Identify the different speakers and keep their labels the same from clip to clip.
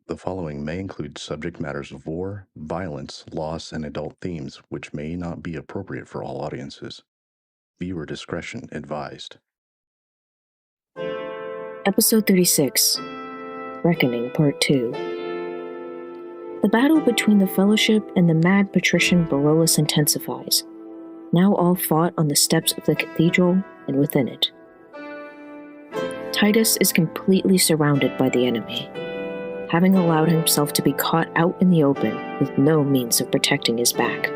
Speaker 1: The following may include subject matters of war, violence, loss, and adult themes which may not be appropriate for all audiences. Viewer discretion advised.
Speaker 2: Episode 36, Reckoning Part 2. The battle between the Fellowship and the mad patrician Barolus intensifies, now all fought on the steps of the cathedral and within it. Titus is completely surrounded by the enemy, having allowed himself to be caught out in the open with no means of protecting his back.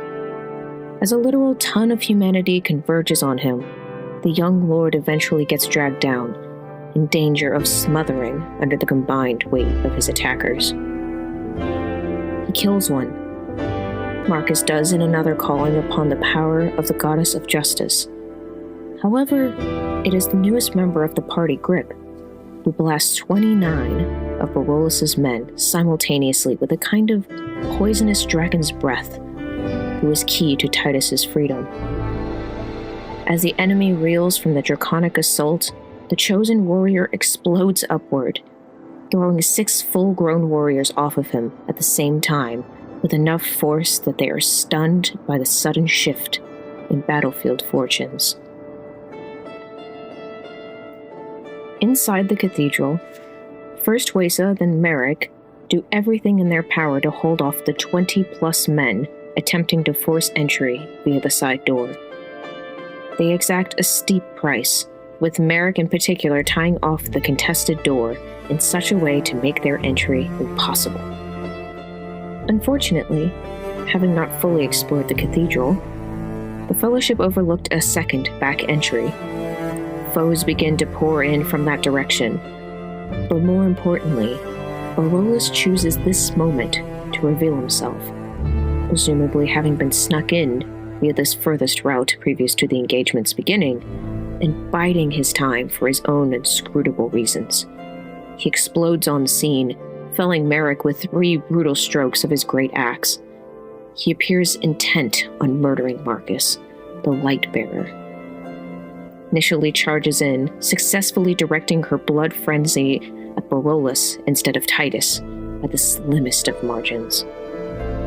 Speaker 2: As a literal ton of humanity converges on him, the young lord eventually gets dragged down, in danger of smothering under the combined weight of his attackers. He kills one. Marcus does in another calling upon the power of the goddess of justice. However, it is the newest member of the party, Grip, who blasts 29 of Barolus's men simultaneously with a kind of poisonous dragon's breath, who is key to Titus's freedom. As the enemy reels from the draconic assault, the chosen warrior explodes upward, throwing 6 full-grown warriors off of him at the same time with enough force that they are stunned by the sudden shift in battlefield fortunes. Inside the cathedral, first Wesa, then Merrick do everything in their power to hold off the 20-plus men attempting to force entry via the side door. They exact a steep price, with Merrick in particular tying off the contested door in such a way to make their entry impossible. Unfortunately, having not fully explored the cathedral, the Fellowship overlooked a second back entry. Foes begin to pour in from that direction, but more importantly, Barolus chooses this moment to reveal himself, presumably having been snuck in via this furthest route previous to the engagement's beginning, and biding his time for his own inscrutable reasons. He explodes on the scene, felling Merrick with 3 brutal strokes of his great axe. He appears intent on murdering Marcus, the light-bearer. Initially charges in, successfully directing her blood frenzy at Barolus instead of Titus, at the slimmest of margins.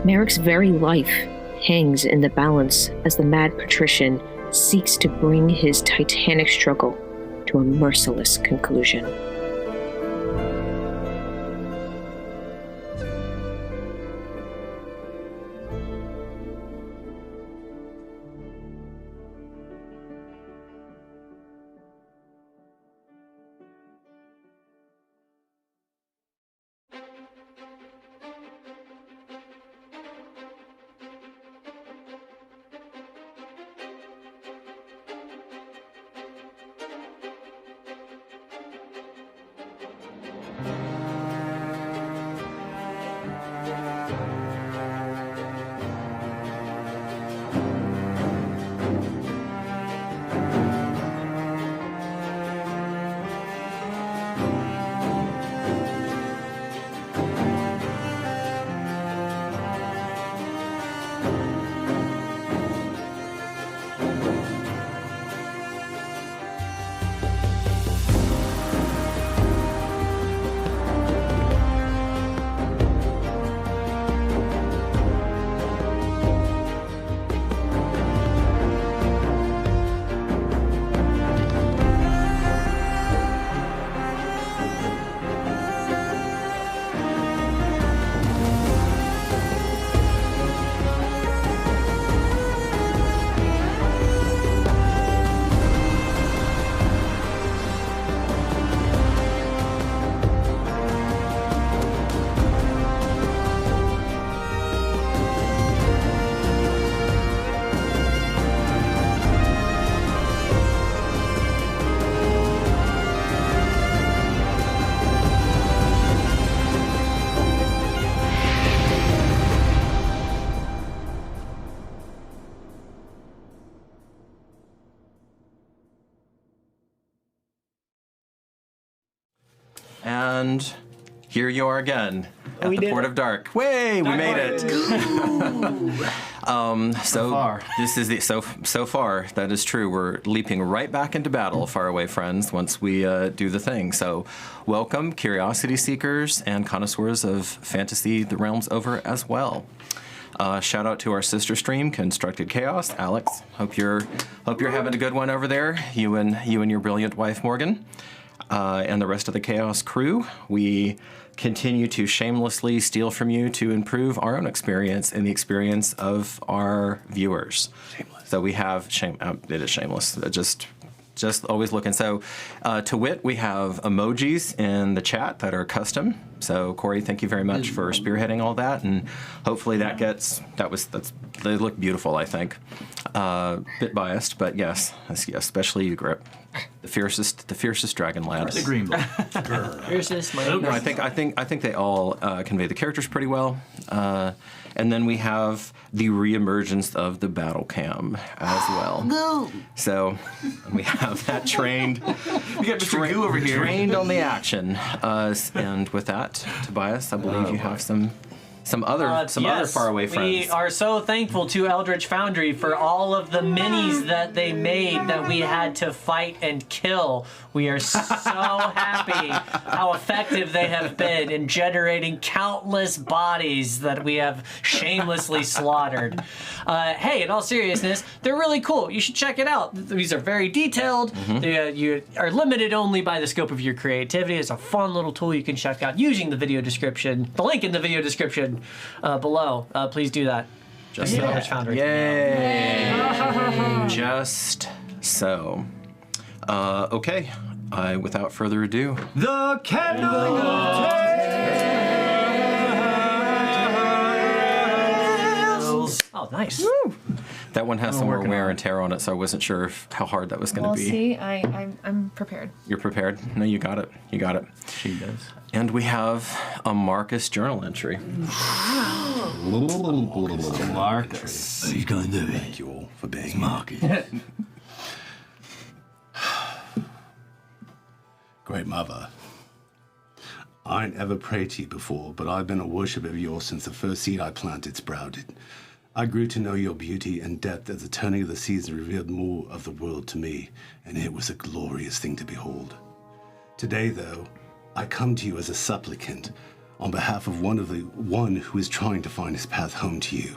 Speaker 2: Merrick's very life hangs in the balance as the mad patrician seeks to bring his titanic struggle to a merciless conclusion.
Speaker 3: And here you are again at the Port of Dark. Way, we made it. So far. This is the so far. That is true. We're leaping right back into battle, faraway friends. Once we do the thing. So, welcome, curiosity seekers and connoisseurs of fantasy, the realms over as well. Shout out to our sister stream, Constructed Chaos, Alex. Hope you're having a good one over there. You and your brilliant wife Morgan, and the rest of the Chaos crew. We continue to shamelessly steal from you to improve our own experience and the experience of our viewers. Shameless. So we have it is shameless. Just always looking. So, to wit, we have emojis in the chat that are custom. So, Corey, thank you very much for spearheading all that, and hopefully they look beautiful. I think, bit biased, but yes, especially you, Grip, the fiercest dragon lad.
Speaker 4: The green book.
Speaker 5: Fiercest.
Speaker 3: No, I think they all convey the characters pretty well. And then we have the reemergence of the battle cam as well.
Speaker 4: No.
Speaker 3: So we have that trained.
Speaker 4: We got Mr. Goo over here.
Speaker 3: Trained on the action. And with that, Tobias, I believe you have some other faraway friends.
Speaker 5: We are so thankful to Eldritch Foundry for all of the minis that they made that we had to fight and kill. We are so happy how effective they have been in generating countless bodies that we have shamelessly slaughtered. Hey, in all seriousness, they're really cool. You should check it out. These are very detailed. You are limited only by the scope of your creativity. It's a fun little tool you can check out using the video description, the link in the video description below. Please do that.
Speaker 3: Just so.
Speaker 5: Eldritch Foundry.
Speaker 3: Yay! Just so. Okay. Without further ado,
Speaker 4: The Candling of Tales.
Speaker 5: Oh, nice.
Speaker 3: Woo. That one has some more wear and tear on it, so I wasn't sure how hard that was going to be.
Speaker 6: See, I'm prepared.
Speaker 3: You're prepared? No, you got it. You got it.
Speaker 4: She does.
Speaker 3: And we have a Marcus journal entry.
Speaker 4: Marcus.
Speaker 7: What are you going to do? Thank you all for being Marcus. Great Mother, I ain't ever prayed to you before, but I've been a worshipper of yours since the first seed I planted sprouted. I grew to know your beauty and depth as the turning of the season revealed more of the world to me, and it was a glorious thing to behold. Today, though, I come to you as a supplicant on behalf of one who is trying to find his path home to you.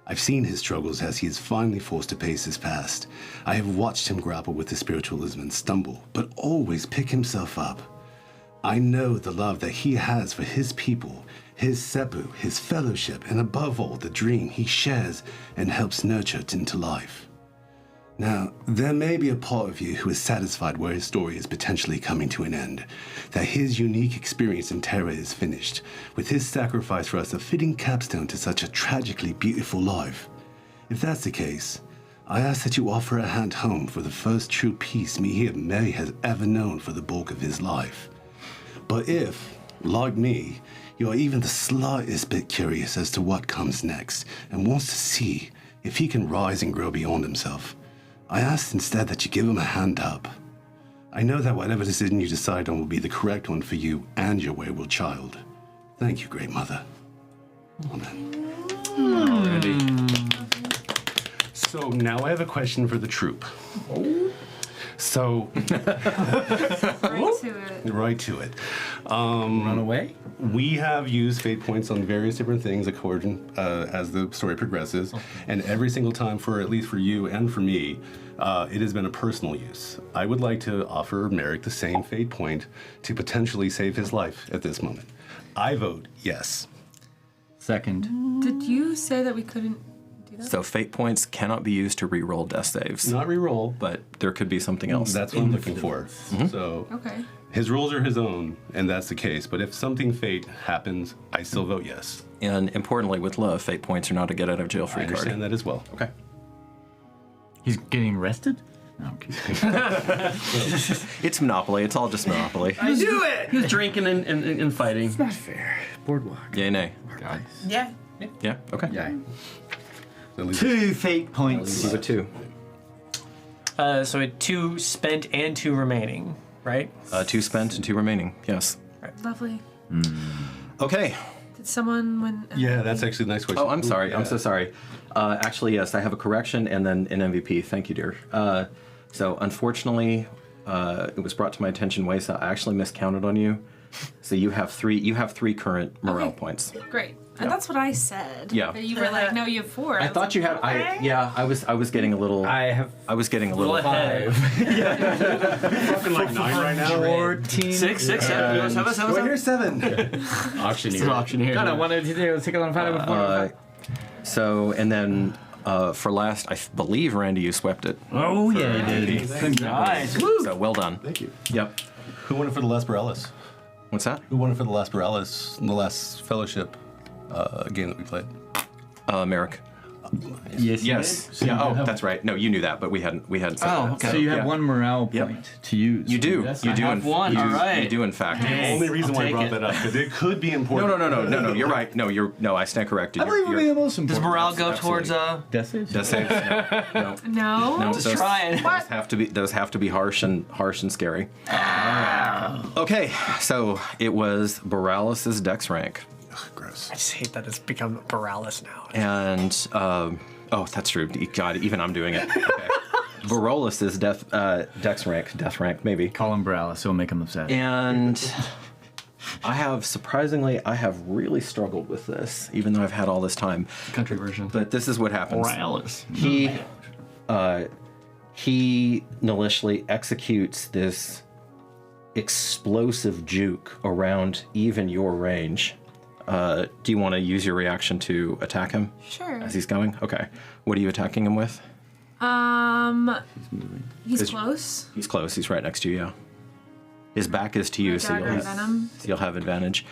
Speaker 7: I've seen his struggles as he is finally forced to face his past. I have watched him grapple with his spiritualism and stumble, but always pick himself up. I know the love that he has for his people, his Sepu, his fellowship, and above all, the dream he shares and helps nurture into life. Now, there may be a part of you who is satisfied where his story is potentially coming to an end, that his unique experience in Terra is finished, with his sacrifice for us a fitting capstone to such a tragically beautiful life. If that's the case, I ask that you offer a hand home for the first true peace May has ever known for the bulk of his life. But if, like me, you are even the slightest bit curious as to what comes next and wants to see if he can rise and grow beyond himself, I ask instead that you give him a hand up. I know that whatever decision you decide on will be the correct one for you and your wayward child. Thank you, Great Mother. Amen.
Speaker 3: Already.
Speaker 7: So now I have a question for the troupe. So, right to it.
Speaker 4: Run away?
Speaker 7: We have used fate points on various different things according as the story progresses, and every single time, for at least for you and for me, it has been a personal use. I would like to offer Merrick the same fate point to potentially save his life at this moment. I vote yes.
Speaker 4: Second.
Speaker 6: Did you say that we couldn't do that?
Speaker 3: So fate points cannot be used to re-roll death saves.
Speaker 7: Not re-roll,
Speaker 3: But there could be something else.
Speaker 7: that's what I'm looking for. So
Speaker 6: Okay.
Speaker 7: his rules are his own, and that's the case. But if something fate happens, I still vote yes.
Speaker 3: And importantly, with love, fate points are not a get out of jail free
Speaker 7: I
Speaker 3: card.
Speaker 7: understand that as well.
Speaker 3: Okay.
Speaker 4: He's getting arrested? No, I'm kidding.
Speaker 3: It's Monopoly. It's all just Monopoly.
Speaker 4: I knew it! He was drinking and fighting. It's not fair. Boardwalk.
Speaker 3: Yay, nay.
Speaker 4: Guys.
Speaker 5: Yeah.
Speaker 3: Yeah, okay.
Speaker 4: Yeah.
Speaker 7: At least
Speaker 4: 2 fate points.
Speaker 3: You with two.
Speaker 5: So it 2 spent and 2 remaining, right?
Speaker 3: 2 spent and 2 remaining. Yes.
Speaker 6: Lovely.
Speaker 3: Okay.
Speaker 6: Did someone win?
Speaker 7: Yeah, that's actually the next question.
Speaker 3: Oh, I'm sorry.
Speaker 7: Yeah.
Speaker 3: I'm so sorry. Actually, yes, I have a correction and then an MVP. Thank you, dear. So unfortunately, it was brought to my attention, Wesa. I actually miscounted on you. So you have three. You have 3 current morale points.
Speaker 6: Great. And that's what I said.
Speaker 3: Yeah.
Speaker 6: But you were like, no, you have 4.
Speaker 3: I thought you had. I was getting a little. I was getting a little
Speaker 4: ahead.
Speaker 7: Fucking like 9 right now.
Speaker 4: 14. 6, 7. You want 7?
Speaker 7: Well, here's 7.
Speaker 4: Auctioneer. Auctioneer.
Speaker 8: God, I wanted to take on 5.
Speaker 3: So and then for last, I believe Randy, you swept it.
Speaker 4: Oh yeah, you did.
Speaker 3: Nice. So well done.
Speaker 7: Thank you.
Speaker 3: Yep.
Speaker 7: Who won it for the last Barolus?
Speaker 3: What's that?
Speaker 7: Who won it for the last Barolus in the last Fellowship game that we played?
Speaker 3: Merrick.
Speaker 8: Yes.
Speaker 3: Yes.
Speaker 8: So
Speaker 3: Yeah.
Speaker 8: you
Speaker 3: Oh,
Speaker 8: have-
Speaker 3: that's right. No, you knew that, but we hadn't said that.
Speaker 8: So you have 1 morale point to use.
Speaker 3: You do.
Speaker 8: That's
Speaker 3: You do.
Speaker 4: have one.
Speaker 3: You do,
Speaker 4: All right.
Speaker 3: You do, in fact.
Speaker 7: The only reason why I
Speaker 4: take
Speaker 7: brought
Speaker 4: it.
Speaker 7: that up, because it could be important.
Speaker 3: No. You're right. No. I stand corrected.
Speaker 8: I believe it'll be the most
Speaker 4: Does
Speaker 8: important.
Speaker 4: morale go
Speaker 3: Absolutely.
Speaker 4: towards
Speaker 8: Death saves?
Speaker 3: Death saves? No.
Speaker 6: No.
Speaker 3: No.
Speaker 4: Just trying.
Speaker 3: Those have to be harsh and scary. Okay, so it was Barolus' dex rank,
Speaker 7: Gross.
Speaker 9: I just hate that it's become Barolus now.
Speaker 3: and oh, that's true. God, even I'm doing it. Okay. Barolus' dex rank, maybe.
Speaker 8: Call him Barolus, so we'll make him upset.
Speaker 3: And I have really struggled with this, even though I've had all this time.
Speaker 4: Country version.
Speaker 3: But this is what happens.
Speaker 4: Morales.
Speaker 3: He maliciously executes this explosive juke around even your range. Do you want to use your reaction to attack him
Speaker 6: Sure.
Speaker 3: as he's going? Okay. What are you attacking him with?
Speaker 6: He's close.
Speaker 3: He's close. He's right next to you. Yeah. His back is to you, so
Speaker 6: Dagger venom.
Speaker 3: you'll have advantage.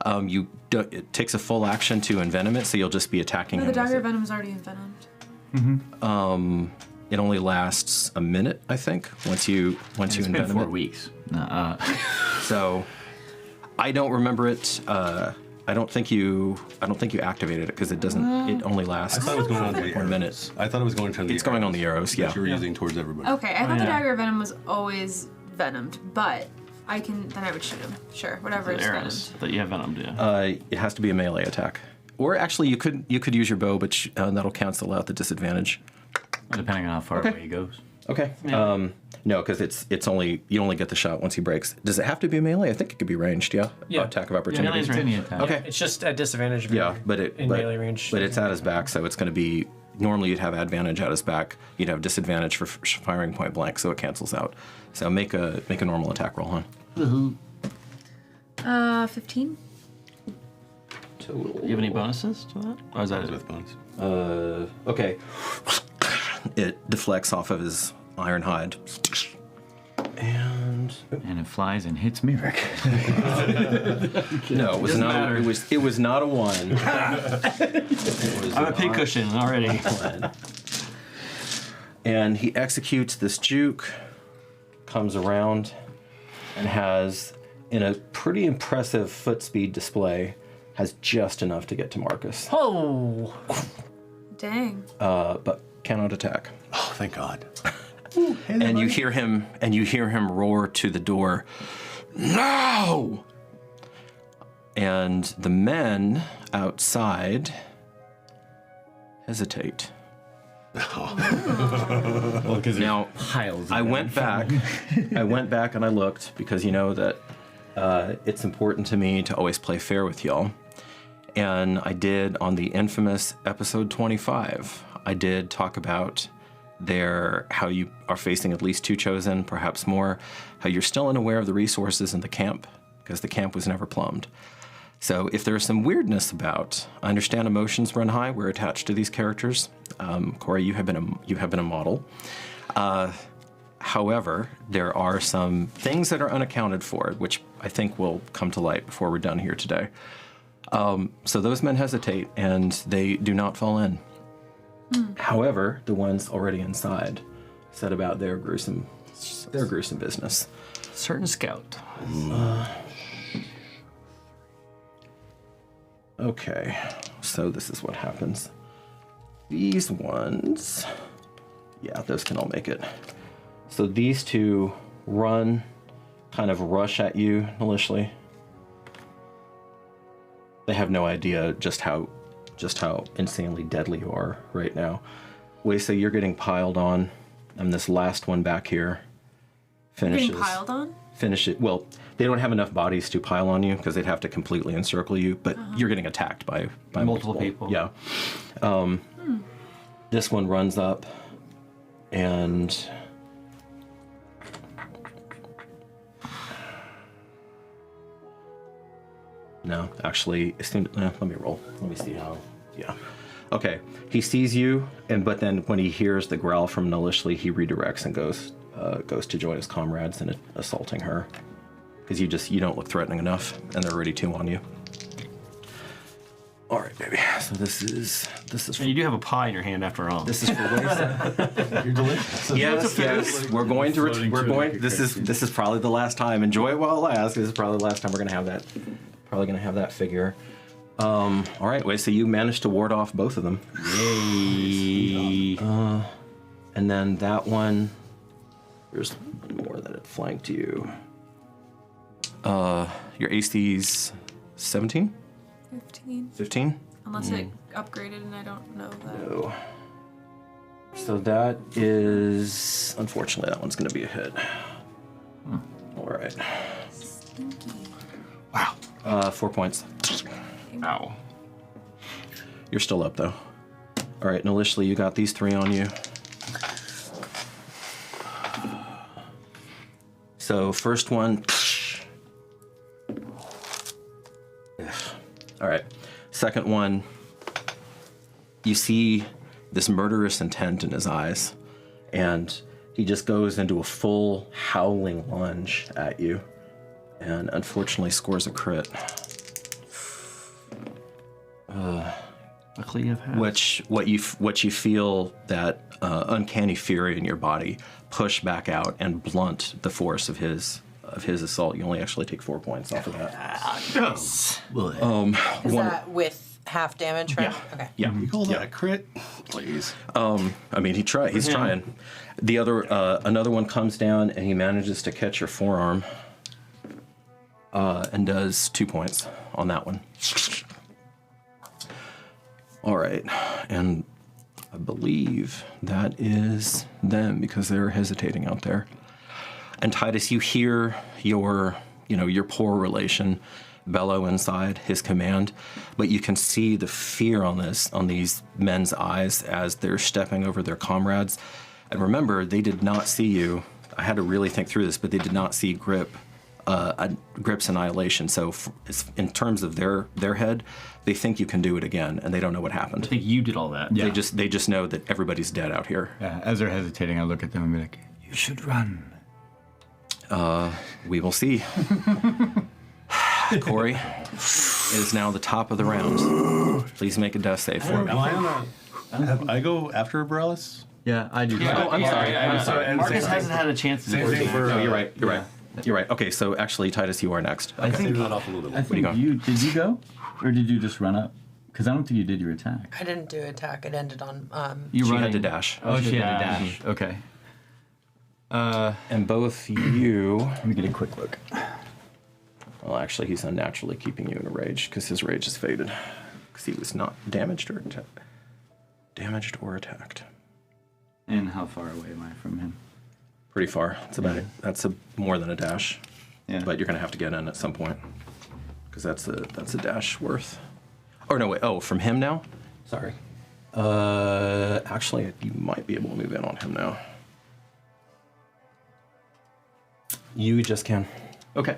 Speaker 3: It takes a full action to envenom it, so you'll just be attacking
Speaker 6: No,
Speaker 3: him.
Speaker 6: the dagger
Speaker 3: with it.
Speaker 6: venom's already envenomed.
Speaker 3: It only lasts a minute, I think, once you
Speaker 8: It's been
Speaker 3: envenom
Speaker 8: 4
Speaker 3: it.
Speaker 8: weeks.
Speaker 3: So, I don't remember it. I don't think you activated it because it doesn't. It only lasts.
Speaker 7: I thought it was going on the
Speaker 3: 1
Speaker 7: arrows.
Speaker 3: minute.
Speaker 7: I thought it was going on the
Speaker 3: It's going on the arrows. Yeah.
Speaker 7: that you were using towards everybody.
Speaker 6: Okay, I thought the
Speaker 8: yeah.
Speaker 6: dagger venom was always venomed, but then I would shoot him. Sure, whatever is
Speaker 4: Arrows.
Speaker 6: venomed.
Speaker 4: That you have venom, yeah.
Speaker 3: It has to be a melee attack, or actually you could use your bow, but that'll cancel out the disadvantage.
Speaker 8: Depending on how far away he goes.
Speaker 3: Okay.
Speaker 4: Yeah.
Speaker 3: No, because it's only you only get the shot once he breaks. Does it have to be melee? I think it could be ranged. Yeah.
Speaker 9: Yeah.
Speaker 3: Attack of opportunity.
Speaker 4: melee's
Speaker 8: It's any attack.
Speaker 3: Okay.
Speaker 9: It's just at disadvantage. If you're
Speaker 3: Yeah, but
Speaker 9: in melee range.
Speaker 3: But it's at his back, so it's going to be. Normally, you'd have advantage at his back. You'd have disadvantage for firing point blank, so it cancels out. So make a normal attack roll, huh?
Speaker 6: 15.
Speaker 3: Total.
Speaker 4: Do you have any bonuses to that? Or is that
Speaker 7: That was
Speaker 4: it?
Speaker 7: with bonus.
Speaker 3: Okay. It deflects off of his iron hide. And
Speaker 8: And it flies and hits Merrick.
Speaker 3: no, it was
Speaker 4: Doesn't
Speaker 3: not.
Speaker 4: matter.
Speaker 3: It was not a 1.
Speaker 4: I'm a pincushion already.
Speaker 3: And he executes this juke, comes around, and has, in a pretty impressive foot speed display, has just enough to get to Marcus,
Speaker 9: Oh.
Speaker 6: Dang.
Speaker 3: but cannot attack.
Speaker 7: Oh, thank God.
Speaker 3: And you hear him roar to the door, "No!" And the men outside hesitate.
Speaker 7: Well, because
Speaker 3: Now,
Speaker 8: Piles.
Speaker 3: I went back and I looked because you know that it's important to me to always play fair with y'all. And I did on the infamous episode 25. I did talk about how you are facing at least 2 chosen, perhaps more, how you're still unaware of the resources in the camp because the camp was never plumbed. So if there's some weirdness about, I understand emotions run high. We're attached to these characters. Corey, you have been a model. However, there are some things that are unaccounted for, which I think will come to light before we're done here today. So those men hesitate and they do not fall in. However, the ones already inside set about their gruesome business.
Speaker 4: Certain scout.
Speaker 3: Okay, so this is what happens. These ones, yeah, those can all make it. So these 2 run, kind of rush at you maliciously. They have no idea just how insanely deadly you are right now. So you're getting piled on, and this last one back here finishes.
Speaker 6: Being piled on?
Speaker 3: Finish it. Well, they don't have enough bodies to pile on you because they'd have to completely encircle you. But you're getting attacked by
Speaker 8: Multiple people.
Speaker 3: Yeah. This one runs up, and no, actually, let me roll. Let me see how. Yeah. Okay. He sees you, but then when he hears the growl from Nalishli, he redirects and goes to join his comrades in assaulting her, because you don't look threatening enough, and there are already 2 on you. All right, baby. So this is.
Speaker 4: And you do have a pie in your hand after all.
Speaker 3: This is for waste.
Speaker 7: You're delicious.
Speaker 3: Yes. We're going to. We're going. This is probably the last time. Enjoy it while it lasts. This is probably the last time we're gonna have that. Probably gonna have that figure. All right. So you managed to ward off both of them.
Speaker 8: Yay.
Speaker 3: And then that one. There's one more that had flanked you. Your AC's 17?
Speaker 6: 15.
Speaker 3: 15?
Speaker 6: Unless it upgraded and I don't know that.
Speaker 3: No. So that is, unfortunately, that one's going to be a hit. All right.
Speaker 6: Stinky.
Speaker 4: Wow.
Speaker 3: 4 points.
Speaker 4: Ow.
Speaker 3: You're still up, though. All right, Nalishli, you got these 3 on you. So first one. All right. Second one, you see this murderous intent in his eyes, and he just goes into a full howling lunge at you, and unfortunately scores a crit.
Speaker 8: Luckily, I've had.
Speaker 3: What you feel that uncanny fury in your body push back out and blunt the force of his assault. You only actually take 4 points off of that.
Speaker 4: Yes.
Speaker 10: Is that with half damage, right?
Speaker 3: Yeah.
Speaker 10: Okay.
Speaker 3: Yeah.
Speaker 7: You call that a crit? Please.
Speaker 3: I mean, he's trying. The other, another one comes down and he manages to catch your forearm, and does 2 points on that one. All right, and I believe that is them because they're hesitating out there. And Titus, you hear your poor relation bellow inside his command, but you can see the fear on these men's eyes as they're stepping over their comrades. And remember, they did not see you. I had to really think through this, but they did not see Grip's annihilation. So in terms of their head, they think you can do it again, and they don't know what happened.
Speaker 8: I think you did all that.
Speaker 3: Yeah. They just know that everybody's dead out here.
Speaker 8: Yeah. As they're hesitating, I look at them and be like, "You should run."
Speaker 3: We will see. Corey, it is now the top of the round. Please make a death save for me.
Speaker 7: I go after Barolus?
Speaker 8: Yeah, I do.
Speaker 3: Oh, I'm sorry.
Speaker 4: I'm sorry. Marcus hasn't had a chance to
Speaker 7: Same thing for.
Speaker 3: No, you're right. You're right. You're right. Okay, so actually, Titus, you are next.
Speaker 8: I think
Speaker 7: Save that off a little bit.
Speaker 8: I
Speaker 7: more.
Speaker 8: think
Speaker 3: you
Speaker 8: did you go, or did you just run up? Because I don't think you did your attack.
Speaker 10: I didn't do attack. It ended on.
Speaker 8: You
Speaker 3: She
Speaker 8: running.
Speaker 3: had to dash.
Speaker 8: Oh, she had to dash. Okay.
Speaker 3: And both you.
Speaker 8: Let me get a quick look.
Speaker 3: Well, actually, he's unnaturally keeping you in a rage because his rage is faded. Because he was not damaged or attacked.
Speaker 8: And how far away am I from him?
Speaker 3: Pretty far. That's more than a dash.
Speaker 8: Yeah.
Speaker 3: But you're gonna have to get in at some point because that's a dash worth. Or no, wait. Oh, from him now? Sorry. Actually, you might be able to move in on him now. You just can. Okay.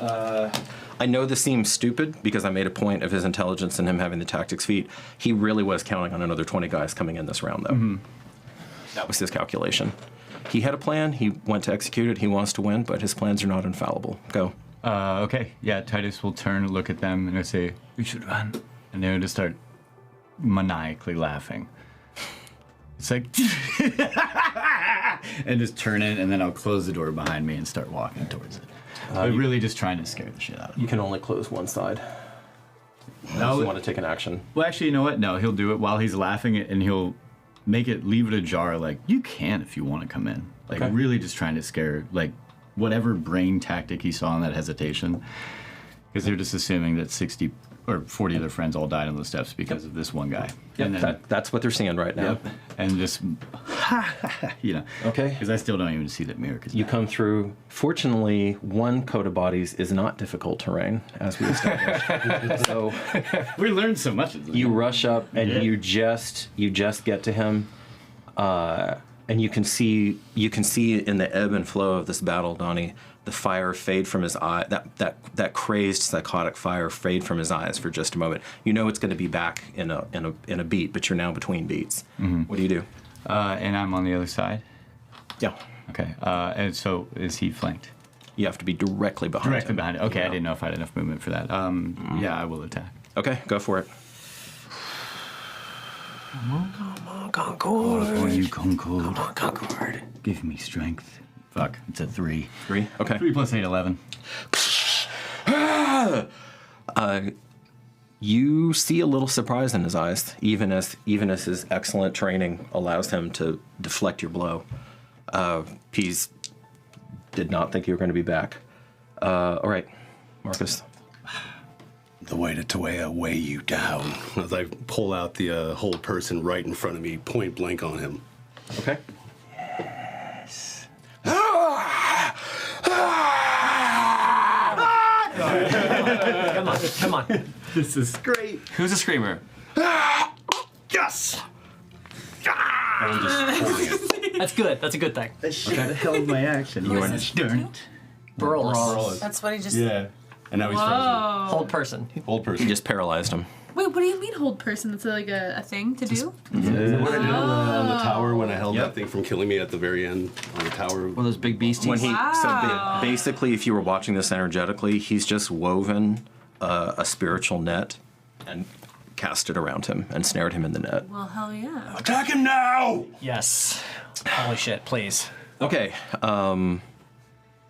Speaker 3: I know this seems stupid because I made a point of his intelligence and him having the tactics feat. He really was counting on another 20 guys coming in this round, though. Mm-hmm. That was his calculation. He had a plan. He went to execute it. He wants to win, but his plans are not infallible. Go.
Speaker 8: Okay. Yeah, Titus will turn and look at them and he'll say, "We should run." And they'll just start maniacally laughing. It's like, and just turn it, and then I'll close the door behind me and start walking towards it. But really just trying to scare the shit out of him.
Speaker 3: You can only close one side. Unless you want to take an action.
Speaker 8: Well, actually, you know what? No, he'll do it while he's laughing, and he'll leave it ajar. Like, you can if you want to come in. Like,
Speaker 3: Okay.
Speaker 8: really just trying to scare, like, whatever brain tactic he saw in that hesitation. Because they're just assuming that 60 or 40 of their friends all died on the steps because of this one guy.
Speaker 3: Yep,
Speaker 8: And then,
Speaker 3: that's what they're seeing right now.
Speaker 8: yep, and just,
Speaker 3: Okay.
Speaker 8: because I still don't even see that Merrick is
Speaker 3: You
Speaker 8: back.
Speaker 3: come through. Fortunately, one coat of bodies is not difficult terrain, as we established. So
Speaker 8: We learned so much of this.
Speaker 3: you rush up and you just get to him, and you can see in the ebb and flow of this battle, Donnie, the fire fade from his eye. That crazed, psychotic fire fade from his eyes for just a moment. You know it's going to be back in a beat, but you're now between beats. What do you do?
Speaker 8: And I'm on the other side.
Speaker 3: Yeah,
Speaker 8: Okay. And so is he flanked?
Speaker 3: you have to be directly behind
Speaker 8: Directly
Speaker 3: him.
Speaker 8: behind it. Okay, I didn't know if I had enough movement for that. Yeah, I will attack.
Speaker 3: Okay, go for it.
Speaker 8: All for you, Concord.
Speaker 9: Concord.
Speaker 8: Give me strength. Fuck, it's a 3.
Speaker 3: 3. Okay.
Speaker 8: 3 plus 8, 11.
Speaker 3: You see a little surprise in his eyes, even as his excellent training allows him to deflect your blow. He's did not think you were going to be back. All right, Marcus.
Speaker 7: The way to weigh you down. As I pull out the whole person right in front of me, point blank on him.
Speaker 3: Okay.
Speaker 9: Come on.
Speaker 8: This is great.
Speaker 4: Who's a screamer?
Speaker 7: Yes!
Speaker 9: That's good. That's a good thing.
Speaker 8: I should have held my action. You are darn.
Speaker 9: Barolus.
Speaker 10: That's what he just.
Speaker 7: Yeah. And now he's frozen.
Speaker 6: Oh.
Speaker 9: Hold person.
Speaker 7: Old person.
Speaker 3: You just paralyzed him.
Speaker 6: Wait, what do you mean hold person? That's like a thing to do?
Speaker 7: What I did on the tower when I held
Speaker 3: Yep.
Speaker 7: that thing from killing me at the very end on the tower.
Speaker 4: One of those big beasties.
Speaker 3: When he
Speaker 6: Wow.
Speaker 3: basically, if you were watching this energetically, he's just woven a spiritual net and cast it around him and snared him in the net.
Speaker 6: Well, hell yeah.
Speaker 7: Attack him now!
Speaker 9: Yes. Holy shit, please.
Speaker 3: Okay. Boop,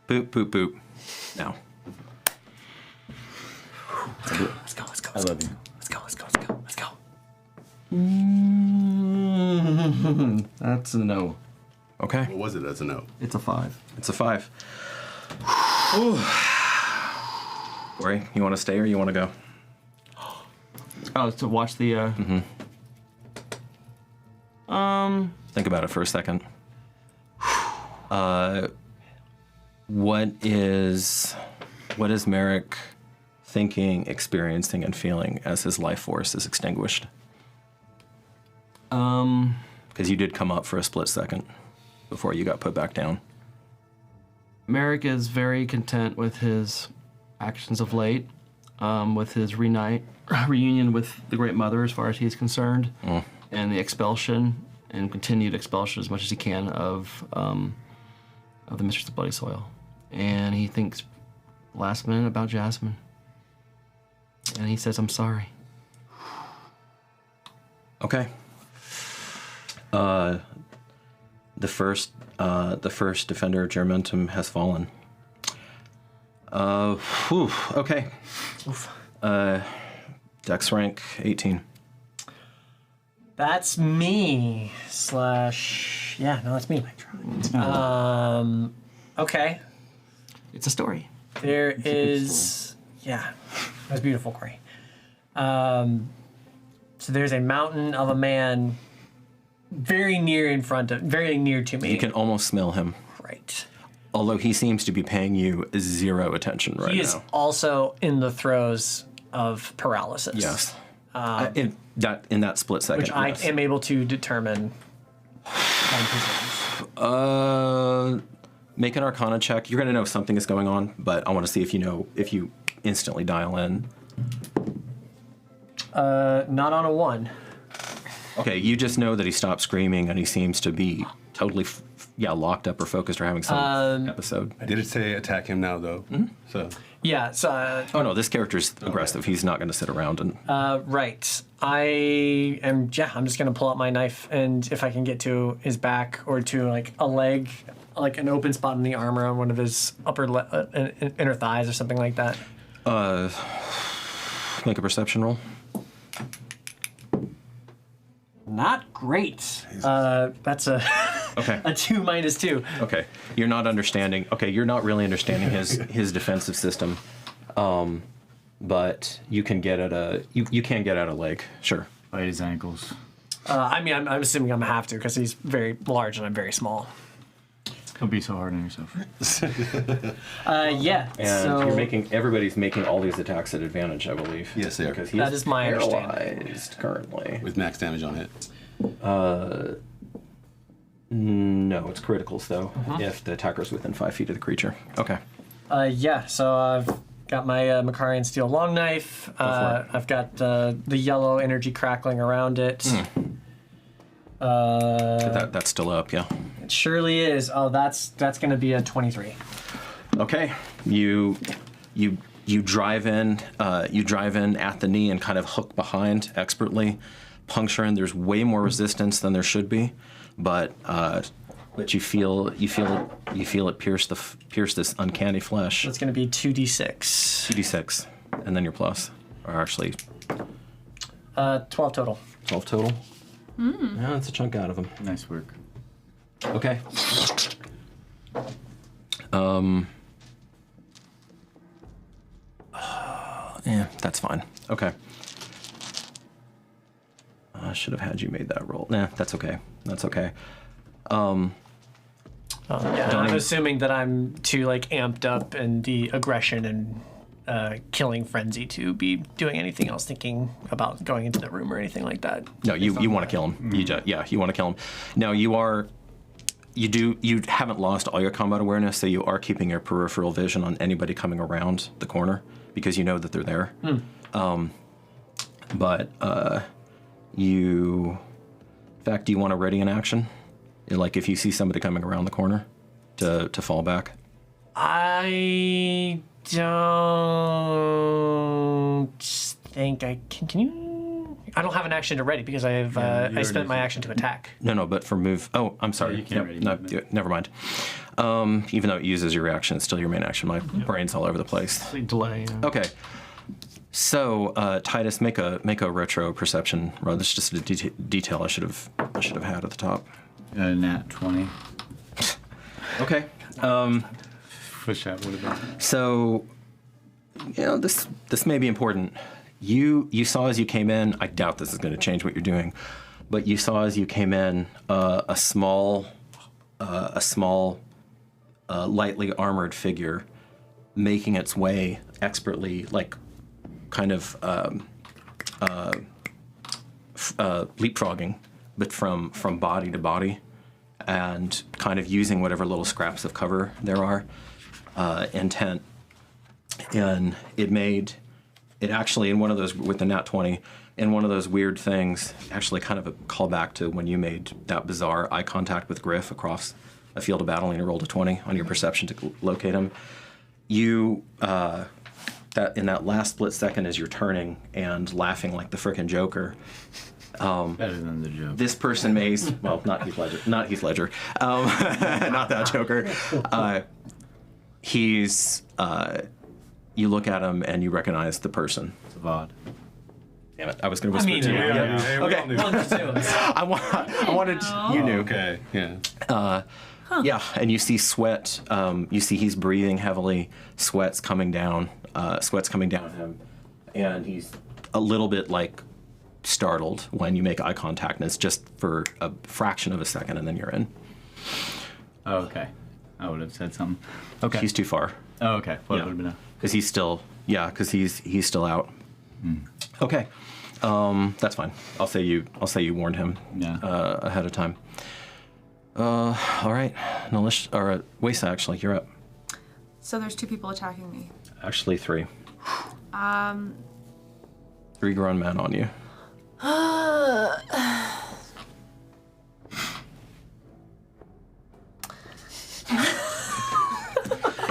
Speaker 3: boop, boop. Now.
Speaker 9: Let's go.
Speaker 8: I love you.
Speaker 9: Let's go.
Speaker 4: That's a no.
Speaker 3: Okay.
Speaker 7: What was it as a no?
Speaker 4: It's a 5.
Speaker 3: It's a 5. Corey, you want to stay or you want to go?
Speaker 4: Oh, to watch the.
Speaker 3: Think about it for a second. What is Merrick thinking, experiencing, and feeling as his life force is extinguished? Because you did come up for a split second before you got put back down.
Speaker 4: Merrick is very content with his actions of late, with his reunion with the Great Mother, as far as he's concerned, and the expulsion and continued expulsion as much as he can of the Mistress of Bloody Soil. And he thinks last minute about Jasmine. And he says, I'm sorry.
Speaker 3: Okay. The first defender of Germentum has fallen. Okay. Dex rank 18.
Speaker 9: That's me. That's me. Okay.
Speaker 4: It's a story.
Speaker 9: There is. Yeah. That's beautiful, Corey. So there's a mountain of a man very near to me.
Speaker 3: You can almost smell him.
Speaker 9: Right.
Speaker 3: Although he seems to be paying you 0 attention right
Speaker 9: He
Speaker 3: now.
Speaker 9: is also in the throes of paralysis.
Speaker 3: Yes. In that split second.
Speaker 9: Which I
Speaker 3: yes.
Speaker 9: am able to determine on positions.
Speaker 3: Make an Arcana check. You're going to know something is going on, but I want to see if you instantly dial in.
Speaker 9: Not on a 1.
Speaker 3: Okay, you just know that he stopped screaming and he seems to be totally, locked up or focused or having some episode.
Speaker 7: I did say attack him now, though. So.
Speaker 9: Yeah, so...
Speaker 3: Oh, no, this character's aggressive. He's not going to sit around and...
Speaker 9: right. I'm just going to pull out my knife, and if I can get to his back or to, like, a leg, like an open spot in the armor on one of his inner thighs or something like that.
Speaker 3: Make a perception roll.
Speaker 9: Not great. That's a
Speaker 3: Okay.
Speaker 9: a 2 minus 2.
Speaker 3: Okay, you're not understanding. Okay, you're not really understanding his defensive system. but you can get at a you can get at a leg. Sure.
Speaker 8: Bite his ankles.
Speaker 9: I mean, I'm assuming I'm gonna have to because he's very large and I'm very small.
Speaker 8: Don't be so hard on yourself.
Speaker 9: Yeah.
Speaker 3: And
Speaker 9: so
Speaker 3: everybody's making all these attacks at advantage, I believe.
Speaker 7: Yes, they are.
Speaker 3: Because he's
Speaker 9: That is my
Speaker 3: paralyzed currently.
Speaker 7: With max damage on hit.
Speaker 3: No, it's criticals though. If the attacker's within 5 feet of the creature. Okay.
Speaker 9: yeah. So I've got my Macarian steel long knife.
Speaker 3: for it.
Speaker 9: I've got the yellow energy crackling around it.
Speaker 3: That's still up, yeah.
Speaker 9: It surely is. Oh, that's gonna be a 23.
Speaker 3: Okay. You drive in. You drive in at the knee and kind of hook behind expertly, puncturing. There's way more resistance than there should be, but you feel it pierce this uncanny flesh.
Speaker 9: That's gonna be 2d6.
Speaker 3: 2d6, and then your plus, or actually
Speaker 9: 12 total.
Speaker 3: 12 total. Yeah, that's a chunk out of him.
Speaker 8: Nice work.
Speaker 3: Okay. Yeah, that's fine. Okay. I should have had you made that roll. Nah, that's okay. That's okay.
Speaker 9: Yeah, I'm
Speaker 3: even-
Speaker 9: assuming that I'm too amped up in the aggression and killing frenzy to be doing anything else, thinking about going into the room or anything like that.
Speaker 3: No, you want to kill him. You want to kill him. Now you haven't lost all your combat awareness, so you are keeping your peripheral vision on anybody coming around the corner because you know that they're there. But in fact, do you want to ready an action? Like if you see somebody coming around the corner to fall back?
Speaker 9: I don't think I can. Can you? I don't have an action to ready because I spent my action to attack.
Speaker 3: No, but for move. Oh, I'm sorry.
Speaker 8: you can't ready movement.
Speaker 3: Never mind. Even though it uses your reaction, it's still your main action. My brain's all over the place.
Speaker 4: Delay. Yeah.
Speaker 3: Okay. So Titus, make a retro perception roll. This is just a detail I should have had at the top.
Speaker 8: Nat 20.
Speaker 3: Okay.
Speaker 8: Wish that would have been.
Speaker 3: So, this may be important. You saw as you came in. I doubt this is going to change what you're doing, but you saw as you came in a small, lightly armored figure making its way expertly, kind of leapfrogging, but from body to body, and kind of using whatever little scraps of cover there are, intent. And it actually, in one of those, with the nat 20, in one of those weird things, actually kind of a callback to when you made that bizarre eye contact with Griff across a field of battle and you rolled a 20 on your perception to locate him. You, that in that last split second as you're turning and laughing like the frickin' Joker,
Speaker 8: Better than the joke.
Speaker 3: this person may, well, not Heath Ledger, not that Joker. You look at him and you recognize the person.
Speaker 8: Vod.
Speaker 3: Damn it! I was going to whisper to you.
Speaker 7: Yeah,
Speaker 3: Okay. I wanted. You knew.
Speaker 7: Okay, yeah.
Speaker 3: Yeah, and you see sweat. You see he's breathing heavily. Sweat's coming down him, and he's a little bit startled when you make eye contact, and it's just for a fraction of a second, and then you're in.
Speaker 8: Oh, okay. I would have said something. Okay.
Speaker 3: He's too far.
Speaker 8: Oh, okay. What
Speaker 3: Yeah.
Speaker 8: would have been a...
Speaker 3: Because he's still, he's still out. Okay, that's fine. I'll say you warned him ahead of time. All right, Waisa, actually, you're up.
Speaker 6: So there's 2 people attacking me.
Speaker 3: Actually, 3. 3 grown men on you.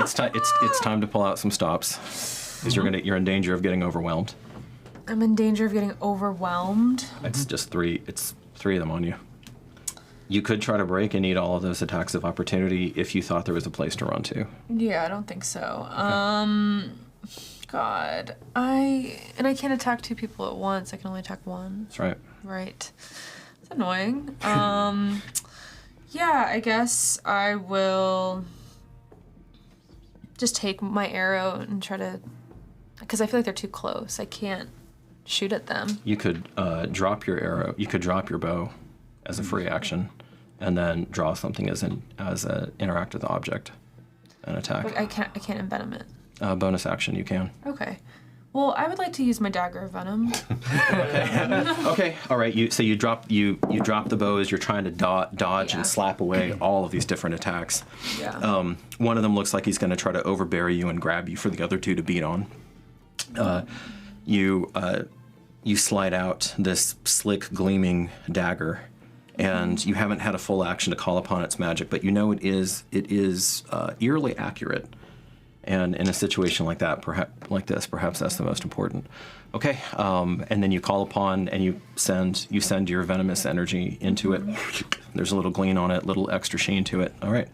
Speaker 3: It's time to pull out some stops, because you're in danger of getting overwhelmed.
Speaker 6: I'm in danger of getting overwhelmed.
Speaker 3: It's just 3. It's 3 of them on you. You could try to break and eat all of those attacks of opportunity if you thought there was a place to run to.
Speaker 6: Yeah, I don't think so. God, I can't attack 2 people at once. I can only attack 1.
Speaker 3: That's right.
Speaker 6: Right. It's annoying. Yeah, I guess I will just take my arrow and try to Because I feel like they're too close. I can't shoot at them.
Speaker 3: You could drop your arrow. You could drop your bow as a free action, and then draw something as an interactive object, and attack.
Speaker 6: But I can't envenom it.
Speaker 3: Bonus action, you can.
Speaker 6: Okay. Well, I would like to use my dagger of venom.
Speaker 3: Okay. All right. You drop the bow as you're trying to dodge and slap away all of these different attacks.
Speaker 6: Yeah.
Speaker 3: One of them looks like he's going to try to overbear you and grab you for the other two to beat on. You slide out this slick, gleaming dagger, and you haven't had a full action to call upon its magic, but you know it is eerily accurate. And in a situation like that, perhaps that's the most important. Okay, and then you call upon and you send your venomous energy into it. There's a little gleam on it, little extra sheen to it. All right,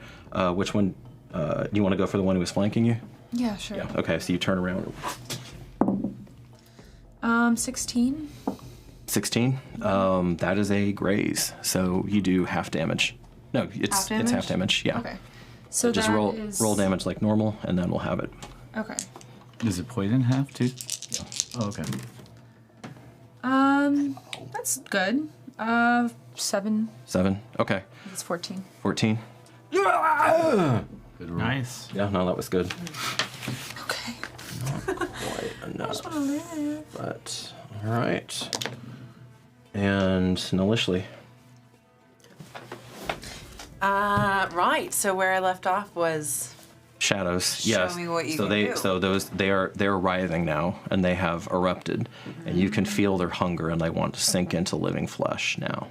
Speaker 3: which one? Do you want to go for the one who was flanking you?
Speaker 6: Yeah, sure.
Speaker 3: Yeah. Okay, so you turn around.
Speaker 6: 16.
Speaker 3: 16. That is a graze, so you do half damage. No, it's half damage. Yeah.
Speaker 6: Okay. So
Speaker 3: just roll damage like normal, and then we'll have it.
Speaker 6: Okay.
Speaker 8: Is it poison half too?
Speaker 3: Yeah.
Speaker 8: Oh, okay.
Speaker 6: That's good. 7.
Speaker 3: 7. Okay.
Speaker 6: It's 14.
Speaker 3: 14.
Speaker 8: Good roll.
Speaker 4: Nice.
Speaker 3: Yeah. No, that was good.
Speaker 6: Okay.
Speaker 3: Quite
Speaker 6: I
Speaker 3: enough.
Speaker 6: just want to live.
Speaker 3: But all right. And Nalishli.
Speaker 10: Right. So where I left off was
Speaker 3: Shadows.
Speaker 10: Show
Speaker 3: Yes.
Speaker 10: me what you
Speaker 3: so
Speaker 10: can
Speaker 3: they
Speaker 10: do.
Speaker 3: so those they're writhing now, and they have erupted, and you can feel their hunger, and they want to sink into living flesh now.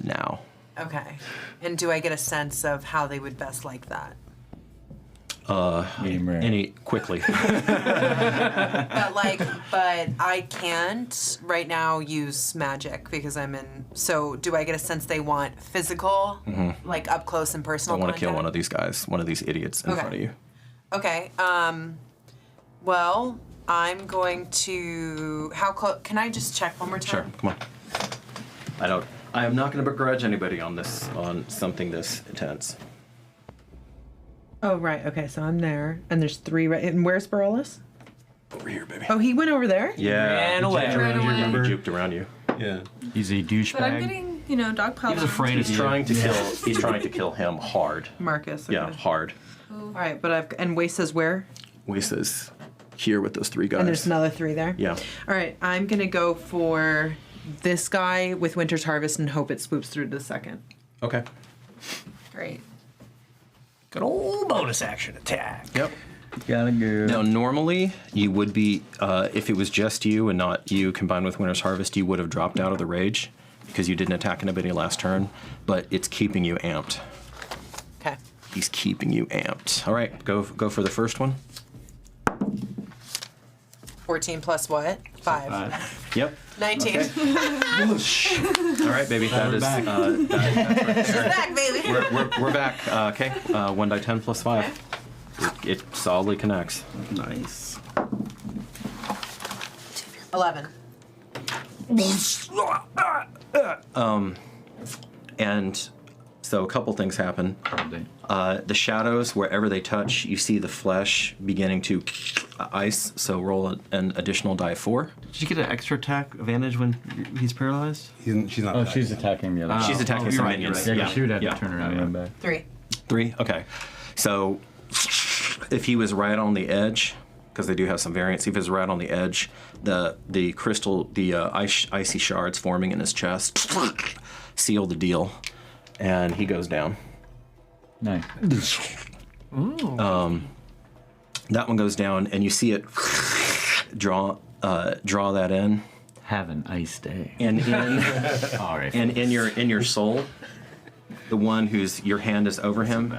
Speaker 3: Now.
Speaker 10: okay. And do I get a sense of how they would best like that?
Speaker 8: Medium rare.
Speaker 3: Quickly.
Speaker 10: But I can't right now use magic because I'm in. So do I get a sense they want physical, like up close and
Speaker 3: I
Speaker 10: personal?
Speaker 3: want to kill
Speaker 10: contact?
Speaker 3: one of these guys, one of these idiots in front of you.
Speaker 10: Okay. Well, I'm going to. How close? Can I just check one more time?
Speaker 3: Sure. Come on. I am not going to begrudge anybody on something this intense.
Speaker 11: Oh, right. Okay, so I'm there. And there's 3 right. And where's Barolus?
Speaker 3: Over here, baby.
Speaker 11: Oh, he went over there?
Speaker 3: Yeah.
Speaker 9: Ran away.
Speaker 6: Ran away.
Speaker 3: He juked around you.
Speaker 7: Yeah.
Speaker 8: He's a douchebag.
Speaker 6: But I'm getting, dog pile.
Speaker 4: He was afraid of
Speaker 3: He's
Speaker 4: you.
Speaker 3: trying to kill. He's trying to kill him hard.
Speaker 11: Marcus. Okay.
Speaker 3: Yeah, hard.
Speaker 11: All right, but and Waste says where?
Speaker 3: Waste is here with those 3 guys.
Speaker 11: And there's another 3 there?
Speaker 3: Yeah.
Speaker 11: All right, I'm going to go for this guy with Winter's Harvest and hope it swoops through to the second.
Speaker 3: Okay.
Speaker 6: Great.
Speaker 9: Good old bonus action attack.
Speaker 3: Yep.
Speaker 8: Gotta go.
Speaker 3: Now, normally you would be, if it was just you and not you combined with Winter's Harvest, you would have dropped out of the rage because you didn't attack anybody last turn. But it's keeping you amped.
Speaker 10: Okay.
Speaker 3: He's keeping you amped. All right, go for the first one.
Speaker 10: 14 plus what? 5.
Speaker 3: Yep.
Speaker 10: 19.
Speaker 3: All right, baby. That is
Speaker 8: back.
Speaker 3: that's right
Speaker 10: She's
Speaker 3: there.
Speaker 10: back, baby.
Speaker 3: We're back. Okay. 1 die 10 plus 5. It solidly connects.
Speaker 4: Nice.
Speaker 10: 11.
Speaker 3: And so a couple things happen. The shadows, wherever they touch, you see the flesh beginning to ice. So roll an additional die 4.
Speaker 4: Did you get an extra attack advantage when he's paralyzed?
Speaker 7: She's not.
Speaker 8: Oh,
Speaker 7: back
Speaker 8: she's
Speaker 7: yet.
Speaker 8: attacking the other.
Speaker 3: She's attacking
Speaker 4: you're
Speaker 3: some
Speaker 4: right, you're
Speaker 3: minions.
Speaker 4: right.
Speaker 8: Yeah, she would have
Speaker 3: yeah.
Speaker 8: to turn around and run back.
Speaker 10: 3.
Speaker 3: 3. Okay. So if he was right on the edge, because they do have some variance, if he was right on the edge, the crystal, icy shards forming in his chest seal the deal, and he goes down.
Speaker 8: Nice.
Speaker 3: That one goes down, and you see it draw that in,
Speaker 8: Have an ice day.
Speaker 3: and in
Speaker 8: All right.
Speaker 3: and in your soul, the one whose your hand is over him,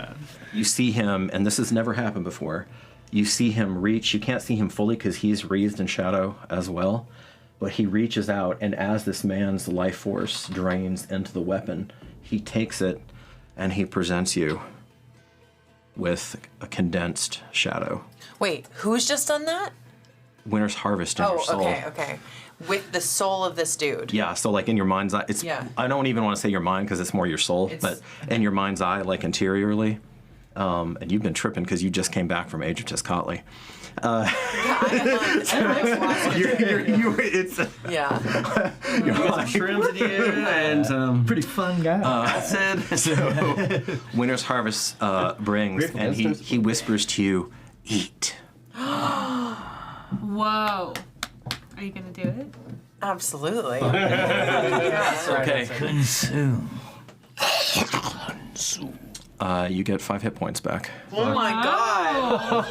Speaker 3: you see him, and this has never happened before. You see him reach. You can't see him fully because he's wreathed in shadow as well, but he reaches out, and as this man's life force drains into the weapon, he takes it, and he presents you with a condensed shadow.
Speaker 10: Wait, who's just done that?
Speaker 3: Winter's Harvest in your soul.
Speaker 10: Okay. With the soul of this dude.
Speaker 3: Yeah, so like in your mind's eye, it's.
Speaker 10: Yeah.
Speaker 3: I don't even want to say your mind because it's more your soul, but in your mind's eye, like interiorly, and you've been tripping because you just came back from Age of Tezcatli. It's
Speaker 10: Yeah.
Speaker 4: Some shrooms at you and some
Speaker 8: Pretty fun guy.
Speaker 4: acid.
Speaker 3: so Winter's Harvest brings,
Speaker 8: Grateful
Speaker 3: and
Speaker 8: Dead
Speaker 3: he whispers to you, "Eat."
Speaker 6: Whoa. Are you gonna do it?
Speaker 10: Absolutely.
Speaker 3: Okay.
Speaker 8: Consume.
Speaker 3: You get 5 hit points back.
Speaker 10: Oh my god.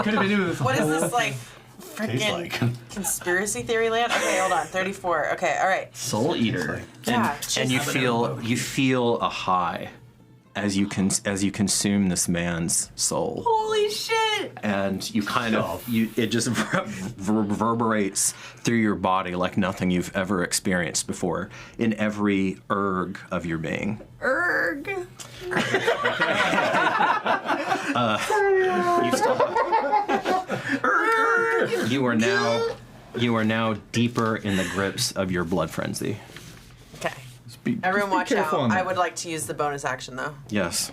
Speaker 4: Could have been doing this.
Speaker 10: What is this like?
Speaker 7: Tastes
Speaker 10: Freaking
Speaker 7: like.
Speaker 10: conspiracy theory land? Okay, hold on. 34. Okay, all right.
Speaker 4: Soul Eater.
Speaker 10: Yeah.
Speaker 3: And you feel a high as you consume this man's soul.
Speaker 10: Holy shit!
Speaker 3: And you kind of it just reverberates through your body like nothing you've ever experienced before in every erg of your being.
Speaker 6: Erg.
Speaker 3: You still you are now deeper in the grips of your blood frenzy.
Speaker 10: Okay.
Speaker 8: Be
Speaker 10: Everyone watch out.
Speaker 8: careful on
Speaker 10: I
Speaker 8: that.
Speaker 10: would like to use the bonus action though.
Speaker 3: Yes.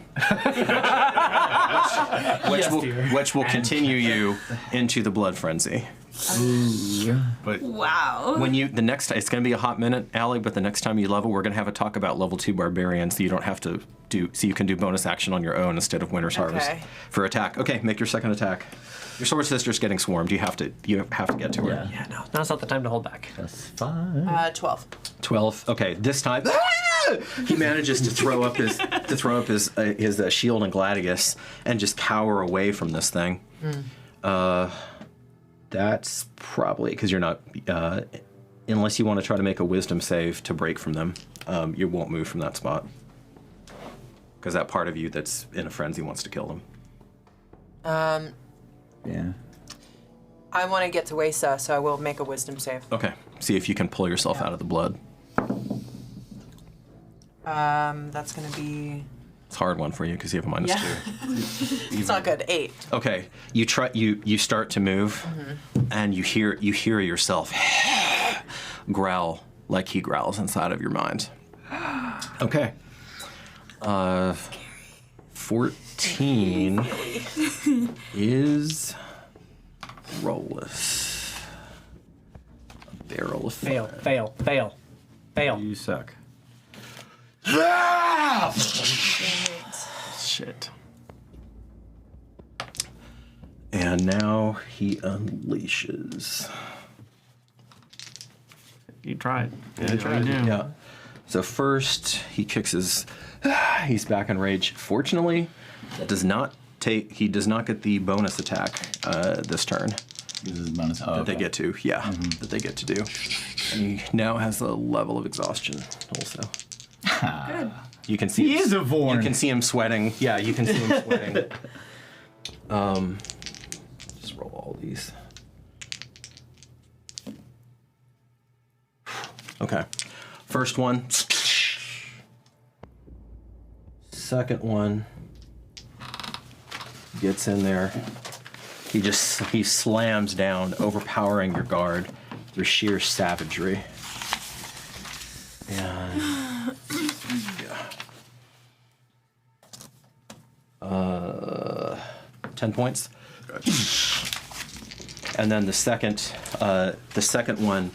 Speaker 3: which will continue you into the blood frenzy.
Speaker 7: But
Speaker 6: Wow.
Speaker 3: When you the next it's going to be a hot minute, Allie, but the next time you level, we're going to have a talk about level 2 barbarian, so you don't have to so you can do bonus action on your own instead of Winter's Harvest for attack. Okay, make your second attack. Your sword sister's getting swarmed. You have to get to her.
Speaker 9: Yeah, no, now's not the time to hold back.
Speaker 8: That's fine.
Speaker 10: 12.
Speaker 3: 12. Okay, this time he manages to throw up his shield and gladius and just cower away from this thing. That's probably because you're not unless you want to try to make a wisdom save to break from them. You won't move from that spot because that part of you that's in a frenzy wants to kill them.
Speaker 8: Yeah.
Speaker 10: I want to get to Wesa, so I will make a wisdom save.
Speaker 3: Okay, see if you can pull yourself out of the blood.
Speaker 10: That's gonna be.
Speaker 3: It's a hard one for you because you have a -2.
Speaker 10: It's not good. 8.
Speaker 3: Okay, you start to move, and you hear yourself growl like he growls inside of your mind. Okay. 14 is Barolus. A barrel of
Speaker 9: Fail,
Speaker 3: fire.
Speaker 9: fail, fail, fail.
Speaker 8: You suck.
Speaker 3: Shit. And now he unleashes.
Speaker 4: You tried. Yeah, tried.
Speaker 3: Yeah. So first he kicks his. He's back in rage. Fortunately, that does not take. He does not get the bonus attack this turn
Speaker 8: This is bonus.
Speaker 3: that they get to. Yeah, that they get to do. And he now has a level of exhaustion also.
Speaker 6: Good.
Speaker 3: You can see
Speaker 8: He is a Vorn.
Speaker 3: You can see him sweating. Yeah, you can see him sweating. Just roll all these. Okay. First one. Second one gets in there. He slams down, overpowering your guard through sheer savagery. And yeah. 10 points. And then the second one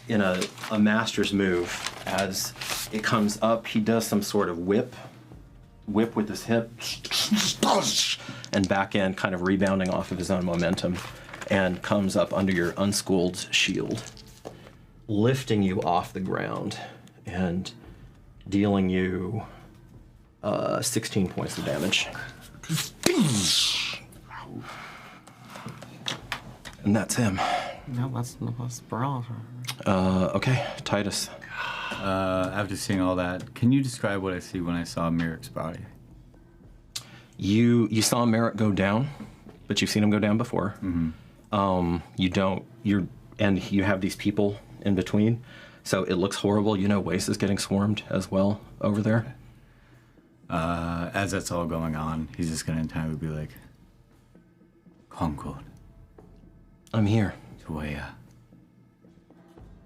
Speaker 3: in a master's move, as it comes up, he does some sort of whip with his hip and back end, kind of rebounding off of his own momentum, and comes up under your unschooled shield, lifting you off the ground and dealing you 16 points of damage. And that's him.
Speaker 4: No, that's Barolus.
Speaker 3: Okay, Titus.
Speaker 8: After seeing all that, can you describe what I see when I saw Merrick's body?
Speaker 3: You saw Merrick go down, but you've seen him go down before. You have these people in between, so it looks horrible. You know, Wace is getting swarmed as well over there.
Speaker 8: As that's all going on, he's just gonna in time be like, Concord,
Speaker 3: I'm here.
Speaker 8: Tuea.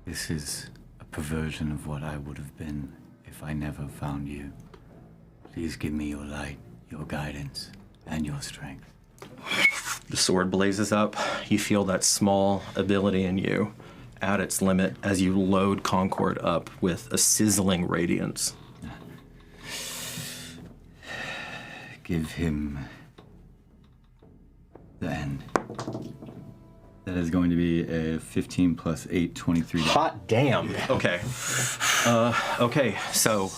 Speaker 8: This is a perversion of what I would have been if I never found you. Please give me your light, your guidance, and your strength.
Speaker 3: The sword blazes up. You feel that small ability in you at its limit as you load Concord up with a sizzling radiance.
Speaker 8: Give him the end. That is going to be a 15 plus 8, 23.
Speaker 3: Hot damn. Okay. Okay, so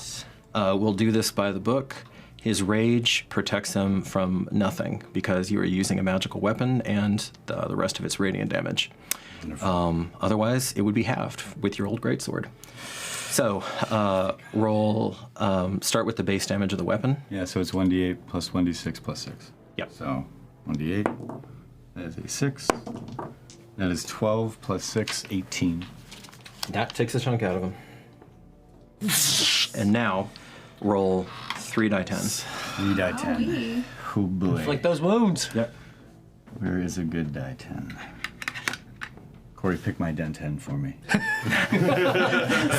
Speaker 3: we'll do this by the book. His rage protects him from nothing because you are using a magical weapon and the rest of its radiant damage. Otherwise, it would be halved with your old greatsword. So, roll, start with the base damage of the weapon.
Speaker 8: Yeah, so it's 1d8 plus 1d6 plus 6.
Speaker 3: Yep.
Speaker 8: So, 1d8, that is a 6. That is 12 plus 6, 18.
Speaker 3: That takes a chunk out of him. And now, roll 3 die 10s.
Speaker 8: 3 die 10. Oh boy.
Speaker 9: Like those wounds.
Speaker 3: Yep.
Speaker 8: Where is a good die 10? Corey, pick my den 10 for me.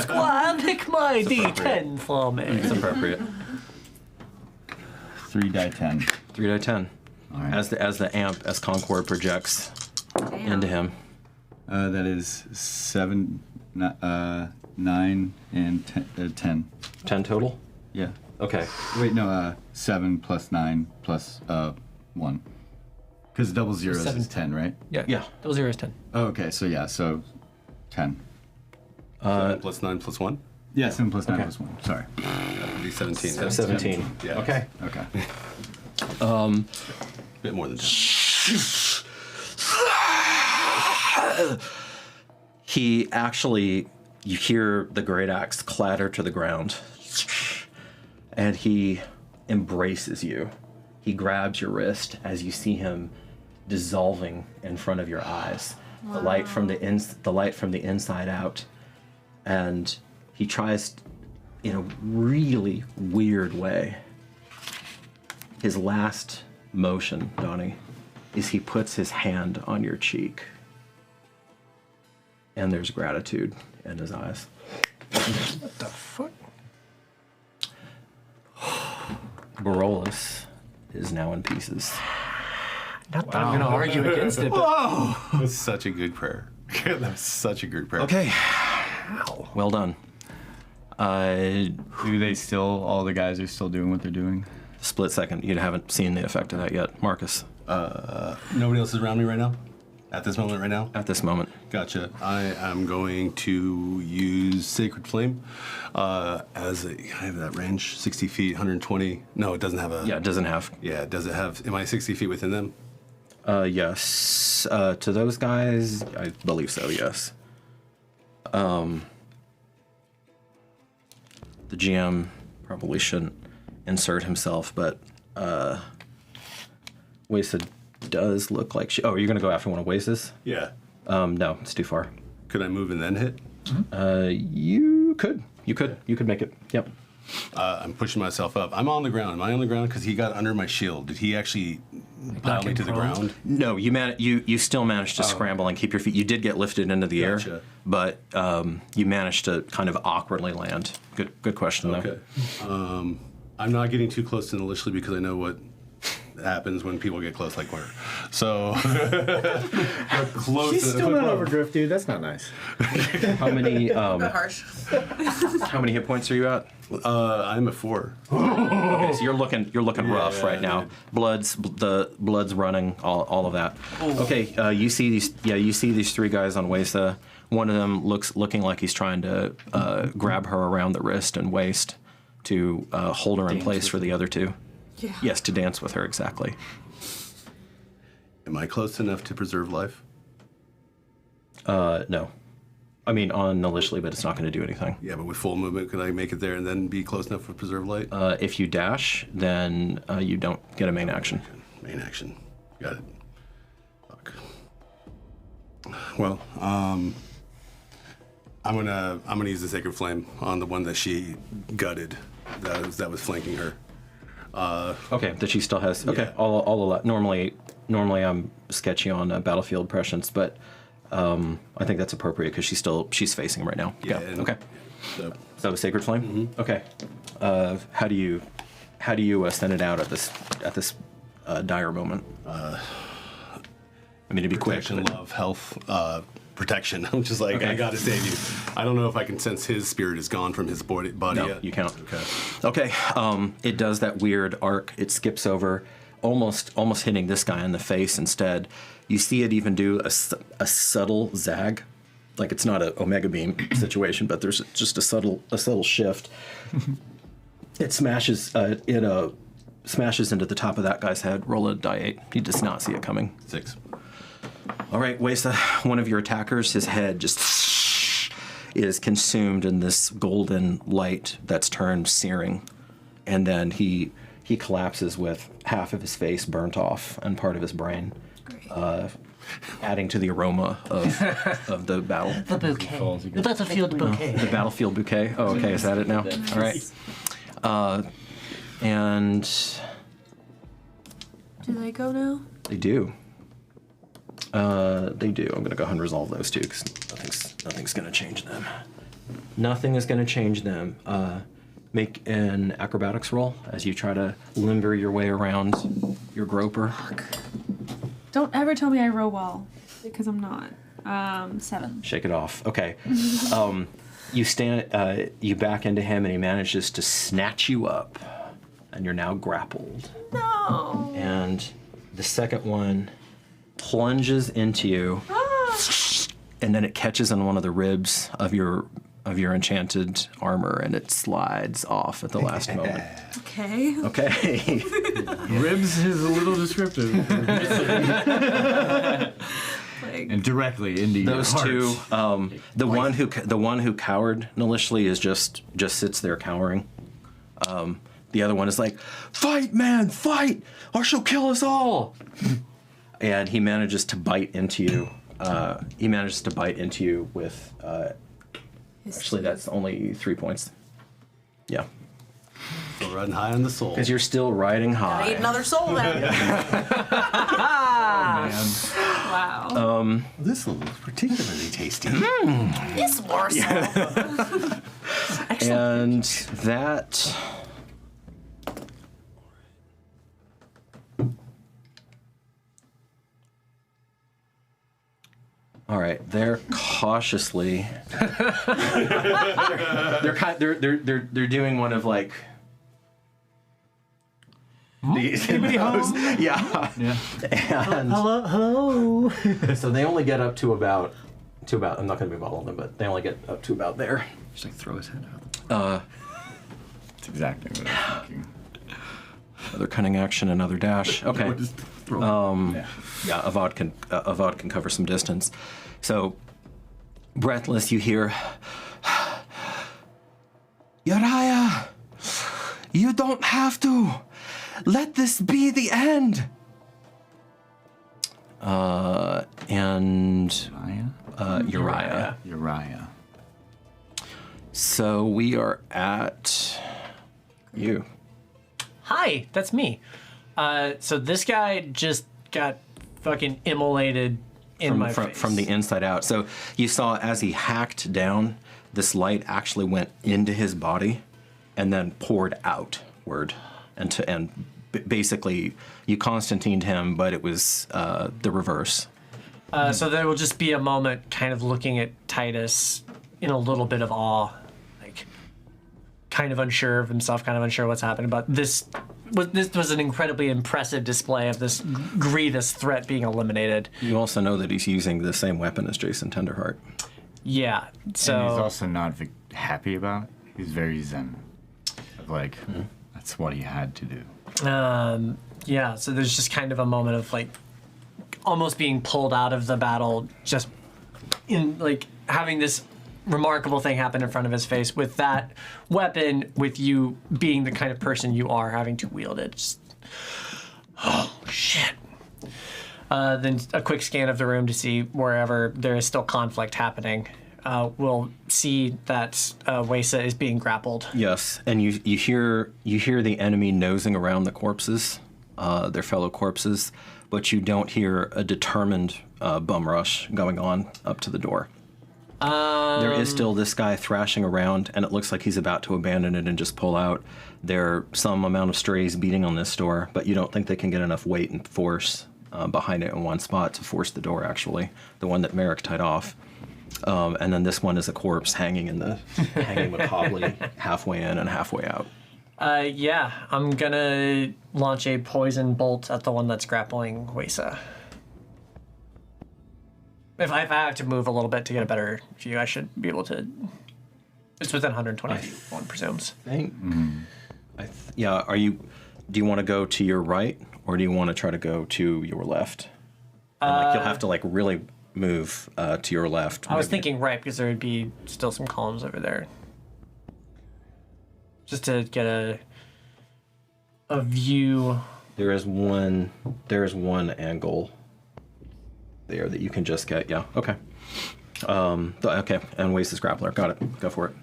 Speaker 9: Squire, pick my D10 for me.
Speaker 3: It's appropriate.
Speaker 8: 3 die 10.
Speaker 3: 3 die 10.
Speaker 8: All right.
Speaker 3: As the amp, as Concord projects into him.
Speaker 8: That is 7, 9, and 10.
Speaker 3: 10 total?
Speaker 8: Yeah.
Speaker 3: Okay.
Speaker 8: Wait, no, 7 plus 9 plus 1. Because double zeros is 10, right?
Speaker 9: Yeah. Double zero is 10.
Speaker 8: Oh, okay, so yeah, so 10.
Speaker 7: 7 plus 9 plus 1?
Speaker 8: Yeah, 7 plus 9
Speaker 3: Okay.
Speaker 8: plus 1. Sorry.
Speaker 7: That would be 17.
Speaker 3: 17.
Speaker 7: Yeah.
Speaker 3: Okay.
Speaker 8: Okay.
Speaker 7: Bit more than 10.
Speaker 3: He actually, you hear the great axe clatter to the ground, and he embraces you. He grabs your wrist as you see him dissolving in front of your eyes. Wow. The light from the inside out, and he tries, in a really weird way. His last motion, Donnie, is he puts his hand on your cheek. And there's gratitude in his eyes.
Speaker 9: What the fuck?
Speaker 3: Barolus is now in pieces.
Speaker 9: Not that I'm going to argue against it, but...
Speaker 7: Whoa! That's such a good prayer. That's such a good prayer.
Speaker 3: Okay. Well done.
Speaker 8: Do they still, all the guys are still doing what they're doing?
Speaker 3: Split second. You haven't seen the effect of that yet. Marcus.
Speaker 7: Nobody else is around me right now? At this moment right now?
Speaker 3: At this moment.
Speaker 7: Gotcha. I am going to use Sacred Flame as a, I have that range, 60 feet, 120. No, it doesn't have a...
Speaker 3: Yeah, it doesn't have.
Speaker 7: Yeah, does it have, am I 60 feet within them?
Speaker 3: Yes. To those guys, I believe so, yes. The GM probably shouldn't insert himself, but Wasted does look like she... Oh, you're going to go after one of Waste's?
Speaker 7: Yeah.
Speaker 3: No, it's too far.
Speaker 7: Could I move and then hit?
Speaker 3: You could. You could make it. Yep.
Speaker 7: I'm pushing myself up. I'm on the ground. Am I on the ground? Because he got under my shield. Did he actually pile me to the ground?
Speaker 3: No, you still managed to scramble and keep your feet. You did get lifted into the
Speaker 7: Gotcha.
Speaker 3: air, but you managed to kind of awkwardly land. Good question, though.
Speaker 7: Okay. I'm not getting too close to Nalishli because I know what happens when people get close like her. So close.
Speaker 12: She's still not over Griff, dude. That's not nice.
Speaker 3: How many?
Speaker 10: Harsh.
Speaker 3: How many hit points are you at?
Speaker 7: I'm at 4.
Speaker 3: Okay, so you're looking rough right now. The blood's running, all of that. Okay, you see these 3 guys on Wesa. One of them looking like he's trying to grab her around the wrist and waist to hold her in place for the other 2.
Speaker 10: Yeah.
Speaker 3: Yes, to dance with her, exactly.
Speaker 7: Am I close enough to preserve life?
Speaker 3: No. I mean, on Nalishli, but it's not going to do anything.
Speaker 7: Yeah, but with full movement, could I make it there and then be close enough for preserve light?
Speaker 3: If you dash, then you don't get a main action.
Speaker 7: Main action. Got it. Fuck. Well, I'm gonna use the Sacred Flame on the one that she gutted. That was flanking her.
Speaker 3: Okay, that she still has. Okay,
Speaker 7: Yeah.
Speaker 3: all a lot. Normally I'm sketchy on battlefield prescience, but I think that's appropriate because she's facing him right now.
Speaker 7: Yeah.
Speaker 3: Go. Okay.
Speaker 7: So
Speaker 3: Sacred Flame.
Speaker 7: Mm-hmm.
Speaker 3: Okay. How do you send it out at this dire moment? I mean, to be
Speaker 7: protection,
Speaker 3: quick.
Speaker 7: love, health, protection. I'm just like, I gotta save you. I don't know if I can sense his spirit is gone from his body
Speaker 3: No,
Speaker 7: yet.
Speaker 3: you can't.
Speaker 7: Okay.
Speaker 3: Okay. It does that weird arc. It skips over, almost hitting this guy in the face instead. You see it even do a subtle zag, like it's not an Omega Beam situation, but there's just a subtle shift. It smashes smashes into the top of that guy's head. Roll a die 8. He does not see it coming.
Speaker 7: 6.
Speaker 3: All right, Wesa, one of your attackers, his head just is consumed in this golden light that's turned searing, and then he collapses with half of his face burnt off and part of his brain, adding to the aroma of the battle.
Speaker 5: The bouquet. The battlefield bouquet.
Speaker 3: The battlefield bouquet. Oh, okay, is that it now? All right. And
Speaker 6: Do they go now?
Speaker 3: they do. They do. I'm gonna go ahead and resolve those two because nothing's gonna change them. Nothing is gonna change them. Make an acrobatics roll as you try to limber your way around your groper.
Speaker 6: Don't ever tell me I row well, because I'm not. 7.
Speaker 3: Shake it off. Okay. You stand. You back into him, and he manages to snatch you up, and you're now grappled.
Speaker 6: No.
Speaker 3: And the second one plunges into you, and then it catches on one of the ribs of your enchanted armor, and it slides off at the last moment.
Speaker 6: Okay.
Speaker 3: Okay.
Speaker 8: Ribs is a little descriptive.
Speaker 6: Like,
Speaker 8: And directly into your
Speaker 3: Those
Speaker 8: heart.
Speaker 3: two, the one who cowered maliciously is just sits there cowering. The other one is like, "Fight, man, fight, or she'll kill us all." And he manages to bite into you. With. Actually, that's only 3 points. Yeah.
Speaker 7: Still riding high on the soul.
Speaker 3: Because you're still riding high.
Speaker 10: I ate another soul then.
Speaker 6: wow.
Speaker 7: This looks particularly tasty.
Speaker 10: This morsel.
Speaker 3: And that. All right, they're cautiously. they're doing one of like.
Speaker 9: Anybody home?
Speaker 3: Yeah. And
Speaker 9: Hello.
Speaker 3: so they only get up to about. I'm not going to move all of them, but they only get up to about there.
Speaker 8: Just like throw his head out. That's exactly what I was thinking.
Speaker 3: Another cunning action, another dash. Okay.
Speaker 8: Just throw
Speaker 3: Yeah, Avad can cover some distance. So, breathless, you hear, Uriah, you don't have to. Let this be the end. And Uriah.
Speaker 8: Uriah.
Speaker 3: So we are at you.
Speaker 9: Hi, that's me. So this guy just got fucking immolated in my face.
Speaker 3: From the inside out. So you saw as he hacked down, this light actually went into his body and then poured outward. And basically, you Constantined him, but it was the reverse.
Speaker 9: So there will just be a moment kind of looking at Titus in a little bit of awe, like kind of unsure of himself, kind of unsure what's happening. But this was an incredibly impressive display of this grievous threat being eliminated.
Speaker 3: You also know that he's using the same weapon as Jason Tenderheart.
Speaker 9: Yeah, so...
Speaker 8: And he's also not happy about it. He's very zen. Of like, that's what he had to do.
Speaker 9: Yeah, so there's just kind of a moment of like almost being pulled out of the battle, just in like having this remarkable thing happen in front of his face with that weapon, with you being the kind of person you are, having to wield it. Just, oh shit. Then a quick scan of the room to see wherever there is still conflict happening. We'll see that Wesa is being grappled.
Speaker 3: Yes, and you hear the enemy nosing around the corpses, their fellow corpses, but you don't hear a determined bum rush going on up to the door. There is still this guy thrashing around, and it looks like he's about to abandon it and just pull out. There are some amount of strays beating on this door, but you don't think they can get enough weight and force behind it in one spot to force the door, actually. The one that Merrick tied off. And then this one is a corpse hanging macabrely halfway in and halfway out.
Speaker 9: Yeah, I'm gonna launch a poison bolt at the one that's grappling Wesa. If I have to move a little bit to get a better view, I should be able to. It's within 120 feet, one presumes.
Speaker 3: Yeah, do you want to go to your right, or do you want to try to go to your left? And, you'll have to really move to your left.
Speaker 9: I was thinking right, because there would be still some columns over there. Just to get a view.
Speaker 3: There is one angle there that you can just get. Yeah. Okay. Okay. And Waste's grappler. Got it. Go for it.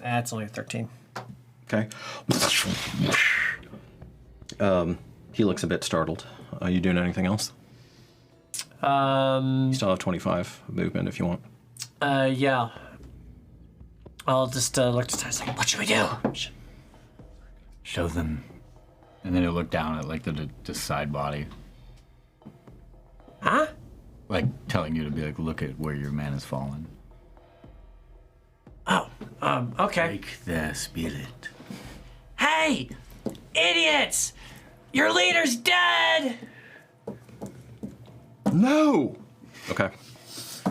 Speaker 9: That's only a 13.
Speaker 3: Okay. He looks a bit startled. Are you doing anything else? You still have 25 movement if you want.
Speaker 9: Yeah. I'll just look to Ty and what should we do?
Speaker 8: Show them. And then he'll look down at the side body.
Speaker 9: Huh?
Speaker 8: Telling you to be look at where your man has fallen.
Speaker 9: Oh, okay.
Speaker 8: Break their spirit.
Speaker 9: Hey! Idiots! Your leader's dead!
Speaker 3: No! Okay.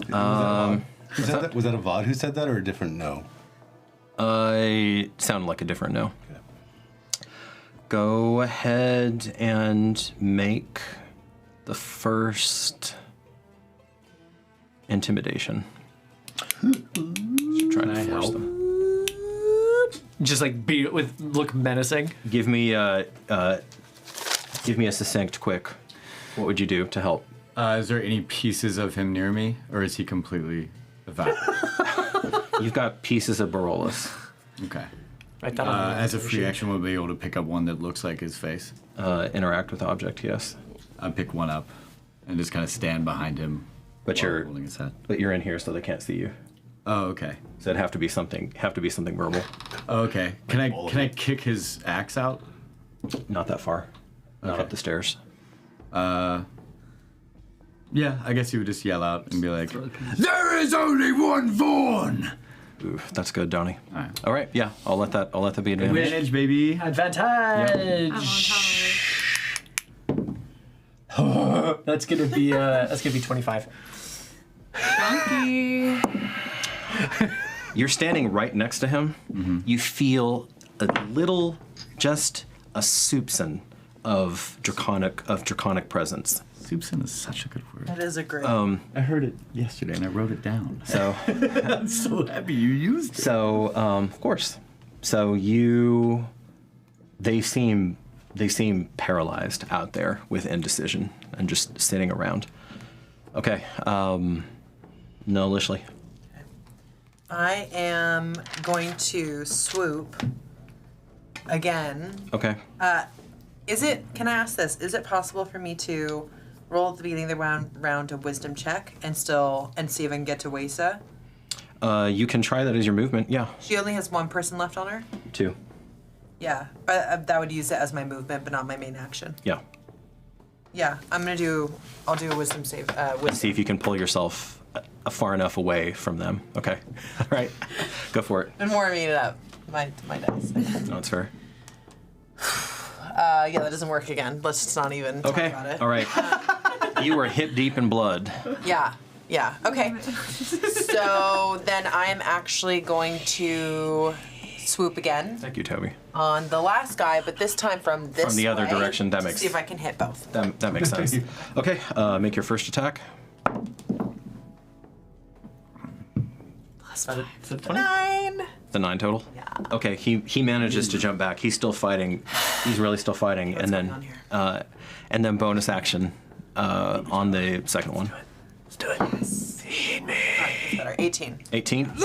Speaker 7: Was that a Vod who said that, or a different no?
Speaker 3: It sounded like a different no. Okay. Go ahead and make the first intimidation. Try to force them.
Speaker 9: Just look menacing.
Speaker 3: Give me a succinct quick. What would you do to help?
Speaker 8: Is there any pieces of him near me, or is he completely evaporated?
Speaker 3: You've got pieces of Barolus.
Speaker 8: Okay.
Speaker 9: As
Speaker 8: a free action, we'll be able to pick up one that looks like his face.
Speaker 3: Interact with object, yes.
Speaker 8: I pick one up and just kind of stand behind him.
Speaker 3: But you're
Speaker 8: holding his head.
Speaker 3: But you're in here, so they can't see you.
Speaker 8: Oh, okay.
Speaker 3: So it'd have to be something verbal.
Speaker 8: Oh, okay. Can I kick his axe out?
Speaker 3: Not that far. Not up the stairs.
Speaker 8: Yeah, I guess he would just yell out and be like, "There is only one Vaughn!"
Speaker 3: Ooh, that's good, Donnie. All right, yeah, I'll let that be advantage.
Speaker 8: Advantage, baby.
Speaker 9: Advantage. Yep. That's gonna be 25.
Speaker 11: Donkey.
Speaker 3: You're standing right next to him. Mm-hmm. You feel a little, just a soupçon of draconic presence.
Speaker 8: Soupçon is such a good word.
Speaker 11: That is a great.
Speaker 8: I heard it yesterday and I wrote it down.
Speaker 3: So
Speaker 8: I'm so happy you used it.
Speaker 3: So of course. So they seem paralyzed out there with indecision and just sitting around. Okay. No, Lishley.
Speaker 11: I am going to swoop again.
Speaker 3: Okay.
Speaker 11: Can I ask this? Is it possible for me to roll at the beginning of the round a wisdom check and see if I can get to Wesa?
Speaker 3: You can try that as your movement, yeah.
Speaker 11: She only has one person left on her?
Speaker 3: 2.
Speaker 11: Yeah, that would use it as my movement, but not my main action.
Speaker 3: Yeah.
Speaker 11: Yeah, I'll do a wisdom save.
Speaker 3: Let's see if you can pull yourself far enough away from them. Okay. All right. Go for it.
Speaker 11: Been warming it up. My dice.
Speaker 3: No, it's fair.
Speaker 11: Yeah, that doesn't work again. Let's just not even talk about it.
Speaker 3: All right. You were hip deep in blood.
Speaker 11: Yeah. Okay. So then I'm actually going to swoop again.
Speaker 3: Thank you, Toby.
Speaker 11: On the last guy, but this time from this
Speaker 3: From the other direction. That makes.
Speaker 11: See if I can hit both.
Speaker 3: That makes sense. Okay. Make your first attack.
Speaker 11: Plus 9.
Speaker 3: The 9 total?
Speaker 11: Yeah.
Speaker 3: Okay, he manages to jump back. He's still fighting. He's really still fighting.
Speaker 11: What's going on here?
Speaker 3: And then bonus action on the second one.
Speaker 11: Let's do it. Feed me. That's better. 18.
Speaker 3: 18?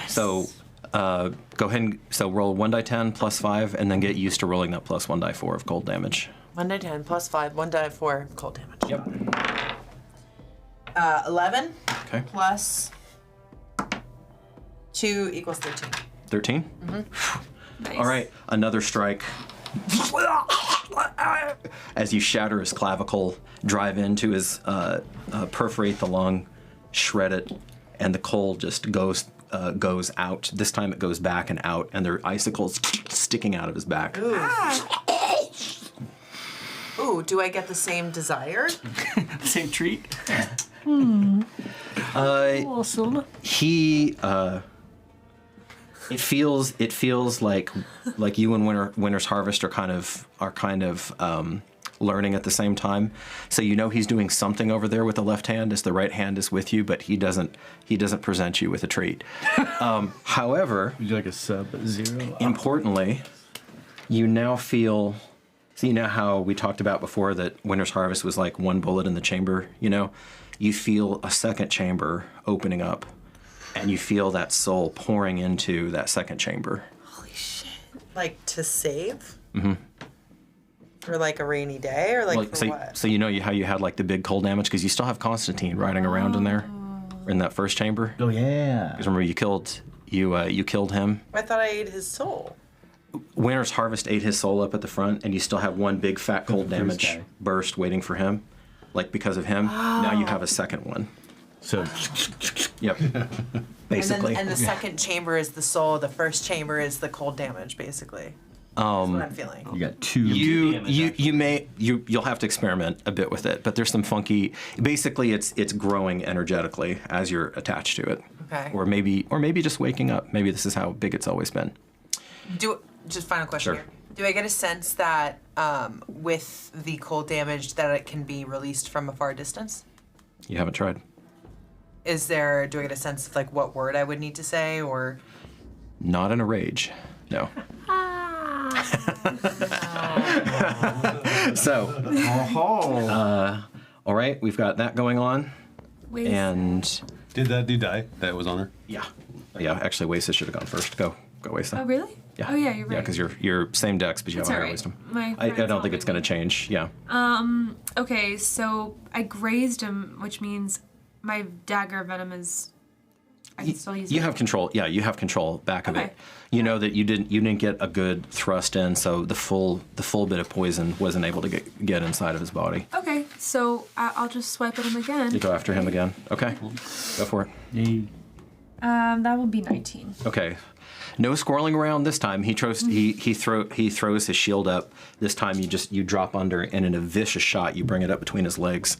Speaker 3: So go ahead and roll 1d10 plus 5 and then get used to rolling that plus 1d4 of cold damage.
Speaker 11: 1d10 plus 5, 1d4 cold damage.
Speaker 3: Yep.
Speaker 11: 11
Speaker 3: Okay.
Speaker 11: plus 2 equals 13.
Speaker 3: 13?
Speaker 11: Mm-hmm.
Speaker 3: All right, another strike. as you shatter his clavicle, drive into his, perforate the lung, shred it, and the coal just goes out. This time it goes back and out, and there are icicles sticking out of his back.
Speaker 11: Ooh, do I get the same desire?
Speaker 4: The same treat?
Speaker 5: Awesome.
Speaker 3: He it feels like you and Winter's Harvest are kind of learning at the same time. So you know he's doing something over there with the left hand as the right hand is with you, but he doesn't present you with a treat. However,
Speaker 8: would you like a Sub-Zero?
Speaker 3: Importantly, you now feel. So you know how we talked about before that Winter's Harvest was like one bullet in the chamber, you know? You feel a second chamber opening up, and you feel that soul pouring into that second chamber.
Speaker 11: Holy shit. Like to save?
Speaker 3: Mm-hmm.
Speaker 11: For like a rainy day, or like for
Speaker 3: so,
Speaker 11: what?
Speaker 3: So you know how you had like the big cold damage, because you still have Constantine riding around in there, in that first chamber?
Speaker 8: Oh, yeah.
Speaker 3: Because remember, you killed him.
Speaker 11: I thought I ate his soul.
Speaker 3: Winter's Harvest ate his soul up at the front, and you still have one big fat cold damage burst waiting for him. Like, because of him, now you have a second one.
Speaker 8: So,
Speaker 3: yep. Basically.
Speaker 11: And the second chamber is the soul. The first chamber is the cold damage, basically. That's what I'm feeling.
Speaker 8: You got two.
Speaker 3: You'll have to experiment a bit with it, but there's some funky. Basically, it's growing energetically as you're attached to it.
Speaker 11: Okay.
Speaker 3: Or maybe just waking up. Maybe this is how big it's always been.
Speaker 11: Just final question
Speaker 3: Sure.
Speaker 11: here. Do I get a sense that with the cold damage that it can be released from a far distance?
Speaker 3: You haven't tried.
Speaker 11: Do I get a sense of like what word I would need to say, or?
Speaker 3: Not in a rage. No. So, all right, we've got that going on.
Speaker 6: Wait.
Speaker 3: And
Speaker 7: did that dude die? That was on her?
Speaker 3: Yeah. Actually, Wasis should have gone first. Go, Wasa.
Speaker 6: Oh, really?
Speaker 3: Yeah.
Speaker 6: Oh, yeah, you're right.
Speaker 3: Yeah, because you're same dex, but you
Speaker 6: That's
Speaker 3: have a higher
Speaker 6: all right.
Speaker 3: wisdom.
Speaker 6: My
Speaker 3: I
Speaker 6: friends
Speaker 3: don't think
Speaker 6: all
Speaker 3: it's going to change. Yeah.
Speaker 6: Okay, so I grazed him, which means my dagger venom is. I can still use it.
Speaker 3: You have control. Yeah, you have control back of
Speaker 6: Okay.
Speaker 3: it. You know that you didn't get a good thrust in, so the full bit of poison wasn't able to get inside of his body.
Speaker 6: Okay, so I'll just swipe at him again.
Speaker 3: You go after him again. Okay. Go for it.
Speaker 8: Yay.
Speaker 6: That will be 19.
Speaker 3: Okay. No squirreling around this time. He throws his shield up. This time you drop under, and in a vicious shot you bring it up between his legs.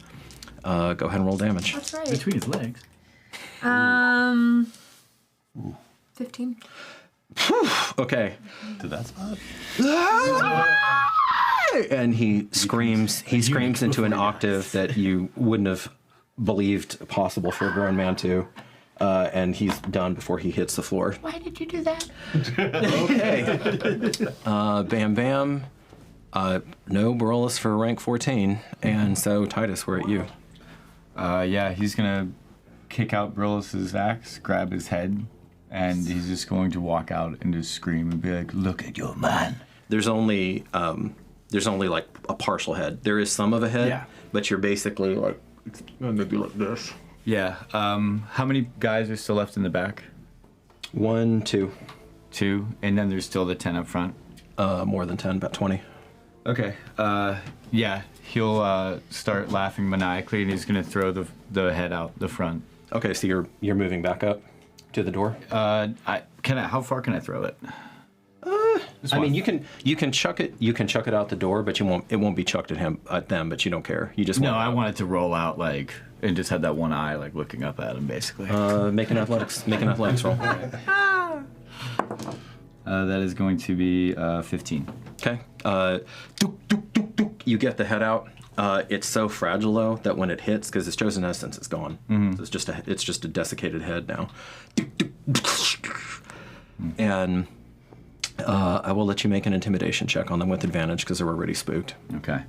Speaker 3: Go ahead and roll damage.
Speaker 6: That's right.
Speaker 8: Between his legs.
Speaker 6: 15.
Speaker 3: Okay.
Speaker 7: To that spot?
Speaker 3: And he screams into an octave that you wouldn't have believed possible for a grown man to. And he's done before he hits the floor.
Speaker 6: Why did you do that?
Speaker 3: Okay. Bam Bam. No Barolus for rank 14. And so, Titus, we're at you.
Speaker 8: Yeah, he's going to kick out Barolus's axe, grab his head, and he's just going to walk out and just scream and be like, "Look at your man."
Speaker 3: There's only like a partial head. There is some of a head, but you're basically like, it's gonna be like this.
Speaker 8: Yeah. How many guys are still left in the back?
Speaker 3: 1, 2.
Speaker 8: 2, and then there's still the 10 up front.
Speaker 3: More than 10, about 20.
Speaker 8: Okay. Yeah, he'll start laughing maniacally, and he's gonna throw the head out the front.
Speaker 3: Okay, so you're moving back up to the door.
Speaker 8: How far can I throw it?
Speaker 3: I mean, you can chuck it. You can chuck it out the door, but it won't be chucked at them. But you don't care. You just
Speaker 8: I want it to roll out and just have that one eye looking up at him, basically.
Speaker 3: Make an athletics roll.
Speaker 8: That is going to be 15.
Speaker 3: Okay. You get the head out. It's so fragile though that when it hits, because its chosen essence is gone, so it's just a desiccated head now. And I will let you make an intimidation check on them with advantage because they're already spooked.
Speaker 8: Okay.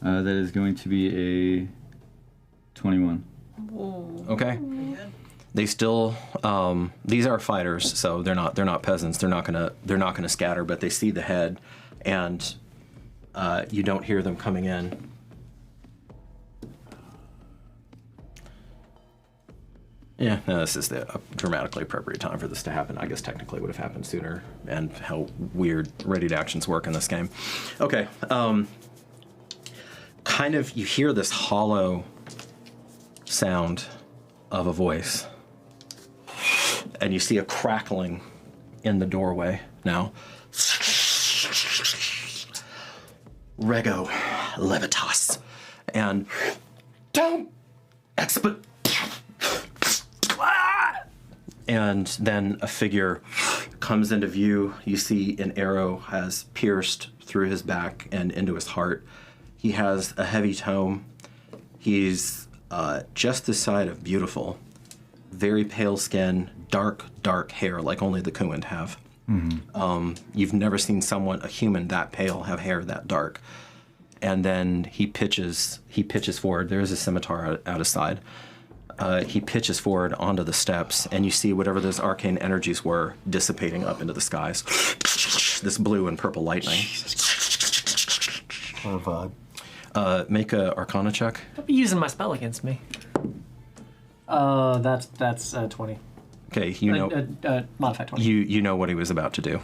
Speaker 8: That is going to be a 21.
Speaker 6: Whoa.
Speaker 3: Okay. They still these are fighters, so they're not peasants. They're not gonna scatter, but they see the head, and you don't hear them coming in. Yeah, no, this is the dramatically appropriate time for this to happen. I guess technically it would have happened sooner, and how weird ready to actions work in this game. Okay, kind of, you hear this hollow sound of a voice, and you see a crackling in the doorway now. Rego levitas, and don't expert. And then a figure comes into view. You see an arrow has pierced through his back and into his heart. He has a heavy tome. He's just this side of beautiful. Very pale skin, dark hair, like only the Kuand have. Mm-hmm. You've never seen a human that pale, have hair that dark. And then he pitches forward. There is a scimitar out of side. He pitches forward onto the steps, and you see whatever those arcane energies were dissipating up into the skies. This blue and purple lightning. Make a Arcana check.
Speaker 5: Don't be using my spell against me. That's 20.
Speaker 3: Okay, you know.
Speaker 5: Modified 20.
Speaker 3: You know what he was about to do.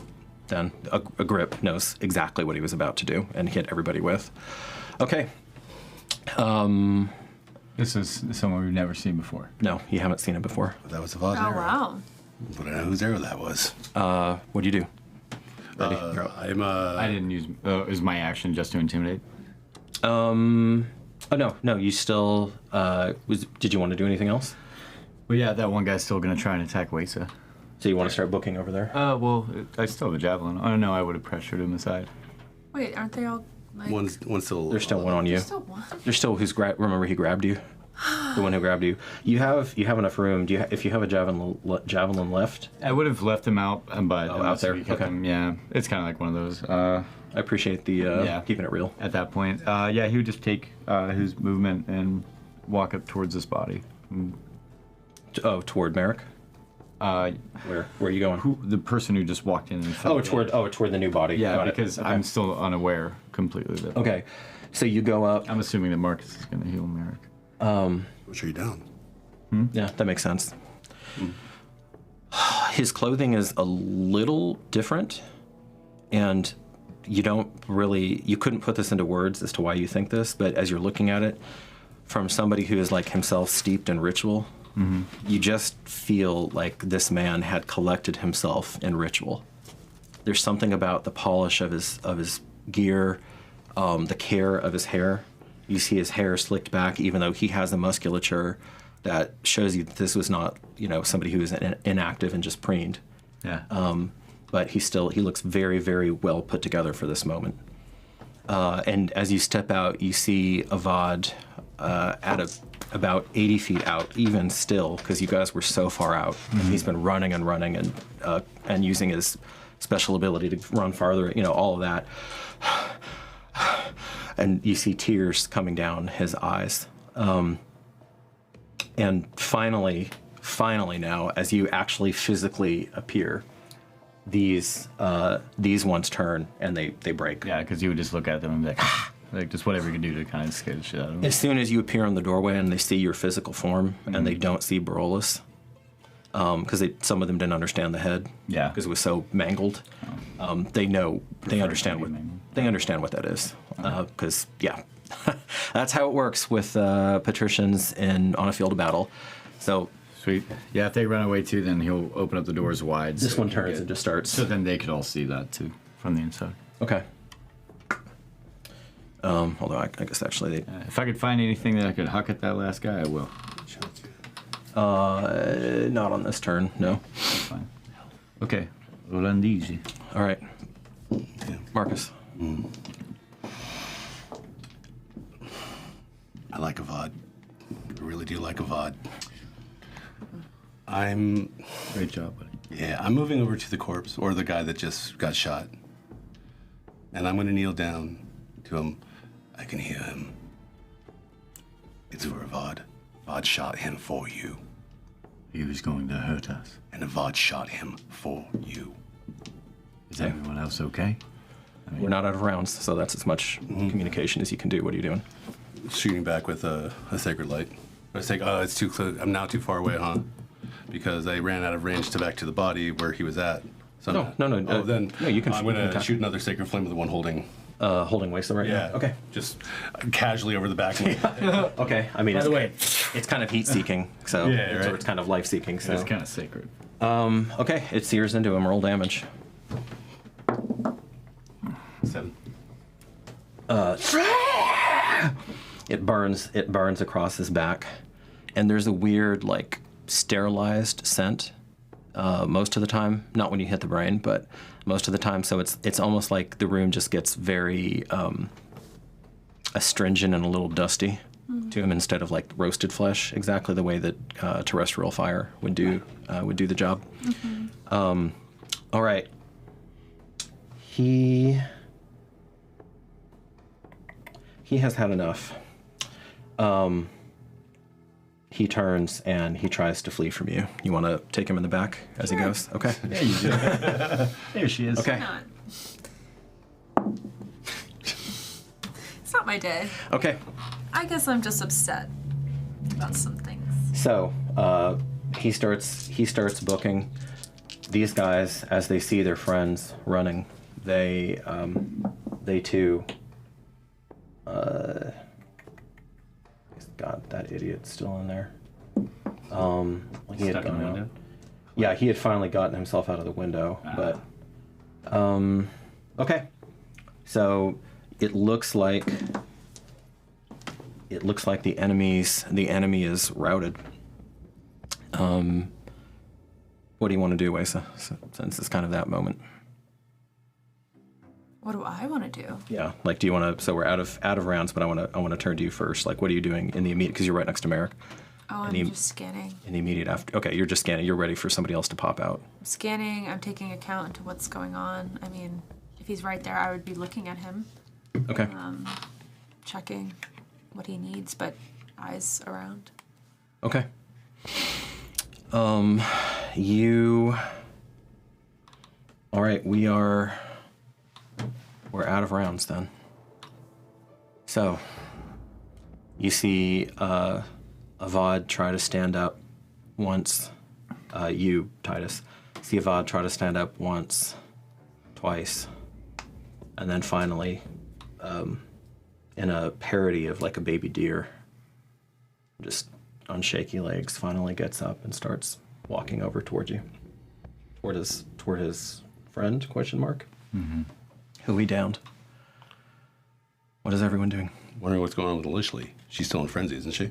Speaker 3: Then a grip knows exactly what he was about to do and hit everybody with. Okay.
Speaker 8: This is someone we've never seen before.
Speaker 3: No, you haven't seen him before.
Speaker 7: That was a Vod
Speaker 6: Oh,
Speaker 7: arrow.
Speaker 6: wow.
Speaker 7: But I know whose arrow that was.
Speaker 3: What'd you do? Ready?
Speaker 8: I didn't use. Is my action just to intimidate?
Speaker 3: Oh no. You still Did you want to do anything else?
Speaker 8: Well, yeah, that one guy's still gonna try and attack Wesa.
Speaker 3: So you want to start booking over there?
Speaker 8: Well, I still have a javelin. I don't know. I would have pressured him aside.
Speaker 6: Wait, aren't they all like?
Speaker 7: One's still.
Speaker 3: There's still one on you.
Speaker 6: There's still one.
Speaker 3: There's still remember he grabbed you. The one who grabbed you. You have enough room. If you have a javelin left?
Speaker 8: I would have left him out, but
Speaker 3: out there. Okay.
Speaker 8: Yeah, it's kind of like one of those.
Speaker 3: I appreciate the keeping it real.
Speaker 8: At that point, yeah, he would just take his movement and walk up towards this body.
Speaker 3: Toward Merrick. Where are you going?
Speaker 8: The person who just walked in and fell.
Speaker 3: Toward the new body.
Speaker 8: Yeah,
Speaker 3: Got it.
Speaker 8: because
Speaker 3: Okay.
Speaker 8: I'm still unaware completely that.
Speaker 3: Okay, so you go up.
Speaker 8: I'm assuming that Marcus is going to heal Merrick.
Speaker 7: Which are you down?
Speaker 3: Yeah, that makes sense. His clothing is a little different, and you couldn't put this into words as to why you think this, but as you're looking at it, from somebody who is like himself steeped in ritual, you just feel like this man had collected himself in ritual. There's something about the polish of his gear, the care of his hair. You see his hair slicked back, even though he has a musculature that shows you that this was not, somebody who is inactive and just preened.
Speaker 8: Yeah.
Speaker 3: But he looks very, very well put together for this moment. And as you step out, you see Avad at about 80 feet out, even still, because you guys were so far out. And he's been running and using his special ability to run farther, all of that. And you see tears coming down his eyes. And finally now, as you actually physically appear, these ones turn and they break.
Speaker 8: Yeah, because you would just look at them and be like, like just whatever you can do to kind of scare the shit out of them.
Speaker 3: As soon as you appear in the doorway and they see your physical form and they don't see Barolus, because some of them didn't understand the head, because it was so mangled. They understand what that is, because that's how it works with patricians on a field of battle. So
Speaker 8: sweet. Yeah, if they run away too, then he'll open up the doors wide.
Speaker 3: This one turns and just starts.
Speaker 8: So then they could all see that too from the inside.
Speaker 3: Okay. Although I guess actually
Speaker 8: if I could find anything that I could huck at that last guy, I will.
Speaker 3: Not on this turn, no.
Speaker 8: That's fine. Okay. Olandisi.
Speaker 3: All right. Marcus.
Speaker 7: I like Avad. I really do like Avad.
Speaker 8: Great job, buddy.
Speaker 7: Yeah, I'm moving over to the corpse, or the guy that just got shot. And I'm going to kneel down to him. I can hear him. It's for Avad. Avad shot him for you.
Speaker 8: He was going to hurt us.
Speaker 7: And Avad shot him for you.
Speaker 8: Is everyone else okay?
Speaker 3: We're not out of rounds, so that's as much communication as you can do. What are you doing?
Speaker 7: Shooting back with a sacred light. It's too close. I'm now too far away, huh? because I ran out of range to back to the body where he was at. So
Speaker 3: No.
Speaker 7: Oh, then
Speaker 3: no, you can.
Speaker 7: I'm
Speaker 3: you
Speaker 7: going
Speaker 3: can
Speaker 7: to shoot another sacred flame with the one holding.
Speaker 3: Holding Wasteland right
Speaker 7: Yeah.
Speaker 3: now. Okay.
Speaker 7: Just casually over the back.
Speaker 3: Okay. I mean,
Speaker 12: By the way,
Speaker 3: it's kind of heat seeking, so
Speaker 7: Yeah, right.
Speaker 3: it's kind of life seeking. So
Speaker 8: It's kind of sacred.
Speaker 3: okay, it sears into him. Roll damage.
Speaker 7: 7.
Speaker 3: It burns across his back, and there's a weird like sterilized scent most of the time. Not when you hit the brain, but most of the time. So it's almost like the room just gets very astringent and a little dusty to him instead of like roasted flesh, exactly the way that terrestrial fire would do the job. All right. He has had enough. He turns and he tries to flee from you. You want to take him in the back as he goes? Okay.
Speaker 8: Yeah, you do. There she is.
Speaker 3: Okay.
Speaker 6: Not. It's not my day.
Speaker 3: Okay.
Speaker 6: I guess I'm just upset about some things.
Speaker 3: So he starts booking these guys as they see their friends running. They too. God, that idiot's still in there. He had
Speaker 8: Stuck in
Speaker 3: gone
Speaker 8: the
Speaker 3: out.
Speaker 8: window?
Speaker 3: Yeah, he had finally gotten himself out of the window, but okay. So it looks like the enemy is routed. What do you want to do, Wesa? Since it's kind of that moment.
Speaker 6: What do I want to do?
Speaker 3: Yeah, like, do you want to? So we're out of rounds, but I want to turn to you first. Like, what are you doing in the immediate? Because you're right next to Merrick.
Speaker 6: Oh, I'm just scanning.
Speaker 3: In the immediate after. Okay, you're just scanning. You're ready for somebody else to pop out.
Speaker 6: I'm scanning. I'm taking account into what's going on. I mean, if he's right there, I would be looking at him.
Speaker 3: Okay.
Speaker 6: Checking what he needs, but eyes around.
Speaker 3: Okay. You. All right, we're out of rounds then. So, you see Avad try to stand up once. You, Titus, see Avad try to stand up once, twice, and then finally, in a parody of like a baby deer, just on shaky legs, finally gets up and starts walking over toward you. Toward his friend, question mark?
Speaker 8: Mm-hmm.
Speaker 3: Who he downed. What is everyone doing?
Speaker 7: Wondering what's going on with Lishley. She's still in frenzy, isn't she?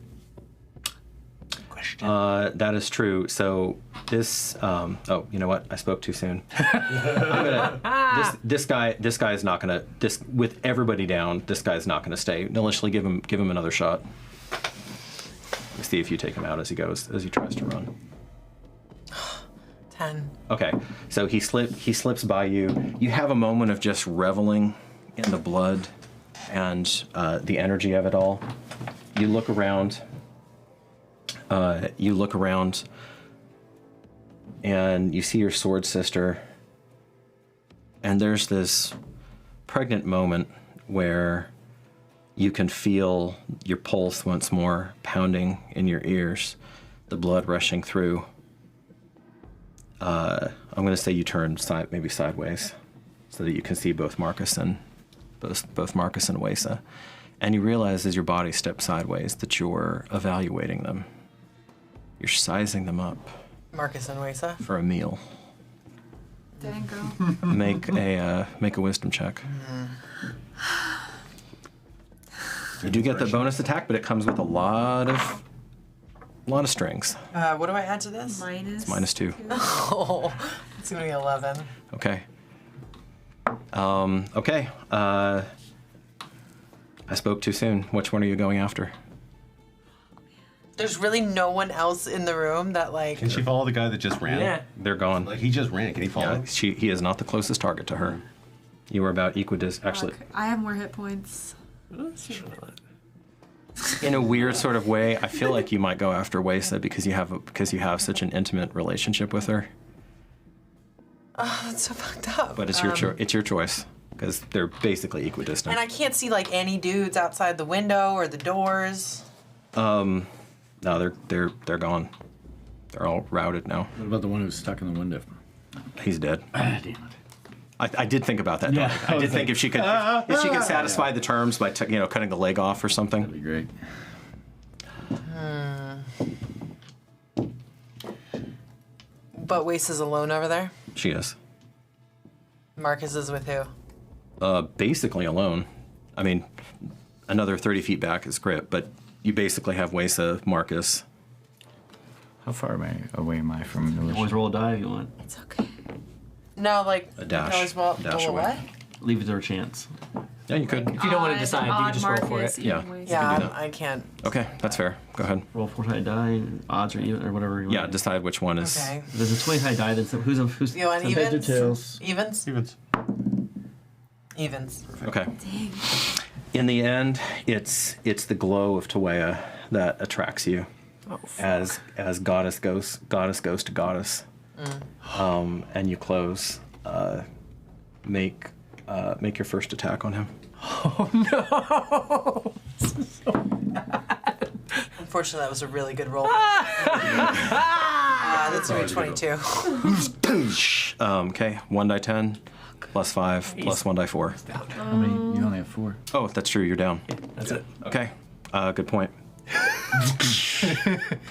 Speaker 8: Question.
Speaker 3: That is true. So this, oh, you know what? I spoke too soon. This guy is not gonna, with everybody down, this guy's not gonna stay. Nilishly, give him another shot. Let's see if you take him out as he tries to run.
Speaker 11: 10.
Speaker 3: Okay, so he slips by you. You have a moment of just reveling in the blood and the energy of it all. You look around. And you see your sword sister. And there's this pregnant moment where you can feel your pulse once more pounding in your ears, the blood rushing through. I'm going to say you turn maybe sideways so that you can see both Marcus and Wesa. And you realize as your body steps sideways that you're evaluating them. You're sizing them up
Speaker 11: Marcus and Wesa.
Speaker 3: for a meal.
Speaker 6: Dang girl.
Speaker 3: Make a wisdom check. You do get the bonus attack, but it comes with a lot of strings.
Speaker 11: What do I add to this?
Speaker 6: Minus.
Speaker 3: -2.
Speaker 11: Oh, it's gonna be 11.
Speaker 3: Okay. Okay. I spoke too soon. Which one are you going after?
Speaker 11: There's really no one else in the room that like.
Speaker 7: Can she follow the guy that just ran?
Speaker 9: Yeah.
Speaker 3: They're gone.
Speaker 7: Like, he just ran. Can he follow?
Speaker 3: Yeah, he is not the closest target to her. You were about equidistant. Actually,
Speaker 6: I have more hit points.
Speaker 3: in a weird sort of way, I feel like you might go after Wesa because you have such an intimate relationship with her.
Speaker 11: Oh, that's so fucked up.
Speaker 3: But it's your choice because they're basically equidistant.
Speaker 11: And I can't see like any dudes outside the window or the doors.
Speaker 3: No, they're gone. They're all routed now.
Speaker 12: What about the one who's stuck in the window?
Speaker 3: He's dead.
Speaker 12: Ah, damn it.
Speaker 3: I did think about that.
Speaker 12: Yeah,
Speaker 3: I did think if she could satisfy the terms by cutting the leg off or something.
Speaker 12: That'd be great.
Speaker 11: But Wace is alone over there.
Speaker 3: She is.
Speaker 11: Marcus is with who?
Speaker 3: Basically alone. I mean, another 30 feet back is Grip, but you basically have Wesa, Marcus.
Speaker 8: How far away am I from
Speaker 4: You always roll a die if you want.
Speaker 6: It's okay.
Speaker 11: No, like
Speaker 3: A dash.
Speaker 11: you can always roll,
Speaker 3: Dash
Speaker 11: roll
Speaker 3: away.
Speaker 11: what?
Speaker 4: Leave it to her chance.
Speaker 3: Yeah, you could.
Speaker 9: If you don't want to decide, you can just roll for it.
Speaker 3: Yeah.
Speaker 11: Yeah, I can't.
Speaker 3: Okay, that's fair. Go ahead.
Speaker 4: Roll 4-sided die, odds or even or whatever. You
Speaker 3: Yeah,
Speaker 4: want.
Speaker 3: decide which one is.
Speaker 11: Okay.
Speaker 4: If there's a 20-sided die, then who's
Speaker 11: You want
Speaker 12: Heads or
Speaker 11: evens?
Speaker 12: tails?
Speaker 11: Evens?
Speaker 7: Evens.
Speaker 11: Evens.
Speaker 3: Okay.
Speaker 6: Dang.
Speaker 3: In the end, it's the glow of Tawea that attracts you, as goddess goes to goddess, and you close. Make your first attack on him.
Speaker 11: Unfortunately, that was a really good roll. That's a 22.
Speaker 3: Okay, 1d10, plus 5, plus 1d4.
Speaker 8: How many? You only have 4.
Speaker 3: Oh, that's true. You're down.
Speaker 9: That's it.
Speaker 3: Okay, good point.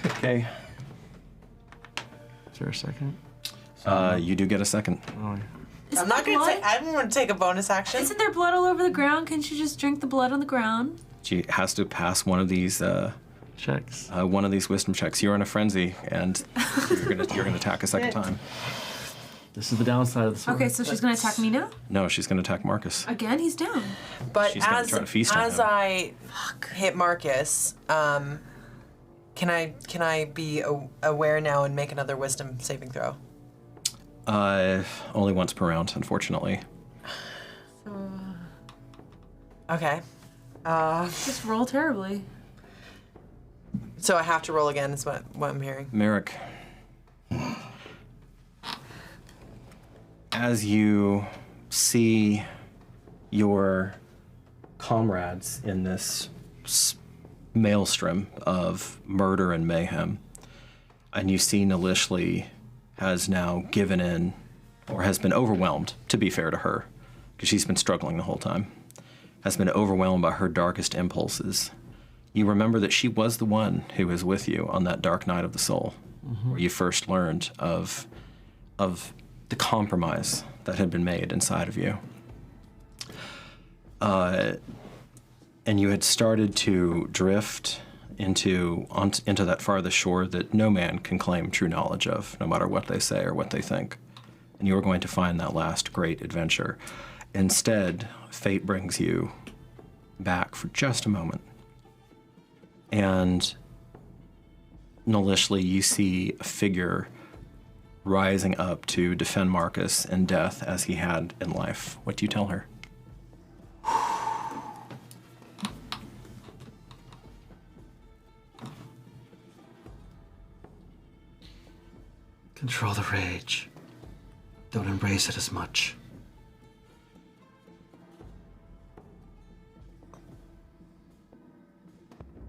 Speaker 3: Okay,
Speaker 4: Is there a second?
Speaker 3: you do get a second.
Speaker 4: Oh, yeah.
Speaker 11: I'm not gonna take. I don't want to take a bonus action.
Speaker 6: Isn't there blood all over the ground? Can't you just drink the blood on the ground?
Speaker 3: She has to pass one of these
Speaker 4: Checks.
Speaker 3: wisdom checks. You're in a frenzy, and you're gonna attack a second time.
Speaker 4: This is the downside of the sword.
Speaker 6: Okay, so she's gonna attack me now?
Speaker 3: No, she's gonna attack Marcus.
Speaker 6: Again, he's down.
Speaker 11: But
Speaker 3: She's gonna try to feast on
Speaker 11: as
Speaker 3: him.
Speaker 11: I hit Marcus, can I be aware now and make another wisdom saving throw?
Speaker 3: Only once per round, unfortunately.
Speaker 11: Okay.
Speaker 6: Just roll terribly.
Speaker 11: So I have to roll again. Is what I'm hearing.
Speaker 3: Merrick, as you see your comrades in this maelstrom of murder and mayhem, and you see Nalishli has now given in, or has been overwhelmed, to be fair to her, because she's been struggling the whole time, has been overwhelmed by her darkest impulses. You remember that she was the one who was with you on that dark night of the soul, where you first learned of the compromise that had been made inside of you. And you had started to drift into that farthest shore that no man can claim true knowledge of, no matter what they say or what they think. And you were going to find that last great adventure. Instead, fate brings you back for just a moment. And Nalishli, you see a figure rising up to defend Marcus in death as he had in life. What do you tell her?
Speaker 4: Control the rage. Don't embrace it as much.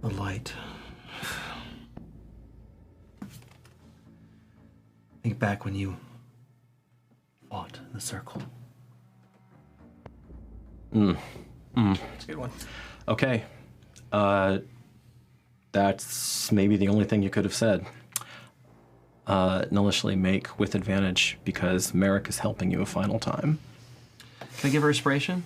Speaker 4: The light. Think back when you fought in the circle.
Speaker 3: It's
Speaker 9: a good one.
Speaker 3: Okay. That's maybe the only thing you could have said. Nalishli, make with advantage because Merrick is helping you a final time.
Speaker 4: Can I give her inspiration?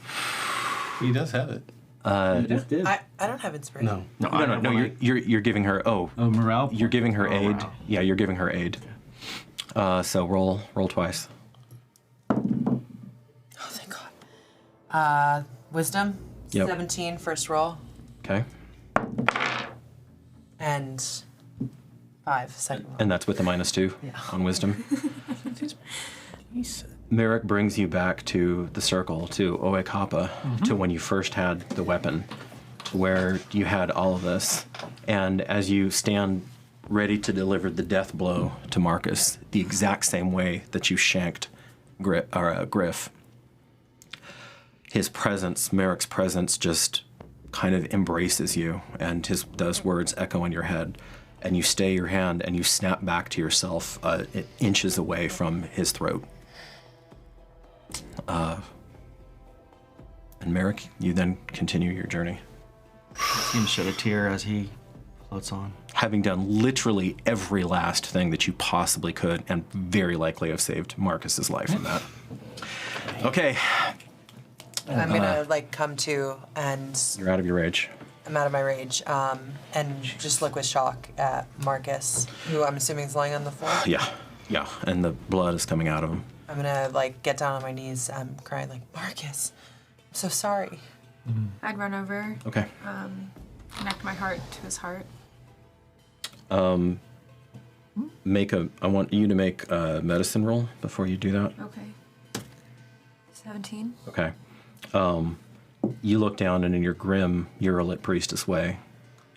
Speaker 7: He does have it.
Speaker 12: You just did.
Speaker 11: I don't have inspiration.
Speaker 7: No.
Speaker 3: No. You're giving her. Oh,
Speaker 8: morale.
Speaker 3: you're giving her aid.
Speaker 8: Morale.
Speaker 3: Yeah, you're giving her aid. So roll twice.
Speaker 11: Oh, thank God. Wisdom.
Speaker 3: Yep.
Speaker 11: 17 first roll
Speaker 3: Okay.
Speaker 11: and 5 second roll.
Speaker 3: And that's with the -2 on wisdom. Merrick brings you back to the circle, to Oe Kappa, to when you first had the weapon, to where you had all of this. And as you stand ready to deliver the death blow to Marcus, the exact same way that you shanked Griff, his presence, Merrick's presence, just kind of embraces you, and those words echo in your head and you stay your hand, and you snap back to yourself inches away from his throat. And Merrick, you then continue your journey.
Speaker 4: Seems shed a tear as he floats on.
Speaker 3: Having done literally every last thing that you possibly could, and very likely have saved Marcus's life in that. Okay.
Speaker 11: I'm gonna like come to and
Speaker 3: You're out of your rage.
Speaker 11: I'm out of my rage, and just look with shock at Marcus, who I'm assuming is lying on the floor.
Speaker 3: Yeah, and the blood is coming out of him.
Speaker 11: I'm gonna like get down on my knees, crying like, Marcus, I'm so sorry.
Speaker 6: I'd run over.
Speaker 3: Okay.
Speaker 6: Connect my heart to his heart.
Speaker 3: I want you to make a medicine roll before you do that.
Speaker 6: Okay. 17.
Speaker 3: Okay. You look down, and in your grim Eurolit priestess way,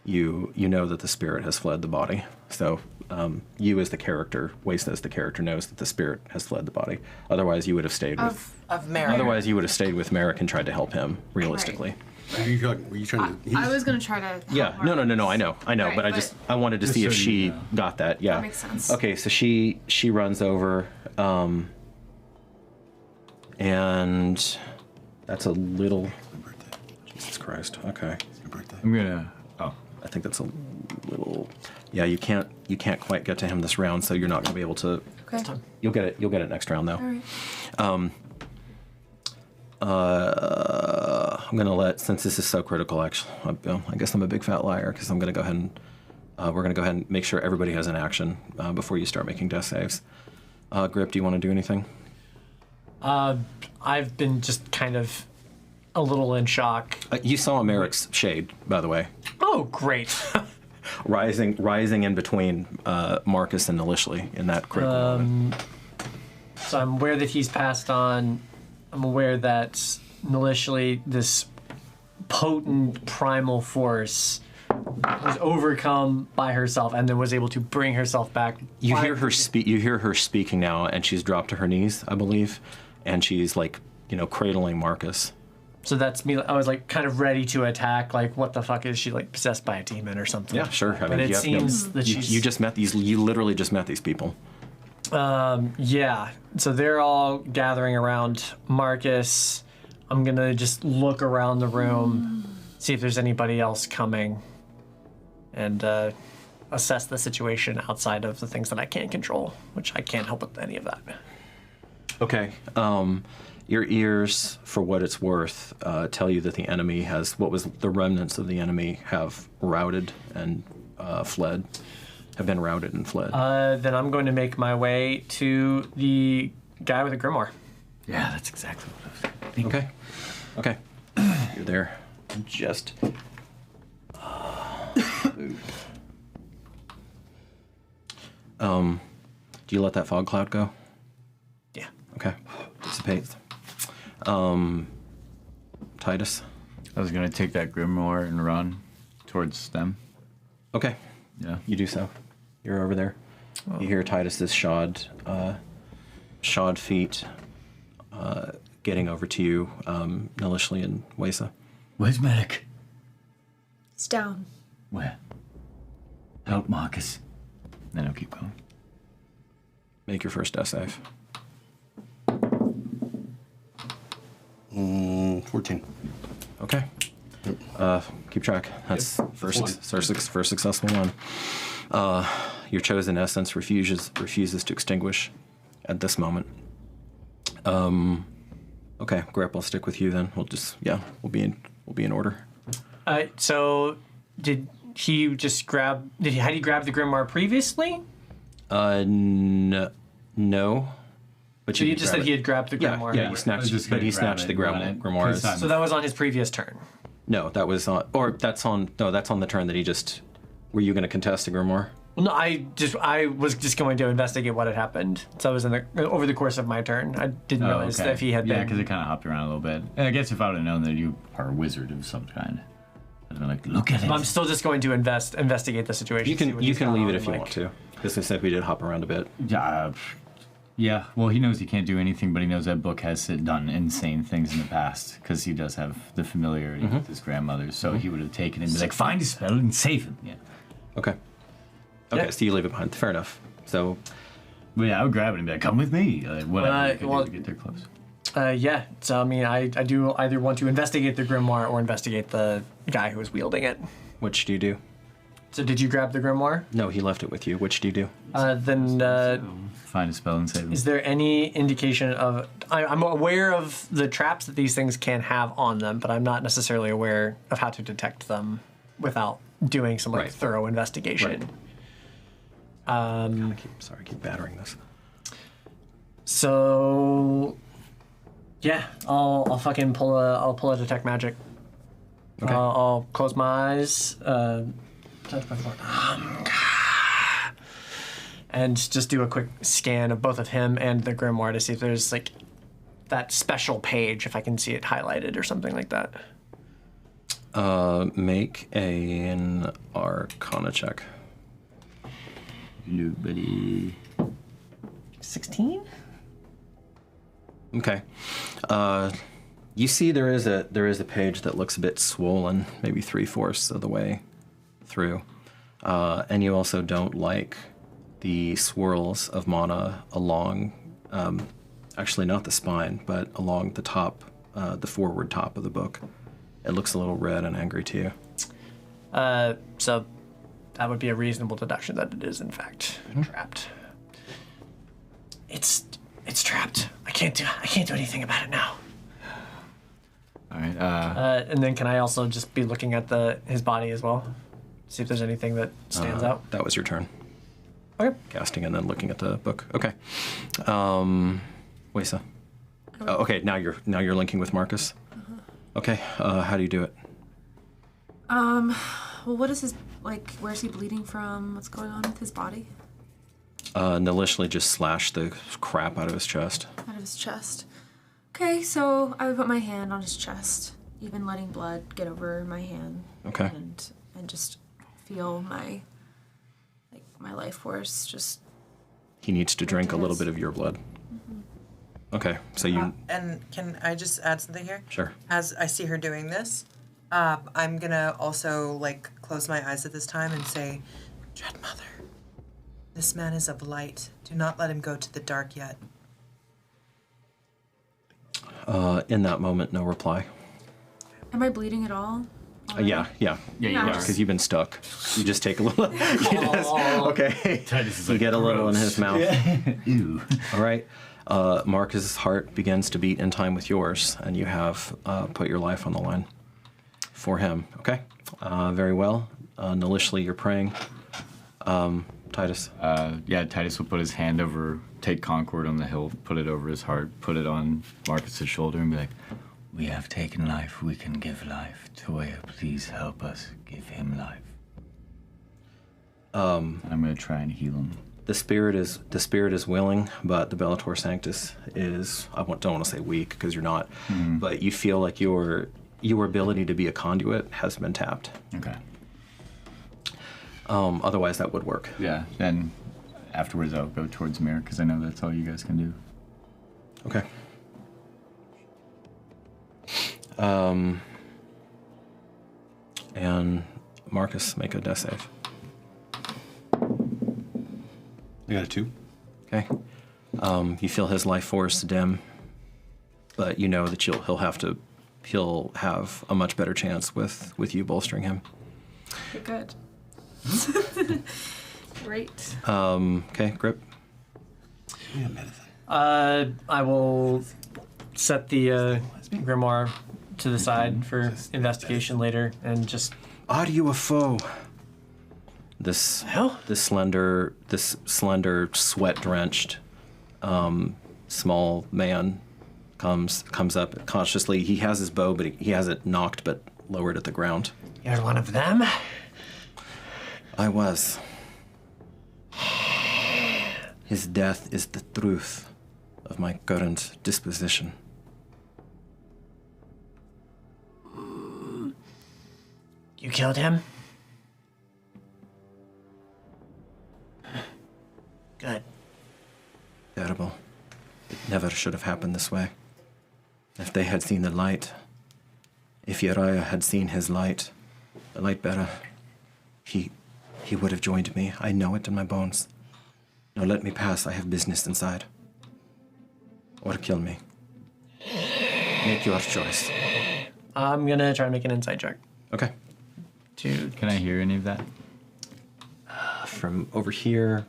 Speaker 3: you know that the spirit has fled the body. So you as the character, Waste as the character, knows that the spirit has fled the body. Otherwise, you would have stayed with
Speaker 11: Merrick.
Speaker 3: Otherwise, you would have stayed with Merrick and tried to help him. Realistically.
Speaker 7: Were you trying to?
Speaker 6: I was gonna try to. Help
Speaker 3: Yeah.
Speaker 6: her.
Speaker 3: No. I know.
Speaker 6: Right,
Speaker 3: But I wanted to see if she got that. Yeah.
Speaker 6: That makes sense.
Speaker 3: Okay. So she runs over, and that's a little. Jesus Christ. Okay.
Speaker 7: It's your birthday.
Speaker 8: I'm gonna. Oh,
Speaker 3: I think that's a little. Yeah. You can't quite get to him this round, so you're not gonna be able to.
Speaker 6: Okay.
Speaker 3: You'll get it next round though.
Speaker 6: All right.
Speaker 3: I'm gonna let, since this is so critical, actually, I guess I'm a big fat liar, because I'm gonna go ahead and we're gonna go ahead and make sure everybody has an action before you start making death saves. Grip, do you want to do anything?
Speaker 9: I've been just kind of a little in shock.
Speaker 3: You saw Merrick's shade, by the way,
Speaker 9: Oh, great.
Speaker 3: rising in between Marcus and Nalishli in that critical moment.
Speaker 9: So I'm aware that he's passed on. I'm aware that Nalishli, this potent primal force, was overcome by herself and then was able to bring herself back.
Speaker 3: You hear her speaking now, and she's dropped to her knees, I believe, and she's like, cradling Marcus.
Speaker 9: So that's me. I was like kind of ready to attack. Like, what the fuck is she, like possessed by a demon or something?
Speaker 3: Yeah, sure.
Speaker 9: But it seems that she's.
Speaker 3: You just met these. You literally just met these people.
Speaker 9: Yeah. So they're all gathering around Marcus. I'm gonna just look around the room, see if there's anybody else coming, and assess the situation outside of the things that I can't control, which I can't help with any of that.
Speaker 3: Okay. Your ears, for what it's worth, tell you that the enemy the remnants of the enemy have routed and fled. Have been routed and fled.
Speaker 9: Then I'm going to make my way to the guy with the grimoire.
Speaker 8: yeah, that's exactly what I was thinking.
Speaker 3: Okay. You're there. Just. Do you let that fog cloud go?
Speaker 9: Yeah.
Speaker 3: Okay. Dissipates. Titus.
Speaker 8: I was gonna take that grimoire and run towards them.
Speaker 3: Okay.
Speaker 8: Yeah.
Speaker 3: You do so. You're over there. You hear Titus's shod feet getting over to you, Nalishli and Wesa.
Speaker 8: Where's Medic?
Speaker 6: It's down.
Speaker 8: Where? Help Marcus. Then I'll keep going.
Speaker 3: Make your first death save.
Speaker 7: 14.
Speaker 3: Okay. Keep track. That's first successful one. Your chosen essence refuses to extinguish at this moment. Okay, Grip, I'll stick with you then. We'll be in order.
Speaker 9: So had he grabbed the grimoire previously?
Speaker 3: No. But
Speaker 9: So you just said he had grabbed the grimoire.
Speaker 3: Yeah, he snatched the grimoire.
Speaker 9: So that was on his previous turn.
Speaker 3: No, that was on, that's on the turn that he just. Were you going to contest the grimoire?
Speaker 9: No, I was just going to investigate what had happened. So I was over the course of my turn. I didn't realize that if he had been.
Speaker 8: Yeah, because it kind of hopped around a little bit. And I guess if I would have known that you are a wizard of some kind, I'd have been like, look at it.
Speaker 9: I'm still just going to investigate the situation.
Speaker 3: You can leave it if you want to. Because I said we did hop around a bit.
Speaker 8: Yeah, well, he knows he can't do anything, but he knows that book has done insane things in the past because he does have the familiarity with his grandmother. So he would have taken him and be like, find a spell and save him. Yeah.
Speaker 3: Okay. Okay,
Speaker 9: Yeah.
Speaker 3: so you leave it behind. Fair enough. So,
Speaker 8: But yeah, I would grab it and be like, come with me. Whatever I could
Speaker 9: well-
Speaker 8: do to get there close.
Speaker 9: Yeah. So I mean, I do either want to investigate the grimoire or investigate the guy who was wielding it.
Speaker 3: which do you do?
Speaker 9: So did you grab the grimoire?
Speaker 3: No, he left it with you. Which do you do?
Speaker 9: Then
Speaker 8: Find a spell and save
Speaker 9: is
Speaker 8: it.
Speaker 9: there any indication of? I'm aware of the traps that these things can have on them, but I'm not necessarily aware of how to detect them without doing some
Speaker 3: Right.
Speaker 9: thorough investigation.
Speaker 3: I keep battering this.
Speaker 9: So yeah, I'll fucking pull a detect magic.
Speaker 3: Okay.
Speaker 9: I'll close my eyes, touch my forehead, and just do a quick scan of both of him and the grimoire to see if there's like that special page, if I can see it highlighted or something like that.
Speaker 3: Make an Arcana check.
Speaker 8: Nobody.
Speaker 9: 16.
Speaker 3: Okay. You see there is a page that looks a bit swollen, maybe 3/4 of the way through. And you also don't like the swirls of mana along, actually not the spine, but along the top, the forward top of the book. It looks a little red and angry to you.
Speaker 9: So that would be a reasonable deduction that it is in fact trapped. It's trapped. I can't do anything about it now.
Speaker 8: All right.
Speaker 9: And then can I also just be looking at his body as well? See if there's anything that stands out.
Speaker 3: That was your turn.
Speaker 9: Okay.
Speaker 3: Casting and then looking at the book. Okay. Wesa. Oh, okay, now you're linking with Marcus. Okay. How do you do it?
Speaker 6: Well, what is his, like, where's he bleeding from? What's going on with his body?
Speaker 3: Nilishly just slashed the crap out of his chest.
Speaker 6: Out of his chest. Okay, so I would put my hand on his chest, even letting blood get over my hand.
Speaker 3: Okay.
Speaker 6: And just feel my life force just.
Speaker 3: He needs to drink a little bit of your blood. Okay, so you...
Speaker 11: And can I just add something here?
Speaker 3: Sure.
Speaker 11: As I see her doing this, I'm gonna also close my eyes at this time and say, Dread Mother, this man is of light. Do not let him go to the dark yet.
Speaker 3: In that moment, no reply.
Speaker 6: Am I bleeding at all?
Speaker 3: Yeah, you are, because you've been stuck. You just take a little... okay.
Speaker 8: Titus is
Speaker 3: You get a little in his mouth.
Speaker 8: Ew.
Speaker 3: All right. Marcus's heart begins to beat in time with yours, and you have put your life on the line for him. Okay. Very well. Nilishly, you're praying. Titus.
Speaker 8: Yeah, Titus will put his hand over, take Concord on the hill, put it over his heart, put it on Marcus's shoulder, and be like, "We have taken life, we can give life. Toya, please help us give him life." I'm gonna try and heal him.
Speaker 3: The spirit is willing, but the Bellator Sanctus is, don't want to say weak, because you're not, but you feel like your ability to be a conduit has been tapped.
Speaker 8: Okay.
Speaker 3: Otherwise, that would work.
Speaker 8: Yeah, then afterwards I'll go towards Mir, because I know that's all you guys can do.
Speaker 3: Okay. And Marcus, make a death save.
Speaker 7: I got a 2.
Speaker 3: Okay. You feel his life force dim, but you know that he'll have a much better chance with you bolstering him.
Speaker 6: Good. Great.
Speaker 3: Okay, Grip.
Speaker 7: Yeah, medicine.
Speaker 9: I will set the grimoire to the side for investigation later, and just.
Speaker 3: Are you a foe? This slender, sweat-drenched, small man comes up cautiously. He has his bow, but he has it knocked but lowered at the ground.
Speaker 9: You're one of them?
Speaker 3: I was. His death is the truth of my current disposition.
Speaker 9: You killed him? Good.
Speaker 3: Terrible. It never should have happened this way. If they had seen the light, if Uriah had seen his light, the light bearer, he He would have joined me. I know it in my bones. No, let me pass. I have business inside. Or kill me. Make your choice.
Speaker 9: I'm gonna try to make an insight check.
Speaker 3: Okay.
Speaker 9: Dude.
Speaker 8: Can I hear any of that?
Speaker 3: From over here,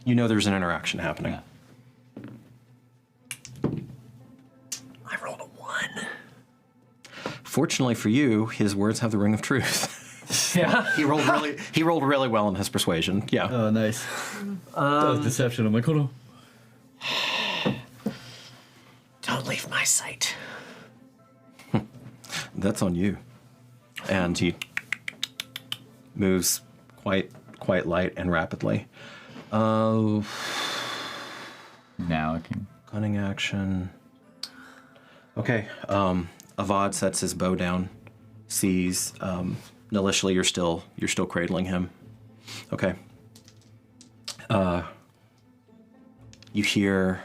Speaker 3: you know there's an interaction happening.
Speaker 8: Yeah.
Speaker 9: I rolled a 1.
Speaker 3: Fortunately for you, his words have the ring of truth.
Speaker 9: Yeah.
Speaker 3: He rolled really well in his persuasion. Yeah.
Speaker 8: Oh, nice. That was deception. I'm like, hold on.
Speaker 9: Don't leave my sight.
Speaker 3: That's on you. And he moves quite light and rapidly.
Speaker 8: Now I can.
Speaker 3: Cunning action. Okay. Avad sets his bow down. Sees. Initially, you're still cradling him. Okay. You hear.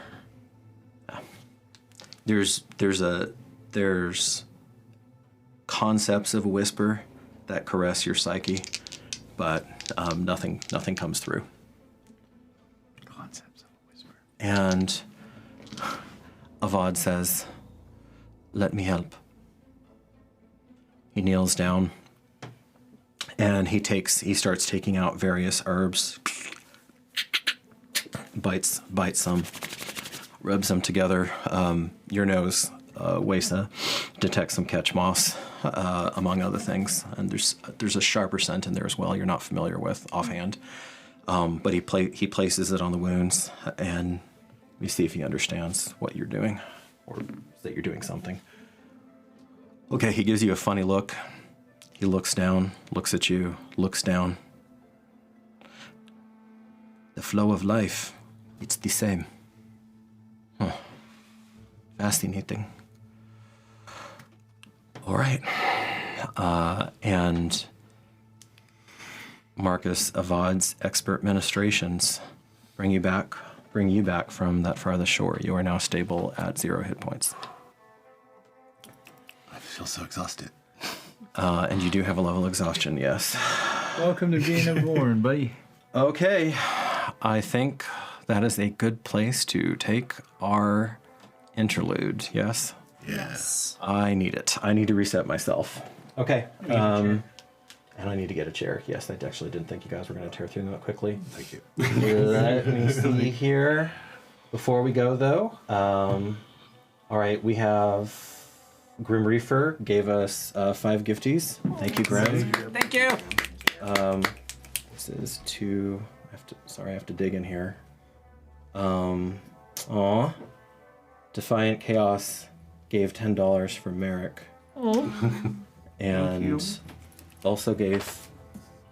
Speaker 3: There's concepts of a whisper that caress your psyche, but nothing comes through.
Speaker 8: Concepts of a whisper.
Speaker 3: And Avad says, "Let me help." He kneels down, and he starts taking out various herbs, bites some, rubs them together. Your nose, Wesa, detects some ketch moss, among other things, and there's a sharper scent in there as well you're not familiar with offhand. But he places it on the wounds, and you see if he understands what you're doing, or that you're doing something. Okay, he gives you a funny look. He looks down, looks at you, looks down. The flow of life, it's the same. Huh. Fascinating. All right. And Marcus, Avad's expert ministrations bring you back from that farthest shore. You are now stable at 0 hit points.
Speaker 7: I feel so exhausted.
Speaker 3: And you do have a level exhaustion, yes.
Speaker 8: Welcome to being born, buddy.
Speaker 3: Okay. I think that is a good place to take our interlude, yes?
Speaker 7: Yes.
Speaker 3: I need it. I need to reset myself. Okay. And I need to get a chair. Yes, I actually didn't think you guys were going to tear through that quickly.
Speaker 7: Thank you.
Speaker 3: Let me see here. Before we go, though, all right, we have Grim Reaper gave us 5 gifties. Thank you, Grim.
Speaker 9: Thank you.
Speaker 3: This is 2. I have to dig in here. Defiant Chaos gave $10 for Merrick. And also gave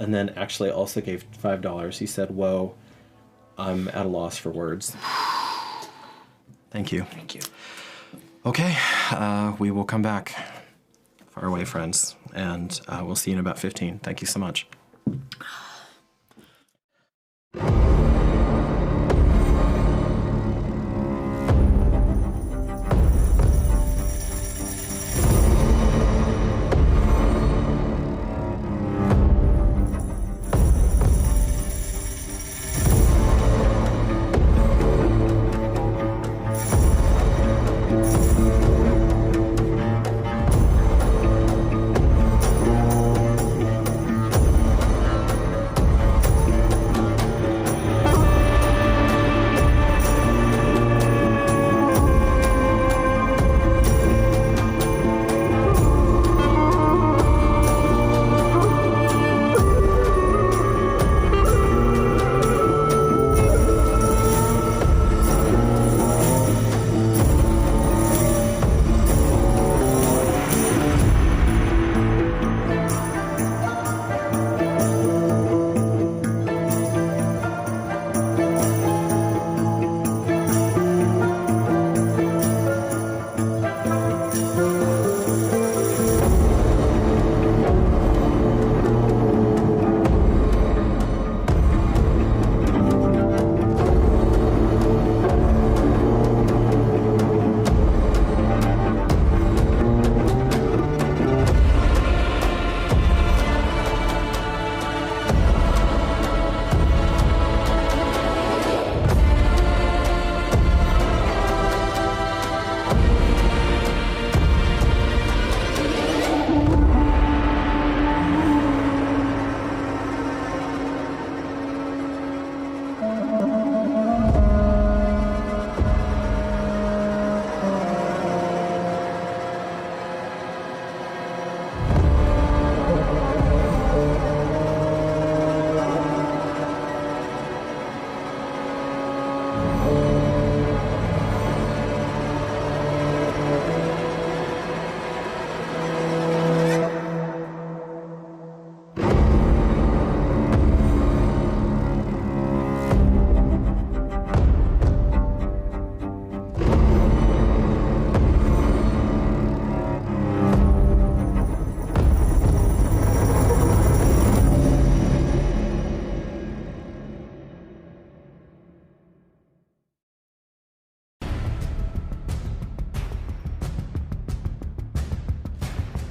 Speaker 3: $5. He said, "Whoa, I'm at a loss for words." Thank you.
Speaker 9: Thank you.
Speaker 3: Okay, we will come back. Far away, friends, and we'll see you in about 15. Thank you so much.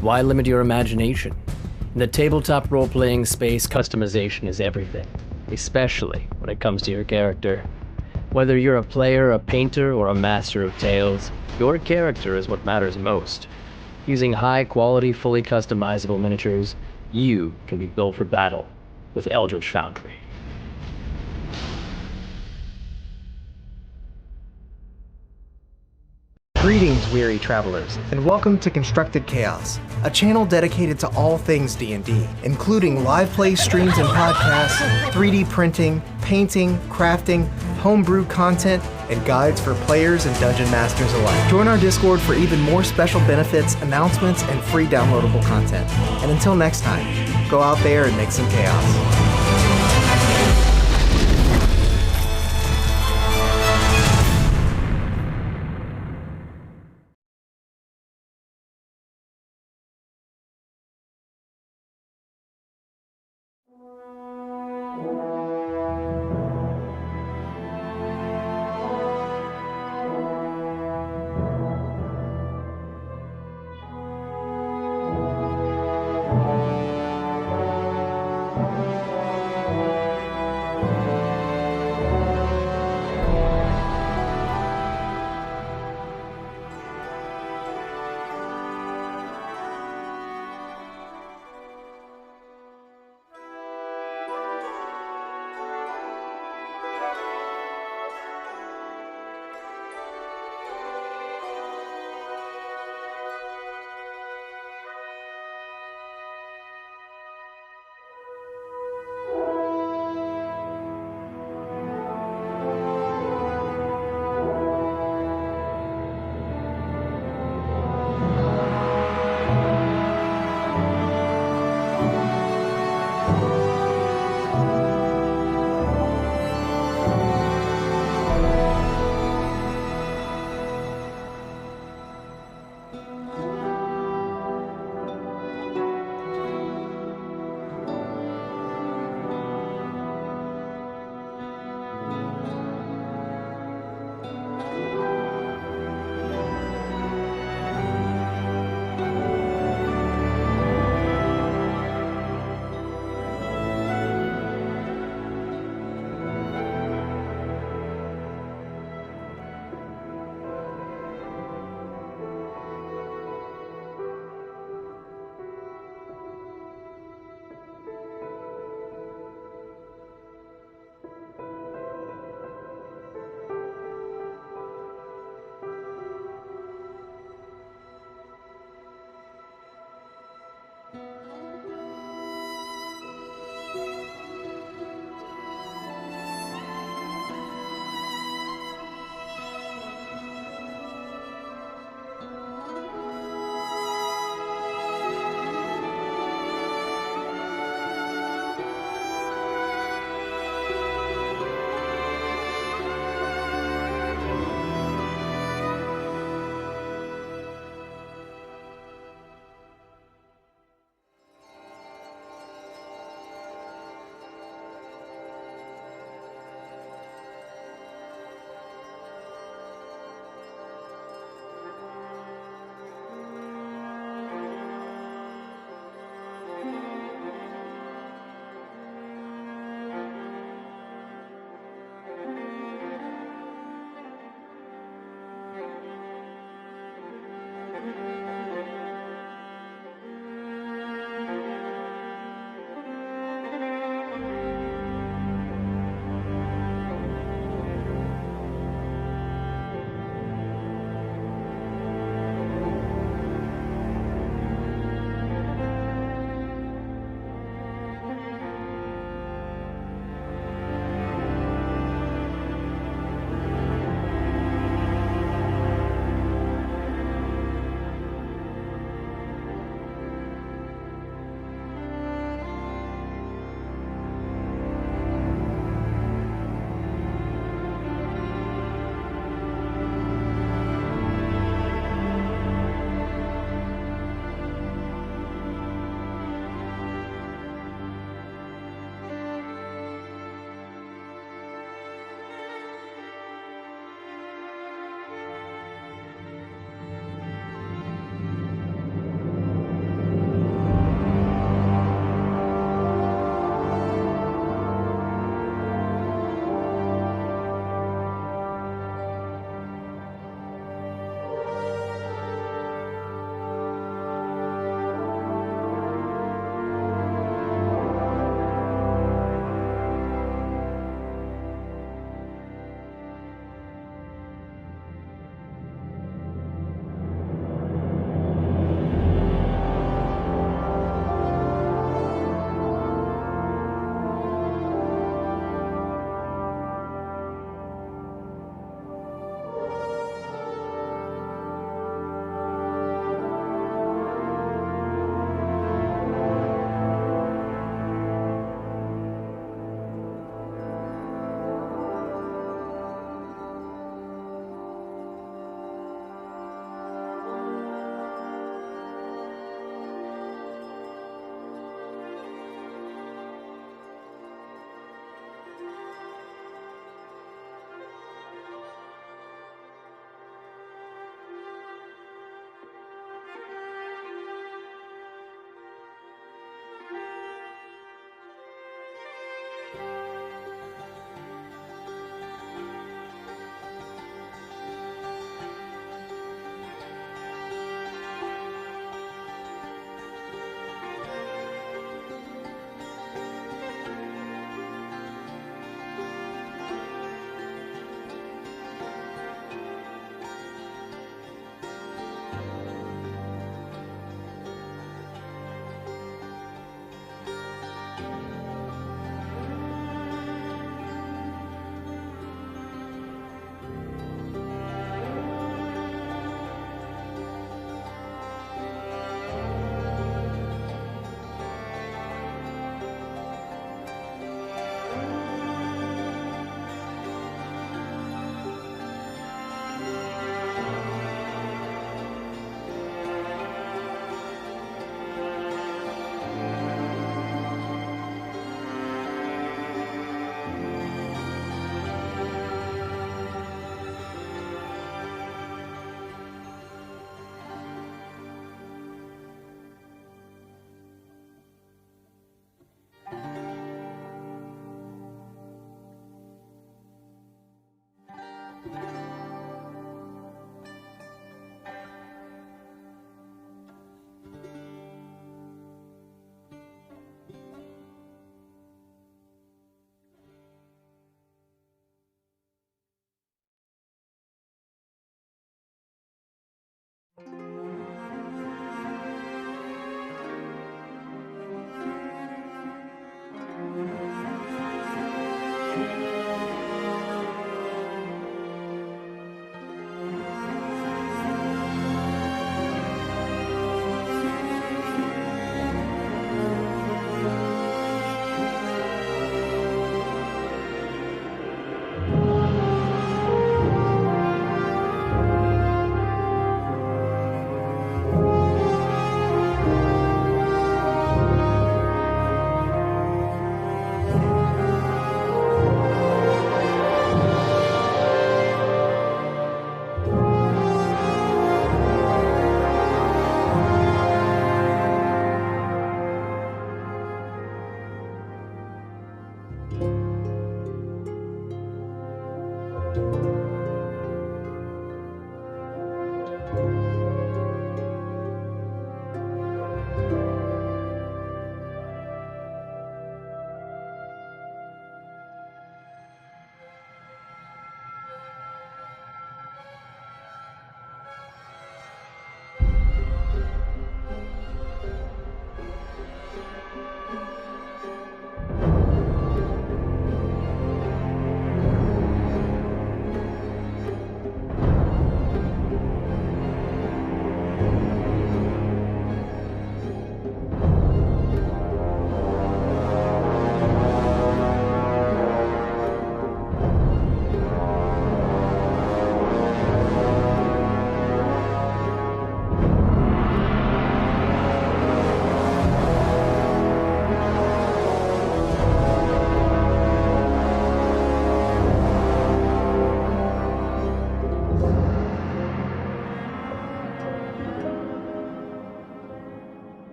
Speaker 13: Why limit your imagination? In the tabletop role-playing space, customization is everything, especially when it comes to your character. Whether you're a player, a painter, or a master of tales, your character is what matters most. Using high-quality, fully customizable miniatures, you can be built for battle with Eldritch Foundry.
Speaker 14: Greetings, weary travelers, and welcome to Constructed Chaos, a channel dedicated to all things D&D, including live play streams and podcasts, 3D printing, painting, crafting, homebrew content, and guides for players and dungeon masters alike. Join our Discord for even more special benefits, announcements, and free downloadable content. And until next time, go out there and make some chaos.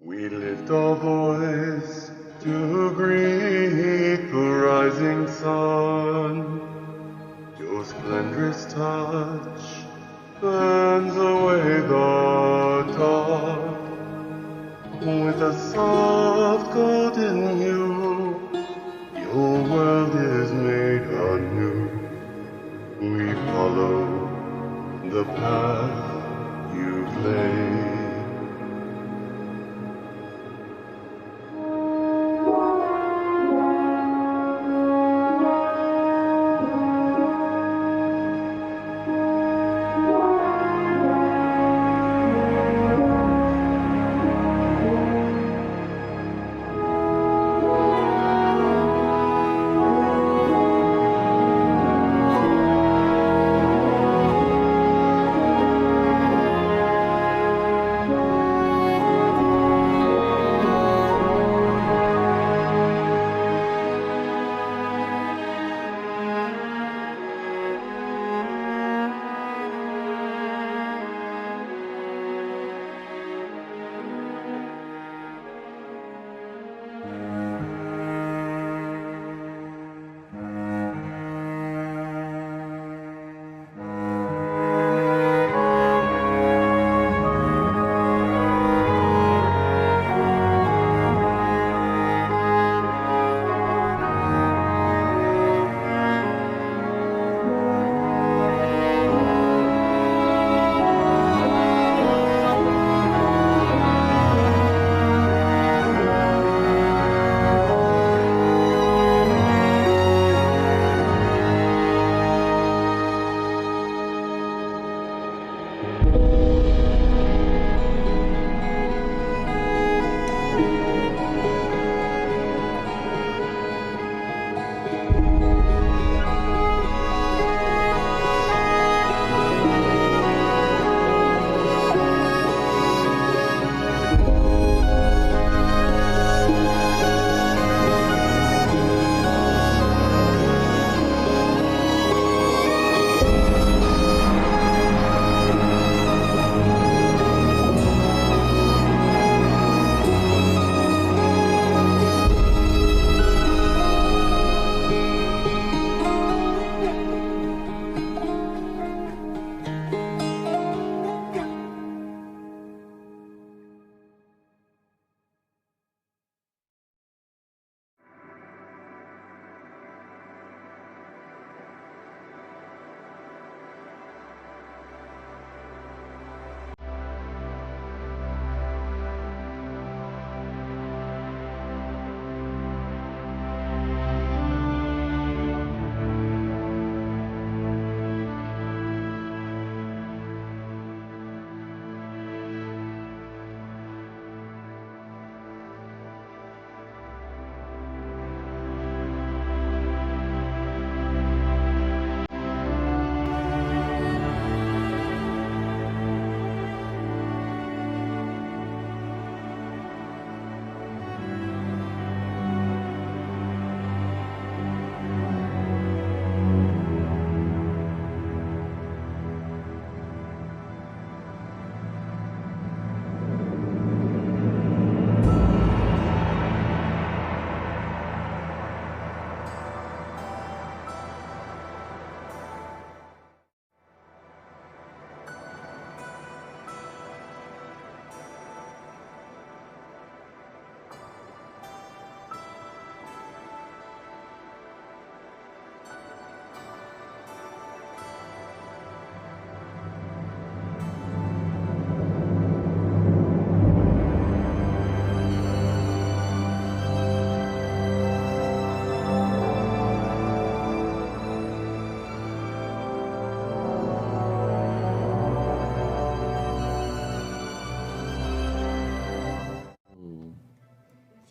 Speaker 15: We lift our voice to greet the rising sun. Your splendorous touch burns away the dark. With a soft golden hue, your world is made anew. We follow the path you've laid.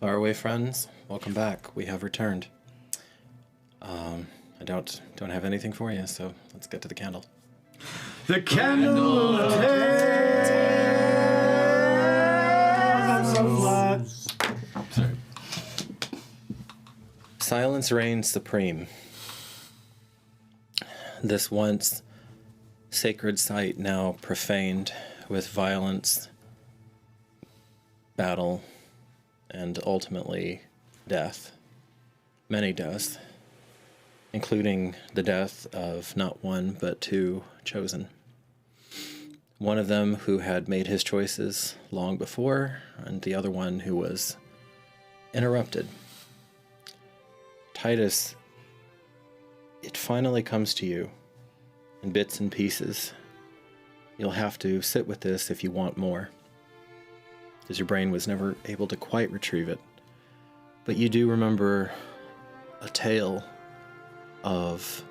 Speaker 3: Faraway friends, welcome back. We have returned. I don't have anything for you, so let's get to the candle.
Speaker 8: The candle of tales. Sorry.
Speaker 3: Silence reigns supreme. This once sacred site now profaned with violence, battle, and ultimately death. Many deaths, including the death of not one but two chosen. One of them who had made his choices long before, and the other one who was interrupted. Titus, it finally comes to you in bits and pieces. You'll have to sit with this if you want more, because your brain was never able to quite retrieve it. But you do remember a tale of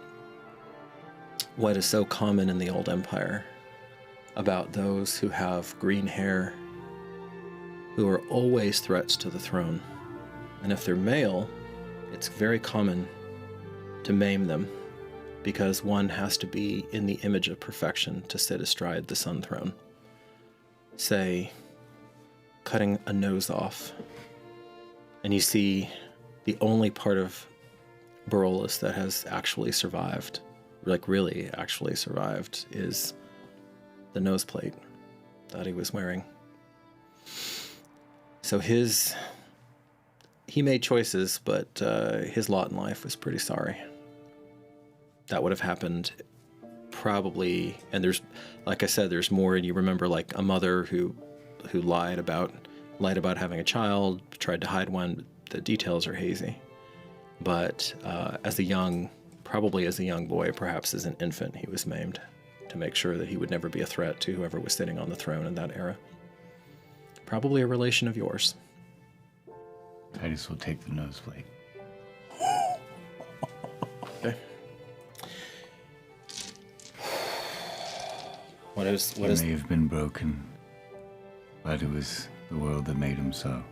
Speaker 3: what is so common in the old empire about those who have green hair, who are always threats to the throne. And if they're male, it's very common to maim them, because one has to be in the image of perfection to sit astride the sun throne. Say, cutting a nose off, and you see the only part of Barolus that has actually survived, like really actually survived, is the nose plate that he was wearing. So he made choices, but his lot in life was pretty sorry. That would have happened probably, and there's, like I said, there's more, and you remember like a mother who lied about having a child, tried to hide one. The details are hazy. But as a young boy, perhaps as an infant, he was maimed to make sure that he would never be a threat to whoever was sitting on the throne in that era. Probably a relation of yours.
Speaker 8: Titus will take the noseplate.
Speaker 3: Okay. What is?
Speaker 8: He may have been broken, but it was the world that made him so.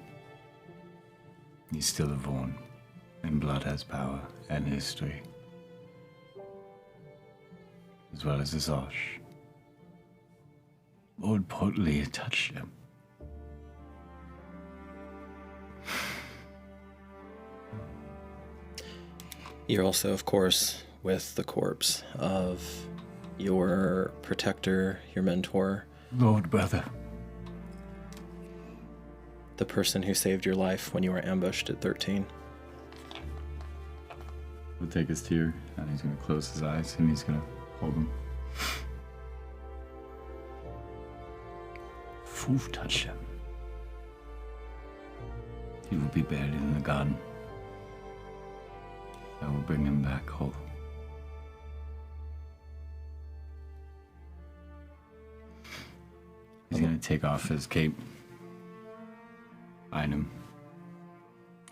Speaker 8: He's still a Vaughn, and blood has power and history, as well as his Osh. Lord Portly touched him.
Speaker 3: You're also, of course, with the corpse of your protector, your mentor.
Speaker 8: Lord Brother.
Speaker 3: The person who saved your life when you were ambushed at 13.
Speaker 8: He'll take his tear, and he's going to close his eyes, and he's going to hold him. Foof touched him. He will be buried in the garden. I will bring him back whole. He's going to take off his cape, bind him,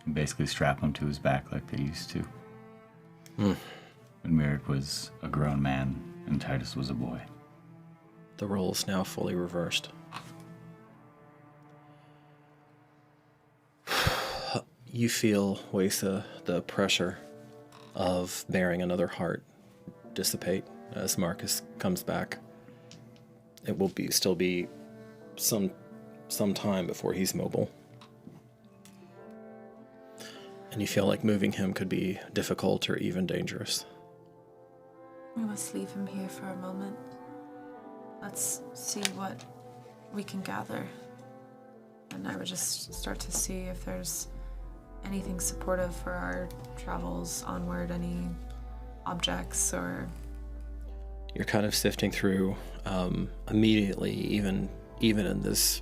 Speaker 8: and basically strap him to his back like they used to. When Merrick was a grown man and Titus was a boy.
Speaker 3: The role's now fully reversed. You feel, Wesa, the pressure of bearing another heart dissipate as Marcus comes back. It will still be some time before he's mobile. And you feel like moving him could be difficult or even dangerous.
Speaker 6: We must leave him here for a moment. Let's see what we can gather. And I would just start to see if there's anything supportive for our travels onward, any objects or...
Speaker 3: You're kind of sifting through immediately, even in this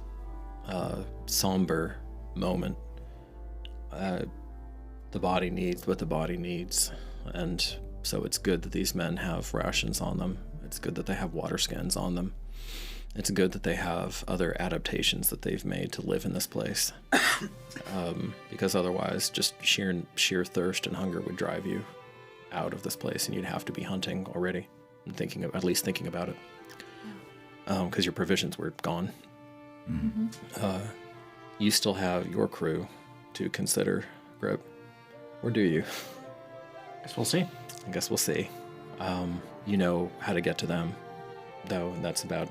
Speaker 3: somber moment. The body needs what the body needs, and so it's good that these men have rations on them. It's good that they have water skins on them. It's good that they have other adaptations that they've made to live in this place. Because otherwise, just sheer thirst and hunger would drive you out of this place, and you'd have to be hunting already, and at least thinking about it. Because your provisions were gone.
Speaker 8: Mm-hmm.
Speaker 3: You still have your crew to consider, Grip. Or do you?
Speaker 9: Guess we'll see.
Speaker 3: I guess we'll see. You know how to get to them, though, and that's about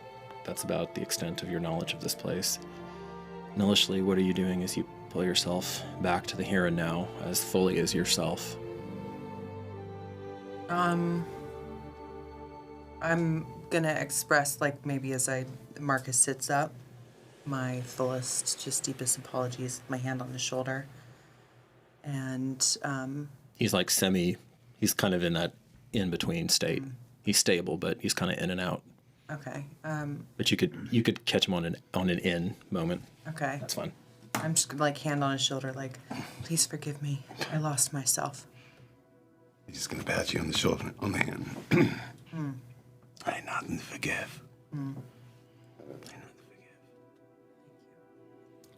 Speaker 3: the extent of your knowledge of this place. Nilishly, what are you doing as you pull yourself back to the here and now as fully as yourself?
Speaker 11: I'm gonna express, like, maybe as Marcus sits up, my fullest, just deepest apologies, my hand on his shoulder. And,
Speaker 3: He's like he's kind of in that in-between state. He's stable, but he's kind of in and out.
Speaker 11: okay,
Speaker 3: But you could catch him on an in moment.
Speaker 11: okay.
Speaker 3: That's fine.
Speaker 11: I'm just gonna, like, hand on his shoulder, like, please forgive me. I lost myself.
Speaker 7: He's just gonna pat you on the shoulder, on the hand. I ain't nothing to forgive.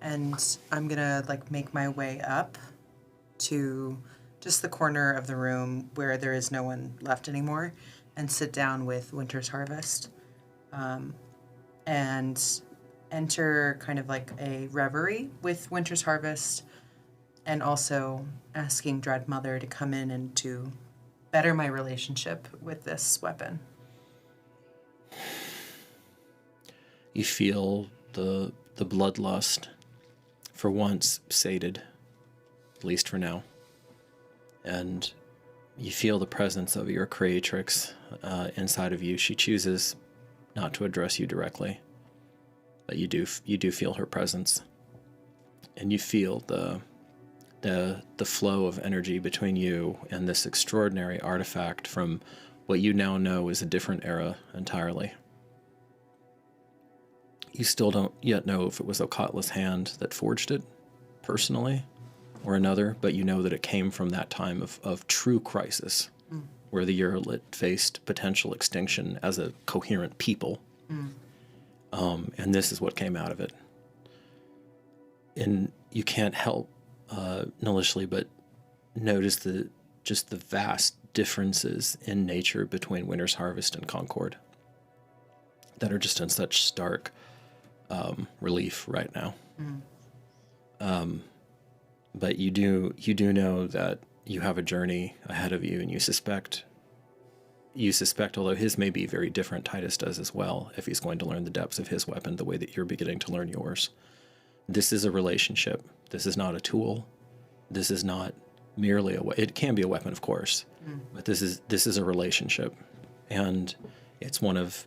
Speaker 11: And I'm gonna, like, make my way up to just the corner of the room where there is no one left anymore and sit down with Winter's Harvest, and enter kind of like a reverie with Winter's Harvest, and also asking Dread Mother to come in and to better my relationship with this weapon.
Speaker 3: You feel the bloodlust, for once, sated, at least for now. And you feel the presence of your creatrix inside of you. She chooses not to address you directly, but you do feel her presence. And you feel the flow of energy between you and this extraordinary artifact from what you now know is a different era entirely. You still don't yet know if it was Okatla's hand that forged it, personally, or another, but you know that it came from that time of true crisis, where the Eurolit faced potential extinction as a coherent people. And this is what came out of it. And you can't help, Nilishly, but notice the vast differences in nature between Winter's Harvest and Concord that are just in such stark relief right now. But you do know that you have a journey ahead of you, and you suspect, although his may be very different, Titus does as well, if he's going to learn the depths of his weapon the way that you're beginning to learn yours. This is a relationship. This is not a tool. This is not merely it can be a weapon, of course, but this is a relationship, and it's one of.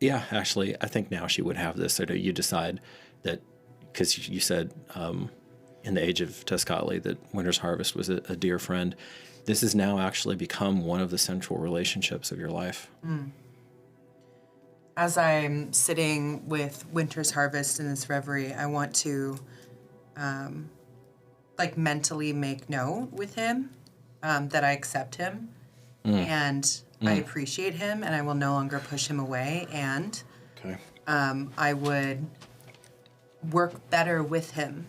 Speaker 3: Yeah, actually, I think now she would have this. So you decide that, because you said in the Age of Tezcatli that Winter's Harvest was a dear friend. This has now actually become one of the central relationships of your life.
Speaker 11: As I'm sitting with Winter's Harvest in this reverie, I want to, like, mentally make note with him that I accept him, and I appreciate him, and I will no longer push him away, and I would work better with him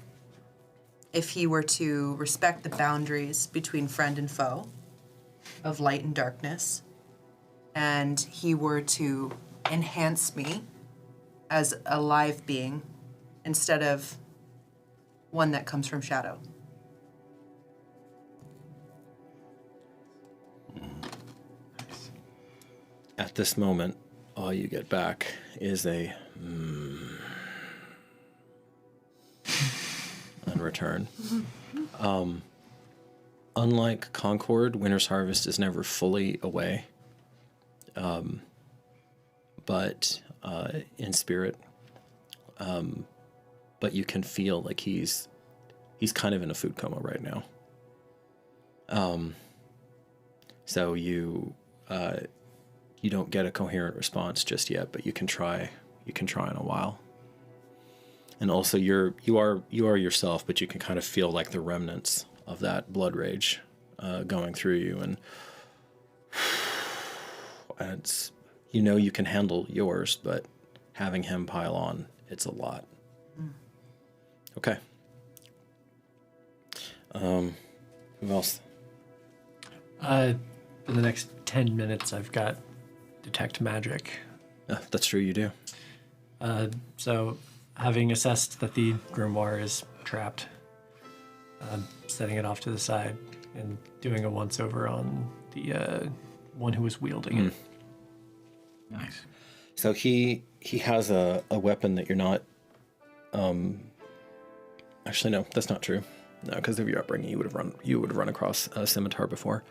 Speaker 11: if he were to respect the boundaries between friend and foe, of light and darkness, and he were to enhance me as a live being instead of one that comes from shadow.
Speaker 3: At this moment, all you get back is a in return. Unlike Concord, Winter's Harvest is never fully away, but in spirit. But you can feel like he's kind of in a food coma right now. So you don't get a coherent response just yet, but you can try in a while. And also you are yourself, but you can kind of feel like the remnants of that blood rage going through you, and it's, you can handle yours, but having him pile on, it's a lot. Okay. Who else?
Speaker 9: For the next 10 minutes, I've got Detect Magic.
Speaker 3: That's true, you do.
Speaker 9: So, having assessed that the grimoire is trapped. Setting it off to the side and doing a once-over on the one who was wielding it.
Speaker 3: Nice. So he has a weapon that you're not... actually, no, that's not true. No, because of your upbringing, you would have run across a scimitar before.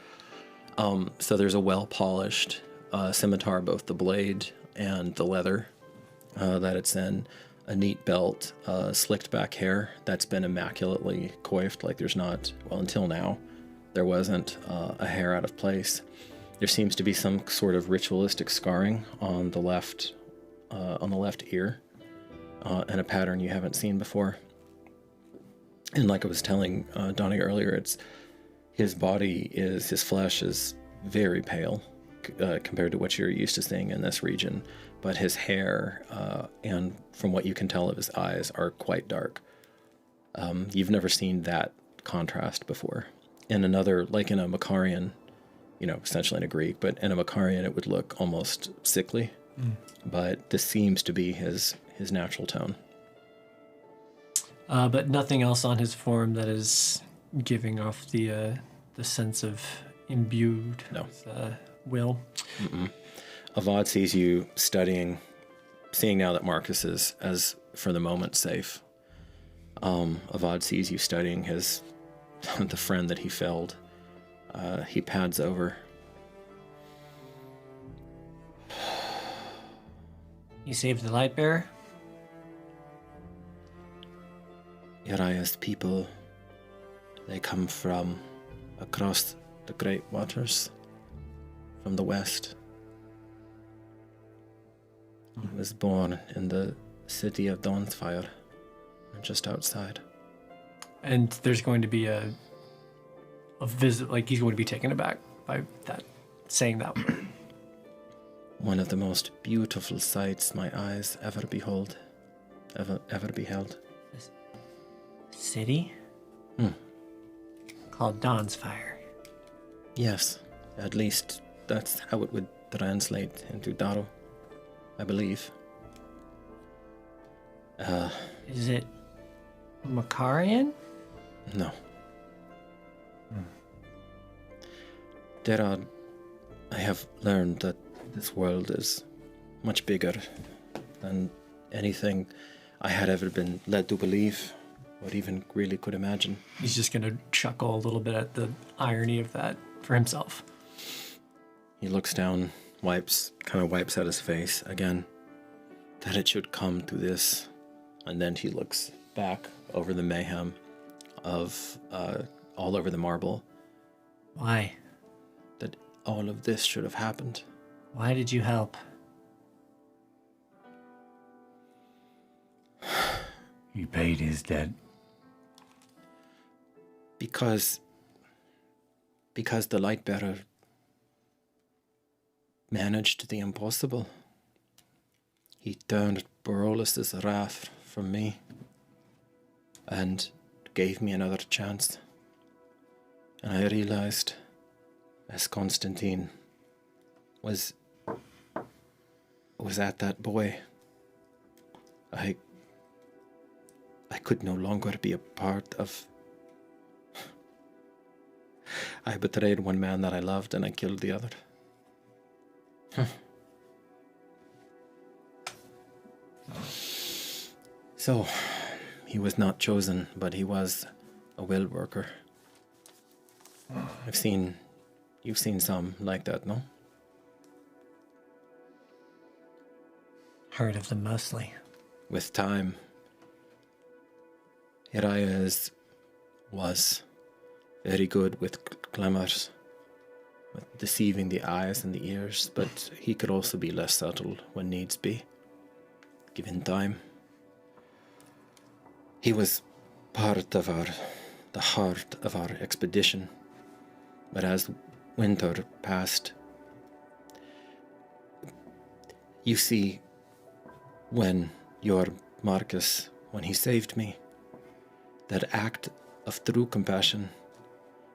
Speaker 3: So there's a well-polished scimitar, both the blade and the leather that it's in, a neat belt, slicked back hair that's been immaculately coiffed. Like there's not, well, until now, there wasn't a hair out of place. There seems to be some sort of ritualistic scarring on the left ear, and a pattern you haven't seen before. And like I was telling Donnie earlier, it's his flesh is very pale compared to what you're used to seeing in this region, but his hair and from what you can tell of his eyes are quite dark. You've never seen that contrast before. In another, like in a Macarian, essentially in a Greek, but in a Macarian it would look almost sickly. But this seems to be his natural tone.
Speaker 9: But nothing else on his form that is giving off the sense of imbued with will.
Speaker 3: Mm-mm. Avad sees you studying, seeing now that Marcus is, as for the moment, safe. Avad sees you studying the friend that he felled. He pads over.
Speaker 9: You saved the light bearer?
Speaker 3: Uriah's people, they come from across the great waters, from the west. He was born in the city of Dawnsfire, just outside.
Speaker 9: And there's going to be a visit, like he's going to be taken aback by that, saying that word.
Speaker 3: One of the most beautiful sights my eyes ever beheld.
Speaker 9: City? Called Dawnsfire.
Speaker 3: Yes, at least that's how it would translate into Daro, I believe.
Speaker 9: Is it Macarian?
Speaker 3: No. I have learned that this world is much bigger than anything I had ever been led to believe or even really could imagine.
Speaker 9: He's just going to chuckle a little bit at the irony of that for himself.
Speaker 3: He looks down, wipes out his face again. That it should come to this. And then he looks back over the mayhem of all over the marble.
Speaker 9: Why?
Speaker 3: That all of this should have happened.
Speaker 9: Why did you help?
Speaker 8: He paid his debt.
Speaker 3: Because the Lightbearer managed the impossible. He turned Barolus' wrath from me and gave me another chance. And I realized, as Constantine was at that boy, I could no longer be a part of... I betrayed one man that I loved and I killed the other. So, he was not chosen, but he was a will worker. You've seen some like that, no?
Speaker 9: Heard of them mostly.
Speaker 3: With time, Uriah was very good with glamours, with deceiving the eyes and the ears, but he could also be less subtle when needs be, given time. He was part of the heart of our expedition, but as winter passed, you see, when your Marcus, when he saved me, that act of true compassion,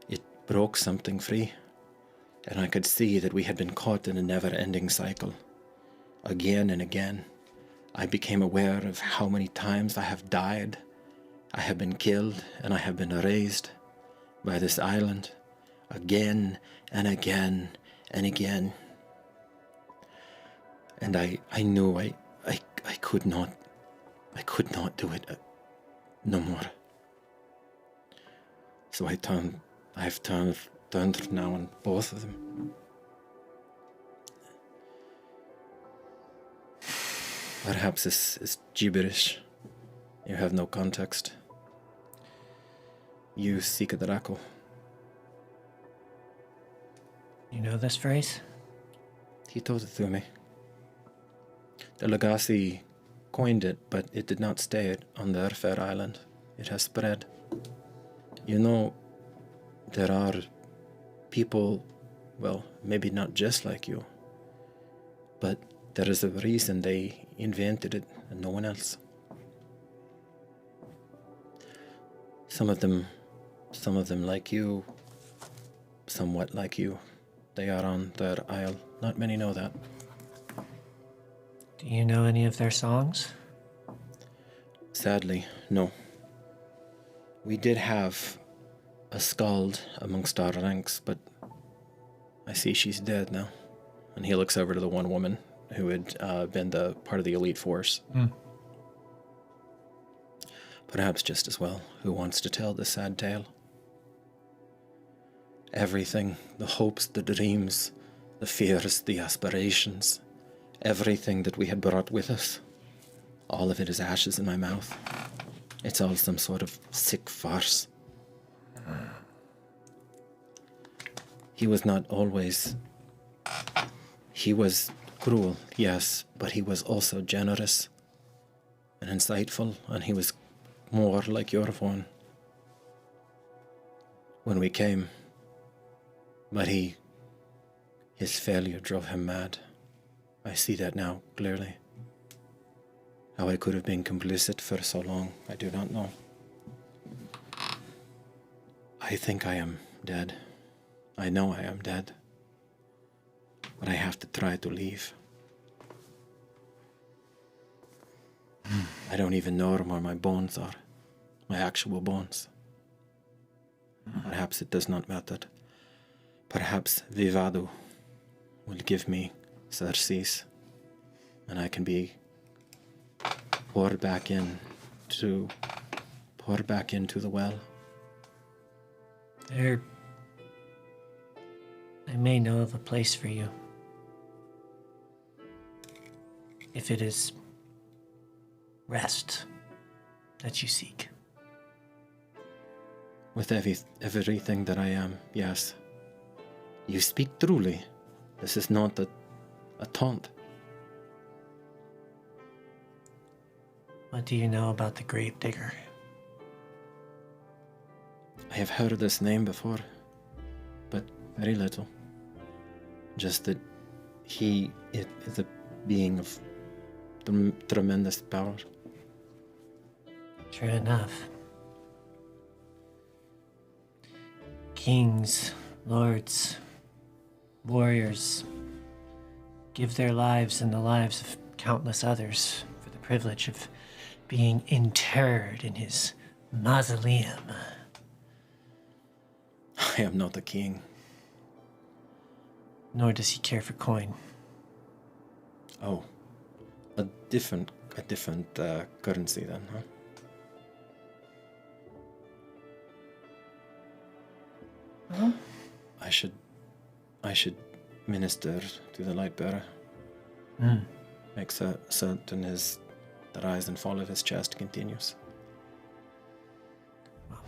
Speaker 3: it broke something free, and I could see that we had been caught in a never-ending cycle. Again and again, I became aware of how many times I have died
Speaker 16: I have been killed and I have been erased by this island again and again and again. And I knew I could not do it no more. So I've turned now on both of them. Perhaps this is gibberish. You have no context. You seek a Draco.
Speaker 5: You know this phrase?
Speaker 16: He told it to me. The Legacy coined it, but it did not stay on their fair island. It has spread. You know, there are people, well, maybe not just like you, but there is a reason they invented it and no one else. Some of them like you, somewhat like you. They are on their isle. Not many know that.
Speaker 5: Do you know any of their songs?
Speaker 16: Sadly, no. We did have a skald amongst our ranks, but I see she's dead now. And he looks over to the one woman who had been the part of the elite force. Perhaps just as well. Who wants to tell the sad tale? Everything, the hopes, the dreams, the fears, the aspirations, everything that we had brought with us, all of it is ashes in my mouth. It's all some sort of sick farce. He was not always... He was cruel, yes, but he was also generous and insightful, and he was more like your one when we came. But his failure drove him mad. I see that now, clearly. How I could have been complicit for so long, I do not know. I think I am dead. I know I am dead. But I have to try to leave. I don't even know where my bones are. My actual bones. Perhaps it does not matter. Perhaps Vivado will give me Cersei's, and I can be poured back into the well.
Speaker 5: I may know of a place for you. If it is rest that you seek.
Speaker 16: With everything that I am, yes. You speak truly. This is not a taunt.
Speaker 5: What do you know about the Gravedigger?
Speaker 16: I have heard this name before, but very little. Just that he is a being of tremendous power.
Speaker 5: True enough. Kings, lords, warriors give their lives and the lives of countless others for the privilege of being interred in his mausoleum.
Speaker 16: I am not a king.
Speaker 5: Nor does he care for coin.
Speaker 16: Oh, a different currency then, huh?
Speaker 5: Huh?
Speaker 16: I should minister to the light bearer. Make certain the rise and fall of his chest continues.
Speaker 5: Well,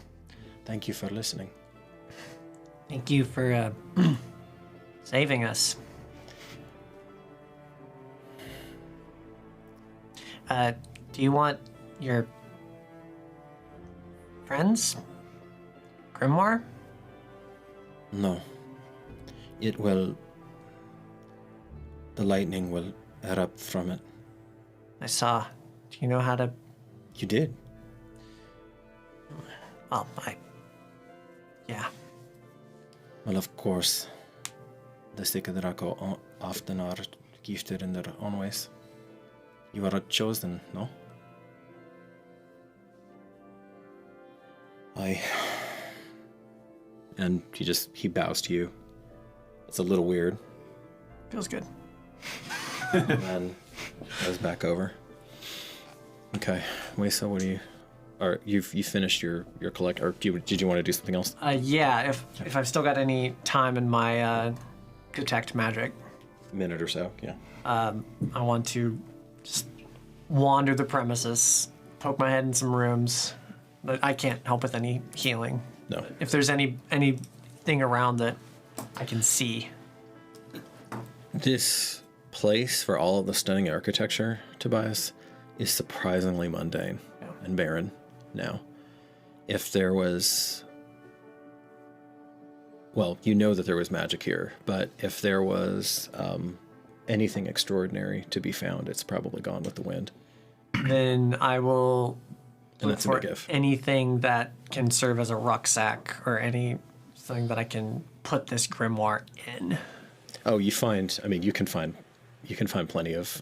Speaker 16: thank you for listening.
Speaker 5: Thank you for saving us. Do you want your friends? Grimoire?
Speaker 16: No. The lightning will erupt from it.
Speaker 5: I saw. Do you know how to...
Speaker 16: You did?
Speaker 5: Well, yeah.
Speaker 16: Well, of course. The Sikadrako often are gifted in their own ways. You are chosen, no? And he bows to you. It's a little weird.
Speaker 9: Feels good.
Speaker 16: And then goes back over. Okay, Wesa, what do you? Or you finished your collect? Or did you want to do something else?
Speaker 9: Yeah, if I've still got any time in my detect magic.
Speaker 16: A minute or so, yeah.
Speaker 9: I want to just wander the premises, poke my head in some rooms. But I can't help with any healing.
Speaker 16: No.
Speaker 9: If there's anything around that I can see.
Speaker 16: This place, for all of the stunning architecture, Tobias, is surprisingly mundane and barren now. If there was... Well, you know that there was magic here, but if there was anything extraordinary to be found, it's probably gone with the wind.
Speaker 9: Then I will
Speaker 16: And
Speaker 9: look
Speaker 16: that's a
Speaker 9: for
Speaker 16: big if.
Speaker 9: anything that can serve as a rucksack or anything that I can put this grimoire in.
Speaker 16: Oh, you can find plenty of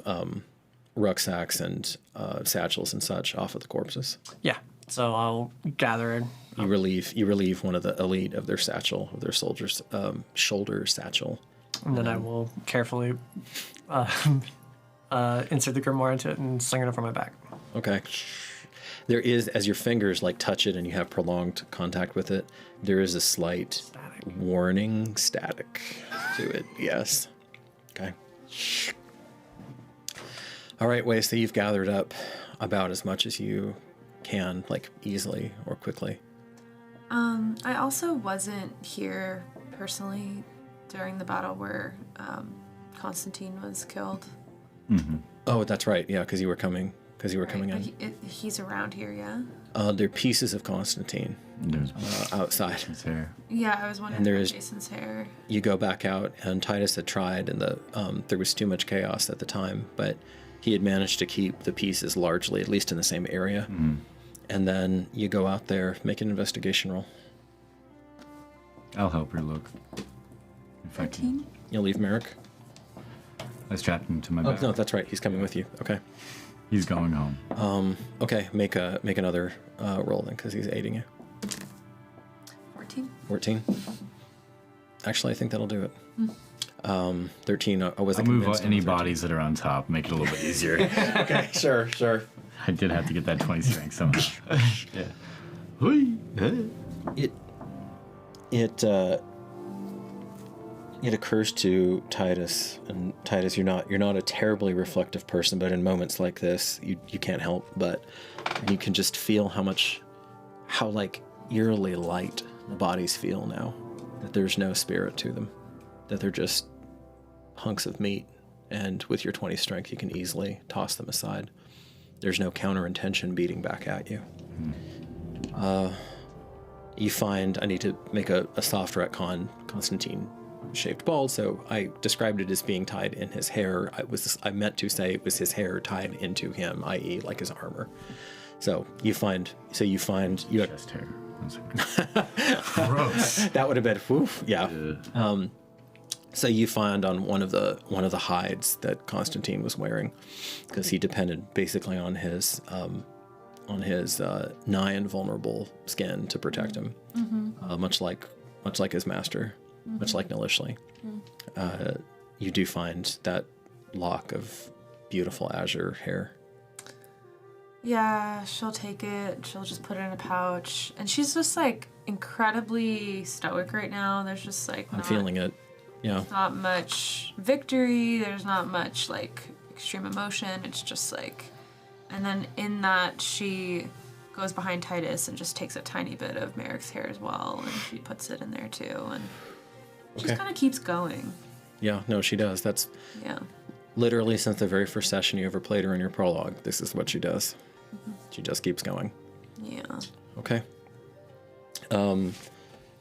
Speaker 16: rucksacks and satchels and such off of the corpses.
Speaker 9: Yeah, so I'll gather it.
Speaker 16: You relieve one of the elite of their satchel, of their soldier's shoulder satchel.
Speaker 9: And then I will carefully insert the grimoire into it and sling it over my back.
Speaker 16: Okay. There is, as your fingers touch it and you have prolonged contact with it, there is a slight warning static to it. Yes. Okay. All right, Wesa, you've gathered up about as much as you can, easily or quickly.
Speaker 6: I also wasn't here personally during the battle where Constantine was killed.
Speaker 16: Mm-hmm. Oh, that's right. Yeah, because you were coming in.
Speaker 6: He's around here, yeah?
Speaker 16: There are pieces of Constantine outside. His hair.
Speaker 6: Yeah, I was wondering about Jason's hair.
Speaker 16: You go back out, and Titus had tried, and there was too much chaos at the time, but he had managed to keep the pieces largely, at least in the same area. Mm-hmm. And then you go out there, make an investigation roll.
Speaker 8: I'll help her look. If I can.
Speaker 16: You'll leave Merrick?
Speaker 8: I strapped him to my back.
Speaker 16: Oh, no, that's right. He's coming with you. Okay.
Speaker 8: He's going home.
Speaker 16: Okay, make another roll then, because he's aiding you.
Speaker 6: 14.
Speaker 16: Actually, I think that'll do it. 13. I wasn't
Speaker 8: I'll move
Speaker 16: convinced.
Speaker 8: any bodies that are on top, make it a little bit easier.
Speaker 16: Okay, sure.
Speaker 8: I did have to get that 20 strength somehow. Yeah. It
Speaker 16: occurs to Titus, and Titus, you're not a terribly reflective person, but in moments like this, you can't help but you can just feel how eerily light the bodies feel now. That there's no spirit to them, that they're just hunks of meat, and with your 20 strength, you can easily toss them aside. There's no counter-intention beating back at you. You find, I need to make a soft retcon, Constantine shaped bald, so I described it as being tied in his hair. I meant to say it was his hair tied into him, i.e. like his armor. So you find
Speaker 8: chest hair.
Speaker 16: Gross. That would have been woof. Yeah. So you find on one of the hides that Constantine was wearing, because he depended basically on his nigh invulnerable skin to protect him, much like his master, much like Nilishli. You do find that lock of beautiful azure hair.
Speaker 6: Yeah, she'll take it. She'll just put it in a pouch, and she's just incredibly stoic right now. There's just
Speaker 16: I'm feeling it. Yeah.
Speaker 6: Not much victory. There's not much extreme emotion. It's just and then in that she goes behind Titus and just takes a tiny bit of Merrick's hair as well, and she puts it in there too, and she just kind of keeps going.
Speaker 16: Yeah, no, she does. That's literally since the very first session you ever played her in your prologue. This is what she does. She just keeps going.
Speaker 6: Yeah.
Speaker 16: Okay.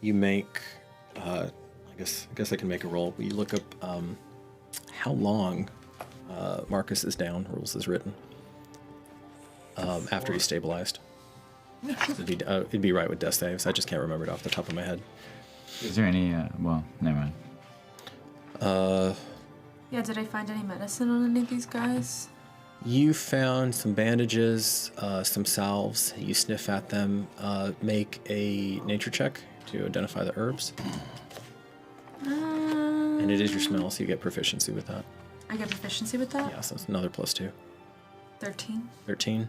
Speaker 16: You make. I guess I can make a roll. You look up how long Marcus is down. Rules is written. After he's stabilized. It'd be right with death saves. I just can't remember it off the top of my head.
Speaker 8: Is there any? Well, never mind.
Speaker 6: Yeah. Did I find any medicine on any of these guys?
Speaker 16: You found some bandages, some salves. You sniff at them. Make a nature check to identify the herbs. And it is your smell, so you get proficiency with that.
Speaker 6: I get proficiency with that?
Speaker 16: Yeah, so it's another +2.
Speaker 6: 13.
Speaker 16: 13.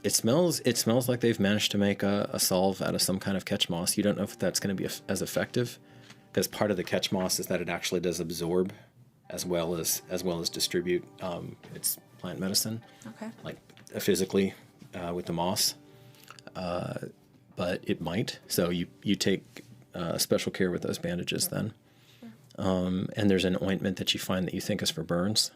Speaker 16: It smells like they've managed to make a salve out of some kind of catch moss. You don't know if that's going to be as effective, because part of the catch moss is that it actually does absorb as well as distribute its plant medicine.
Speaker 6: Okay.
Speaker 16: Like physically with the moss. But it might. So you take special care with those bandages then. And there's an ointment that you find that you think is for burns.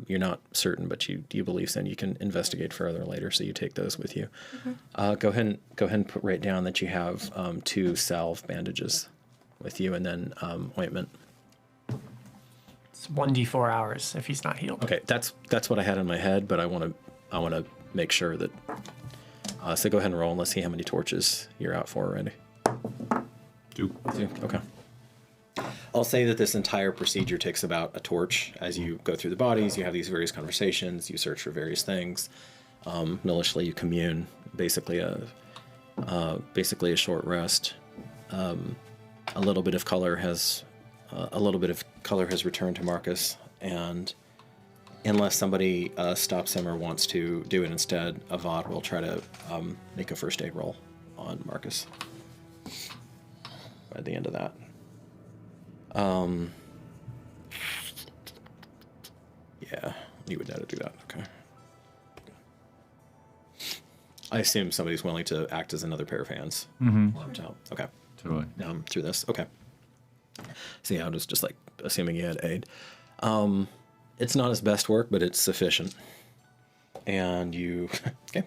Speaker 16: You're not certain, but you believe so, and you can investigate further later. So you take those with you.
Speaker 6: Okay.
Speaker 16: Go ahead and write down that you have 2 salve bandages with you, and then ointment.
Speaker 9: It's 1d4 hours if he's not healed.
Speaker 16: Okay, that's what I had in my head, but I want to make sure that. So go ahead and roll, and let's see how many torches you're out for already.
Speaker 7: 2.
Speaker 16: Okay. I'll say that this entire procedure takes about a torch. As you go through the bodies, you have these various conversations, you search for various things. Nihilishly, you commune. Basically a short rest. A little bit of color has returned to Marcus, and unless somebody stops him or wants to do it instead, Avad will try to make a first aid roll on Marcus at the end of that. Yeah, you would know to do that. Okay. I assume somebody's willing to act as another pair of hands. Okay.
Speaker 8: Totally.
Speaker 16: Through this. Okay. So yeah, I was just like assuming you had aid. It's not his best work, but it's sufficient. And you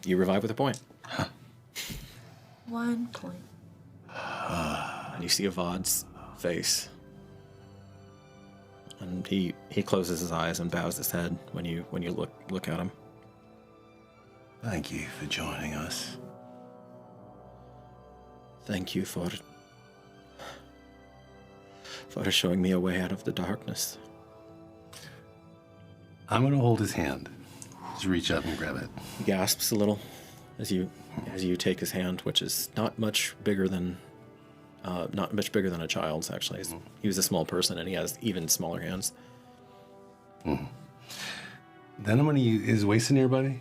Speaker 16: revive with a point.
Speaker 6: 1 point.
Speaker 16: And you see Avad's face. And he closes his eyes and bows his head when you look at him.
Speaker 7: Thank you for joining us.
Speaker 16: Thank you for showing me a way out of the darkness.
Speaker 7: I'm gonna hold his hand. Just reach up and grab it.
Speaker 16: He gasps a little as you take his hand, which is not much bigger than a child's. Actually, he was a small person, and he has even smaller hands.
Speaker 7: Then I'm gonna use. Is Wason nearby?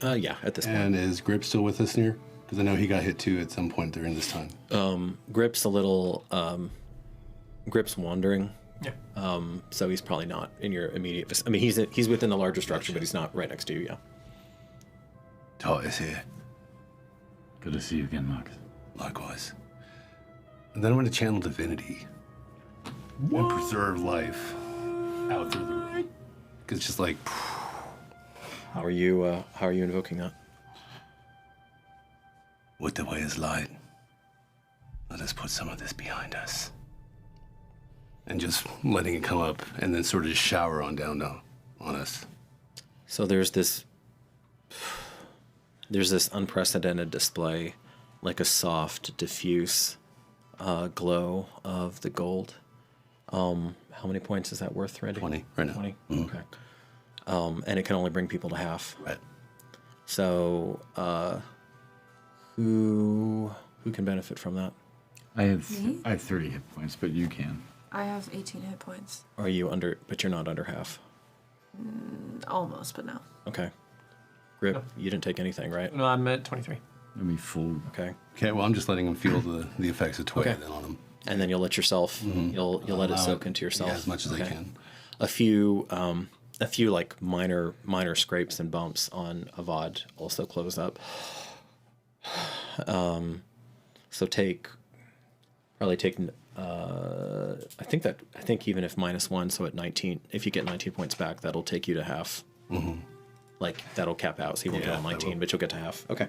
Speaker 16: Yeah, at this point.
Speaker 7: And is Grip still with us near? Because I know he got hit too at some point during this time.
Speaker 16: Grip's a little. Grip's wandering.
Speaker 9: Yeah.
Speaker 16: So he's probably not in your immediate. I mean, he's within the larger structure, but he's not right next to you. Yeah.
Speaker 7: Tot is here.
Speaker 8: Good to see you again, Marcus.
Speaker 7: Likewise. And then I'm going to channel divinity and preserve life out through the room. Because it's just like.
Speaker 16: How are you invoking that?
Speaker 7: With the way is light, let us put some of this behind us. And just letting it come up and then sort of just shower on down on us.
Speaker 16: So there's this unprecedented display, like a soft, diffuse glow of the gold. How many points is that worth, Randy?
Speaker 7: 20 right now.
Speaker 16: 20? Okay. And it can only bring people to half.
Speaker 7: Right.
Speaker 16: So who can benefit from that?
Speaker 8: I have 30 hit points, but you can.
Speaker 6: I have 18 hit points.
Speaker 16: Are you under? But you're not under half.
Speaker 6: Almost, but no.
Speaker 16: Okay. Grip, you didn't take anything, right?
Speaker 9: No, I'm at 23.
Speaker 8: Let me full.
Speaker 16: Okay.
Speaker 7: Okay, well, I'm just letting him feel the effects of Toya then on him.
Speaker 16: And then you'll let yourself, you'll let it soak into yourself.
Speaker 7: Yeah, as much as I can.
Speaker 16: A few like minor scrapes and bumps on Avad also close up. So I think even if -1, so at 19, if you get 19 points back, that'll take you to half. Like that'll cap out, so you won't get all 19, but you'll get to half. Okay.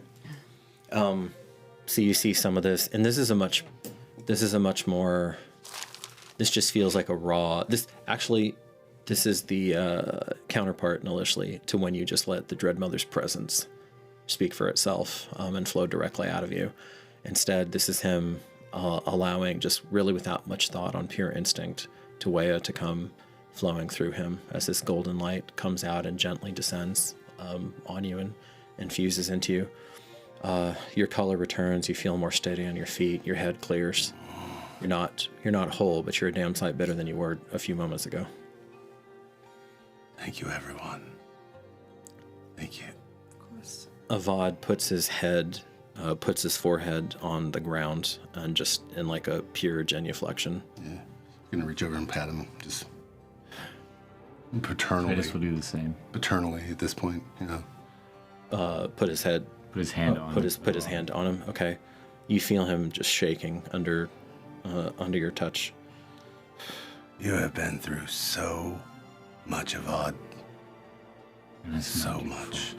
Speaker 16: So you see some of this, and this just feels like a raw. This is the counterpart, Nihilishly, to when you just let the Dread Mother's presence speak for itself and flow directly out of you. Instead, this is him allowing, just really without much thought, on pure instinct, Tuea to come flowing through him as this golden light comes out and gently descends on you and infuses into you. Your color returns. You feel more steady on your feet. Your head clears. You're not whole, but you're a damn sight better than you were a few moments ago.
Speaker 7: Thank you, everyone. Thank you.
Speaker 6: Of course.
Speaker 16: Avad puts his forehead on the ground and just in like a pure genuflection.
Speaker 7: Yeah. I'm gonna reach over and pat him, just paternally.
Speaker 8: Titus will do the same.
Speaker 7: Paternally at this point, you know.
Speaker 16: Put his hand on him. Okay. You feel him just shaking under your touch.
Speaker 7: You have been through so much, Avad. So much.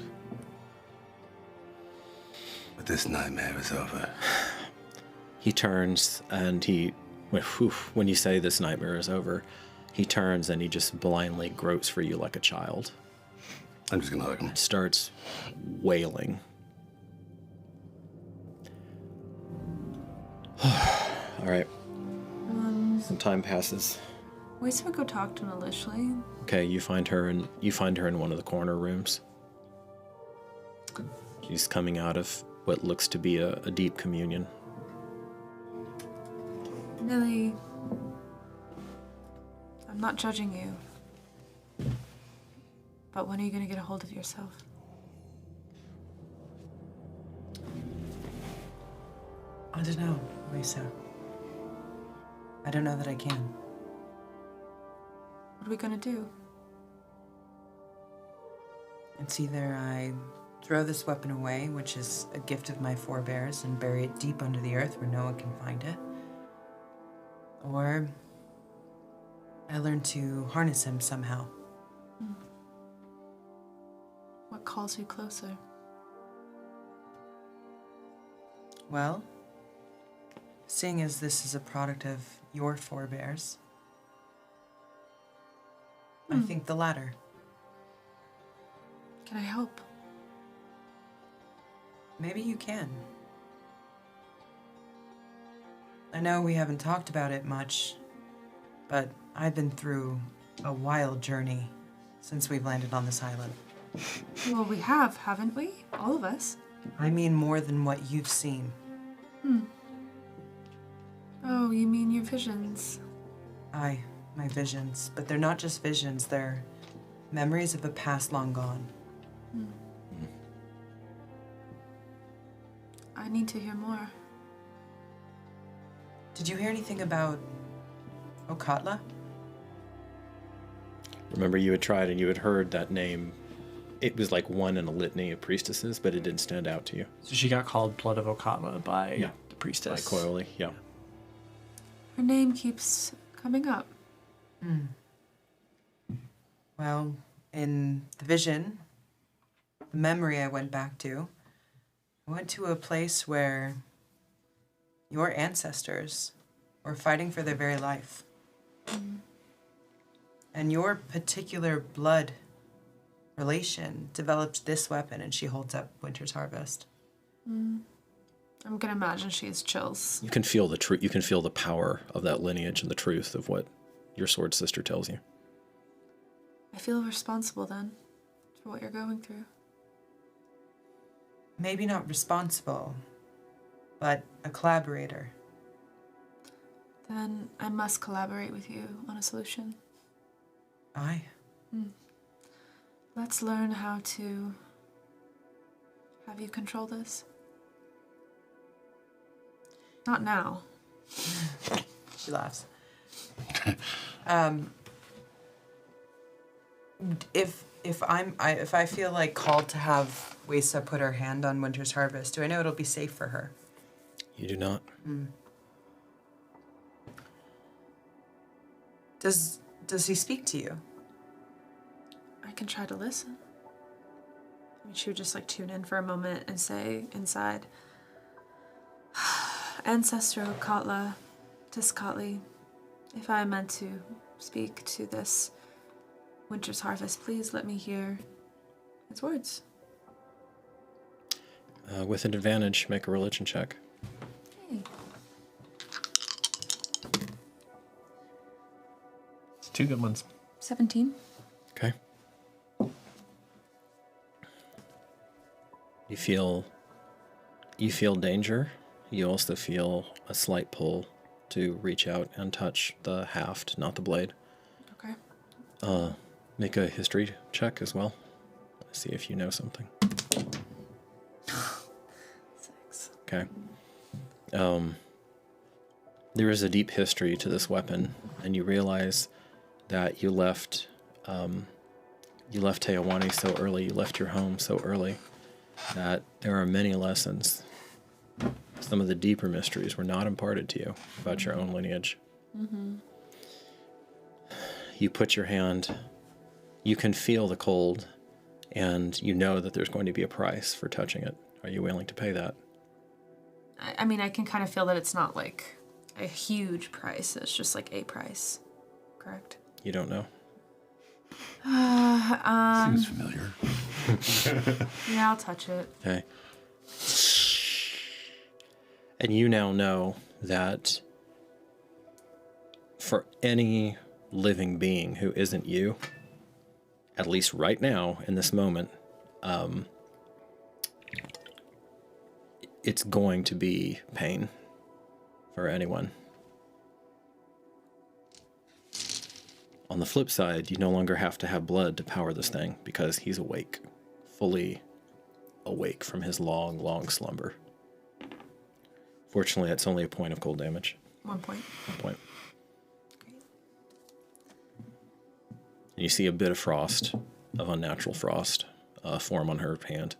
Speaker 7: But this nightmare is over.
Speaker 16: He turns and when you say this nightmare is over, he turns and he just blindly gropes for you like a child.
Speaker 7: I'm just gonna hug him.
Speaker 16: Starts wailing. All right. Some time passes.
Speaker 6: Wait till we go talk to Nalishli.
Speaker 16: Okay, you find her in one of the corner rooms. She's coming out of what looks to be a deep communion.
Speaker 6: Nilly, I'm not judging you. But when are you going to get a hold of yourself?
Speaker 11: I don't know, Lisa. I don't know that I can.
Speaker 6: What are we going to do?
Speaker 11: It's either I throw this weapon away, which is a gift of my forebears, and bury it deep under the earth where no one can find it, or I learn to harness him somehow.
Speaker 6: What calls you closer?
Speaker 11: Well, seeing as this is a product of your forebears, I think the latter.
Speaker 6: Can I help?
Speaker 11: Maybe you can. I know we haven't talked about it much, but I've been through a wild journey since we've landed on this island.
Speaker 6: Well, we have, haven't we? All of us.
Speaker 11: I mean more than what you've seen.
Speaker 6: Oh, you mean your visions?
Speaker 11: Aye, my visions. But they're not just visions, they're memories of a past long gone.
Speaker 6: I need to hear more.
Speaker 11: Did you hear anything about Okatla?
Speaker 16: Remember, you had tried and you had heard that name. It was like one in a litany of priestesses, but it didn't stand out to you.
Speaker 9: So she got called Blood of Okatla by the priestess.
Speaker 16: By Coily, yeah.
Speaker 6: Her name keeps coming up.
Speaker 11: Well, in the vision, the memory I went back to, I went to a place where your ancestors were fighting for their very life. And your particular blood relation developed this weapon, and she holds up Winter's Harvest.
Speaker 6: I'm gonna imagine she has chills.
Speaker 16: You can feel the truth. You can feel the power of that lineage and the truth of what your sword sister tells you.
Speaker 6: I feel responsible then for what you're going through.
Speaker 11: Maybe not responsible, but a collaborator.
Speaker 6: Then I must collaborate with you on a solution.
Speaker 11: Aye.
Speaker 6: Let's learn how to have you control this. Not now.
Speaker 11: She laughs. If I feel like called to have Wesa put her hand on Winter's Harvest, do I know it'll be safe for her?
Speaker 16: You do not.
Speaker 11: Does he speak to you?
Speaker 6: I can try to listen. I mean, she would just like tune in for a moment and say inside, Ancestor Okatla, Tiskatli, if I am meant to speak to this Winter's Harvest, please let me hear its words.
Speaker 16: With an advantage, make a religion check.
Speaker 6: Hey.
Speaker 9: It's two good ones.
Speaker 6: 17.
Speaker 16: Okay. You feel danger. You also feel a slight pull to reach out and touch the haft, not the blade.
Speaker 6: Okay.
Speaker 16: Make a history check as well. See if you know something.
Speaker 6: 6.
Speaker 16: Okay. There is a deep history to this weapon, and you realize that you left Teowani so early, you left your home so early, that there are many lessons. Some of the deeper mysteries were not imparted to you about your own lineage.
Speaker 6: Mm-hmm.
Speaker 16: You put your hand, you can feel the cold, and you know that there's going to be a price for touching it. Are you willing to pay that?
Speaker 6: I mean, I can kind of feel that it's not like a huge price. It's just like a price. Correct?
Speaker 16: You don't know?
Speaker 7: Seems familiar.
Speaker 6: Yeah, I'll touch it.
Speaker 16: Okay. And you now know that for any living being who isn't you, at least right now, in this moment, it's going to be pain for anyone. On the flip side, you no longer have to have blood to power this thing because he's awake, fully awake from his long, long slumber. Fortunately, it's only a point of cold damage.
Speaker 6: 1 point.
Speaker 16: 1 point. And you see a bit of frost, of unnatural frost, form on her hand.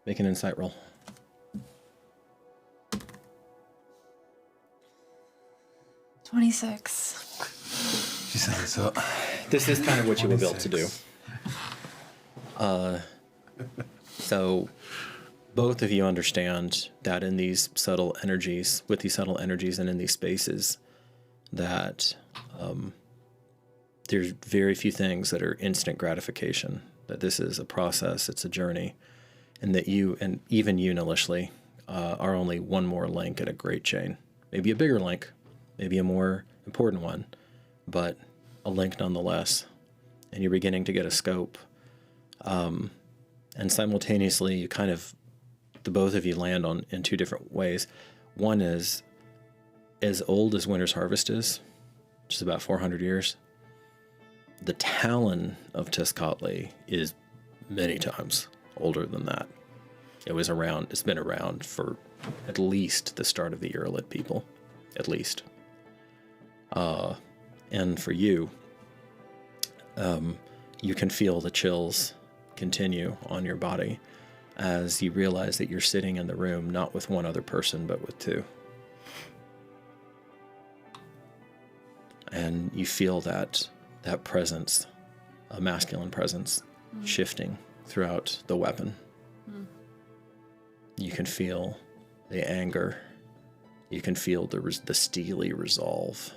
Speaker 16: Make an insight roll.
Speaker 6: 26.
Speaker 7: She said so.
Speaker 16: This is kind of what you were built to do. So both of you understand that in these subtle energies, with these subtle energies and in these spaces, that there's very few things that are instant gratification, that this is a process, it's a journey, and that you, and even you, Nalishli, are only one more link in a great chain. Maybe a bigger link, maybe a more important one, but a link nonetheless. And you're beginning to get a scope. And simultaneously, you kind of, the both of you land on in two different ways. One is as old as Winter's Harvest is, which is about 400 years. The Talon of Tezcatli is many times older than that. It was around, it's been around for at least the start of the Urlit people, at least. And for you, you can feel the chills continue on your body as you realize that you're sitting in the room not with one other person but with two. And you feel that presence, a masculine presence, shifting throughout the weapon. You can feel the anger. You can feel the steely resolve,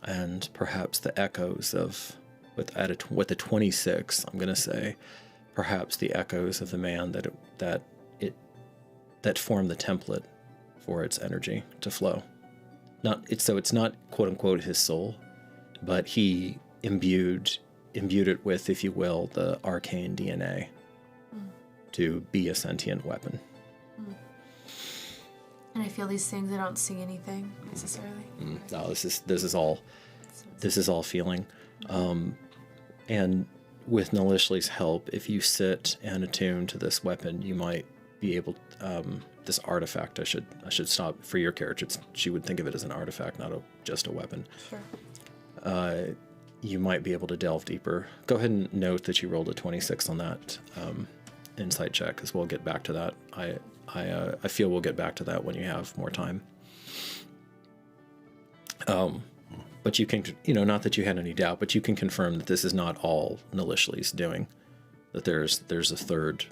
Speaker 16: and perhaps the echoes of, with a 26, I'm going to say, perhaps the echoes of the man that formed the template for its energy to flow. So it's not quote unquote his soul, but he imbued it with, if you will, the arcane DNA to be a sentient weapon.
Speaker 6: And I feel these things. I don't see anything necessarily.
Speaker 16: No, this is all feeling. And with Nalishli's help, if you sit and attune to this weapon, you might be able. This artifact, I should stop for your character. She would think of it as an artifact, not just a weapon.
Speaker 6: Sure.
Speaker 16: You might be able to delve deeper. Go ahead and note that you rolled a 26 on that insight check, because we'll get back to that. I feel we'll get back to that when you have more time. But you can, not that you had any doubt, but you can confirm that this is not all Nalishli's doing. That there's a third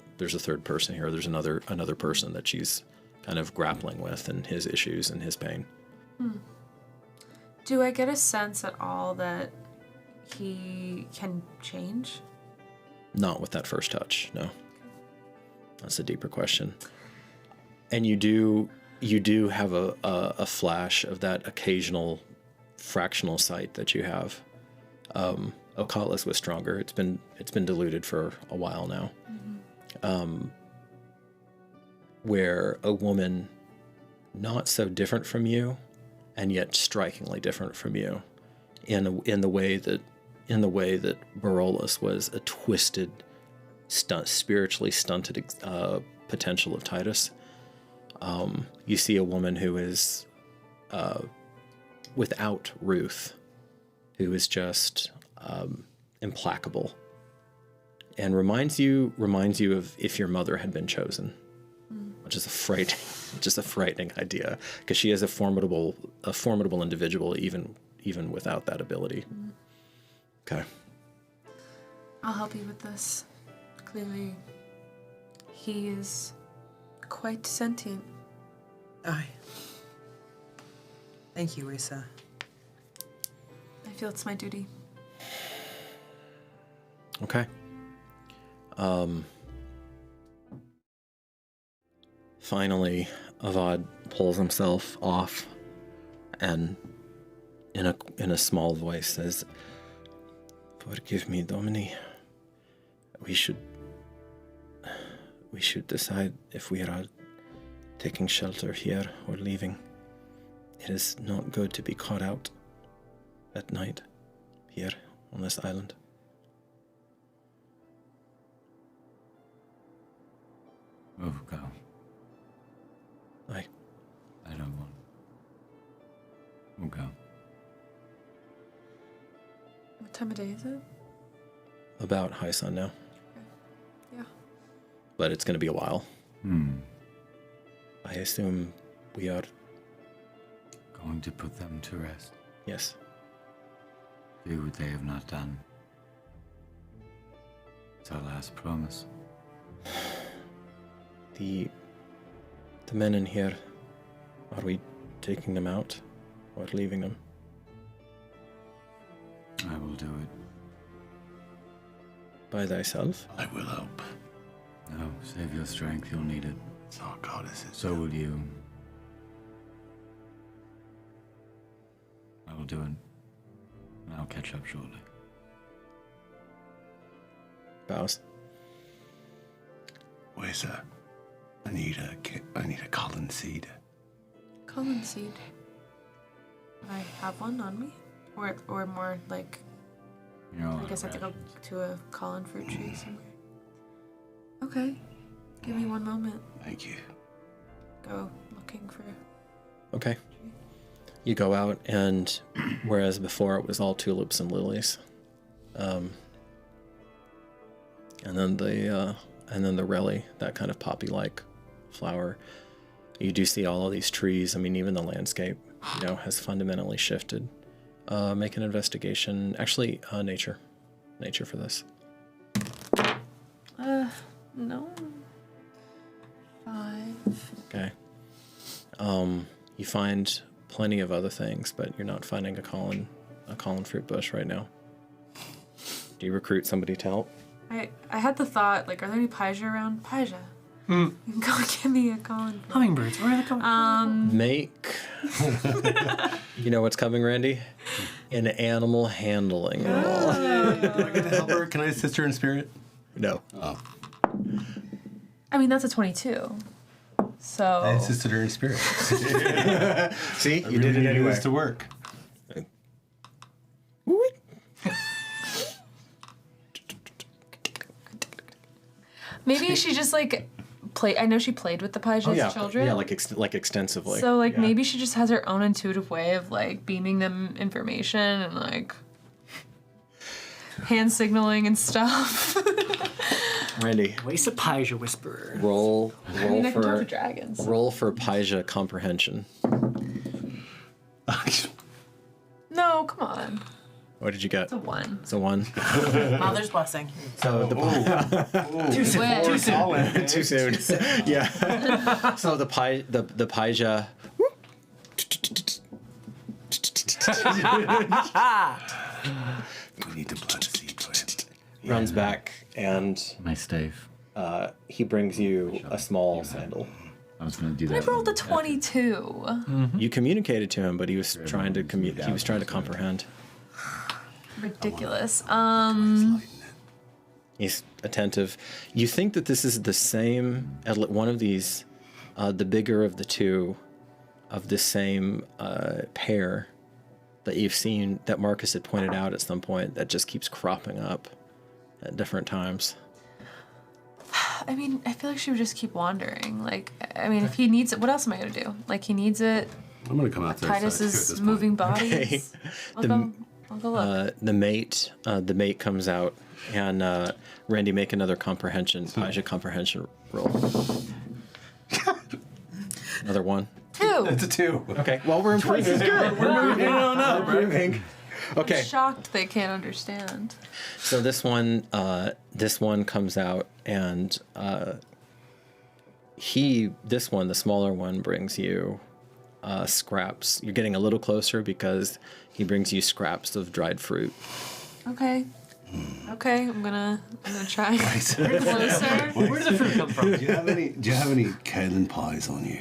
Speaker 16: person here. There's another person that she's kind of grappling with, and his issues and his pain.
Speaker 6: Do I get a sense at all that he can change?
Speaker 16: Not with that first touch, no. That's a deeper question. And you do you do have a flash of that occasional fractional sight that you have. Ocalis was stronger. It's been diluted for a while now. Where a woman not so different from you, and yet strikingly different from you, in the way that Barolus was a twisted, spiritually stunted potential of Titus. You see a woman who is without ruth, who is just implacable, and reminds you of if your mother had been chosen, which is a frightening idea, because she is a formidable individual even without that ability. Okay.
Speaker 6: I'll help you with this. Clearly, he is quite sentient.
Speaker 11: Aye. Thank you, Risa.
Speaker 6: I feel it's my duty.
Speaker 16: Okay. Finally, Avad pulls himself off and in a small voice says, "Forgive me, Domini. We should decide if we are taking shelter here or leaving. It is not good to be caught out at night here on this island."
Speaker 8: Oh, go.
Speaker 16: I
Speaker 8: don't want. We'll go.
Speaker 6: What time of day is it?
Speaker 16: About high sun now.
Speaker 6: Yeah.
Speaker 16: But it's going to be a while.
Speaker 8: I
Speaker 16: assume we are
Speaker 8: going to put them to rest.
Speaker 16: Yes.
Speaker 8: Do what they have not done. It's our last promise.
Speaker 16: The men in here, are we taking them out or leaving them?
Speaker 8: I will do it.
Speaker 16: By thyself?
Speaker 7: I will help.
Speaker 8: No, save your strength, you'll need it.
Speaker 7: It's our goddesses.
Speaker 8: So will you. I will do it. And I'll catch up shortly.
Speaker 16: Bows.
Speaker 7: Where's sir? I need a colin seed.
Speaker 6: Colin seed. Would I have one on me? Or more like, I guess I have to go to a colin fruit tree somewhere. Okay. Give me one moment.
Speaker 7: Thank you.
Speaker 6: Go looking for.
Speaker 16: Okay. You go out, and whereas before it was all tulips and lilies, and then the relly, that kind of poppy-like flower, you do see all of these trees. I mean, even the landscape, has fundamentally shifted. Make an investigation. Actually, nature for this.
Speaker 6: No. 5.
Speaker 16: Okay. You find plenty of other things, but you're not finding a colin fruit bush right now. Do you recruit somebody to help?
Speaker 6: I had the thought, like, are there any Paija around? Paija. You can go give me a colin.
Speaker 9: Hummingbirds, where are they coming?
Speaker 16: Make. You know what's coming, Randy? An animal handling roll.
Speaker 7: Do I get to help her? Can I assist her in spirit?
Speaker 16: No.
Speaker 7: Oh.
Speaker 6: I mean, that's a 22. So.
Speaker 7: I assisted her in spirit.
Speaker 16: See,
Speaker 7: you did it anyway. This to work.
Speaker 6: Maybe she just played. I know she played with the Paija as children.
Speaker 16: Yeah, like extensively.
Speaker 6: So maybe she just has her own intuitive way of beaming them information and hand signaling and stuff.
Speaker 16: Randy.
Speaker 9: Waste a Paija whisperer.
Speaker 16: Roll
Speaker 6: I mean, I can talk to dragons.
Speaker 16: Roll for Paija comprehension.
Speaker 6: No, come on.
Speaker 16: What did you get?
Speaker 6: It's a 1.
Speaker 16: It's a 1.
Speaker 10: Mother's blessing.
Speaker 16: So the
Speaker 6: Too soon.
Speaker 16: Too soon. Yeah. So the Paija.
Speaker 7: We need to plant a seed for him.
Speaker 16: Runs back and
Speaker 8: my stave.
Speaker 16: He brings you a small sandal.
Speaker 8: I was going to do
Speaker 6: I
Speaker 8: that.
Speaker 6: rolled a 22.
Speaker 16: You communicated to him, but he was trying to he was trying to comprehend.
Speaker 6: Ridiculous.
Speaker 16: He's attentive. You think that this is the same, one of these, the bigger of the two, of the same pair that you've seen, that Marcus had pointed out at some point, that just keeps cropping up at different times.
Speaker 6: I mean, I feel like she would just keep wandering. Like, I mean, if he needs it, what else am I going to do? Like, he needs it.
Speaker 7: I'm going to come out there.
Speaker 6: Titus's moving bodies.
Speaker 16: Okay.
Speaker 6: I'll go look.
Speaker 16: The mate comes out, and Randy, make another Ijah comprehension roll. Another one.
Speaker 6: 2.
Speaker 16: It's a 2. Okay. Well, we're improving.
Speaker 6: Twice as good.
Speaker 16: We're moving on up. We're improving. Okay.
Speaker 6: I'm shocked they can't understand.
Speaker 16: So this one comes out, and the smaller one, brings you scraps. You're getting a little closer because he brings you scraps of dried fruit.
Speaker 6: Okay. Okay, I'm gonna try. Closer.
Speaker 9: Where did the fruit come from?
Speaker 7: Do you have any Kaelin pies on you?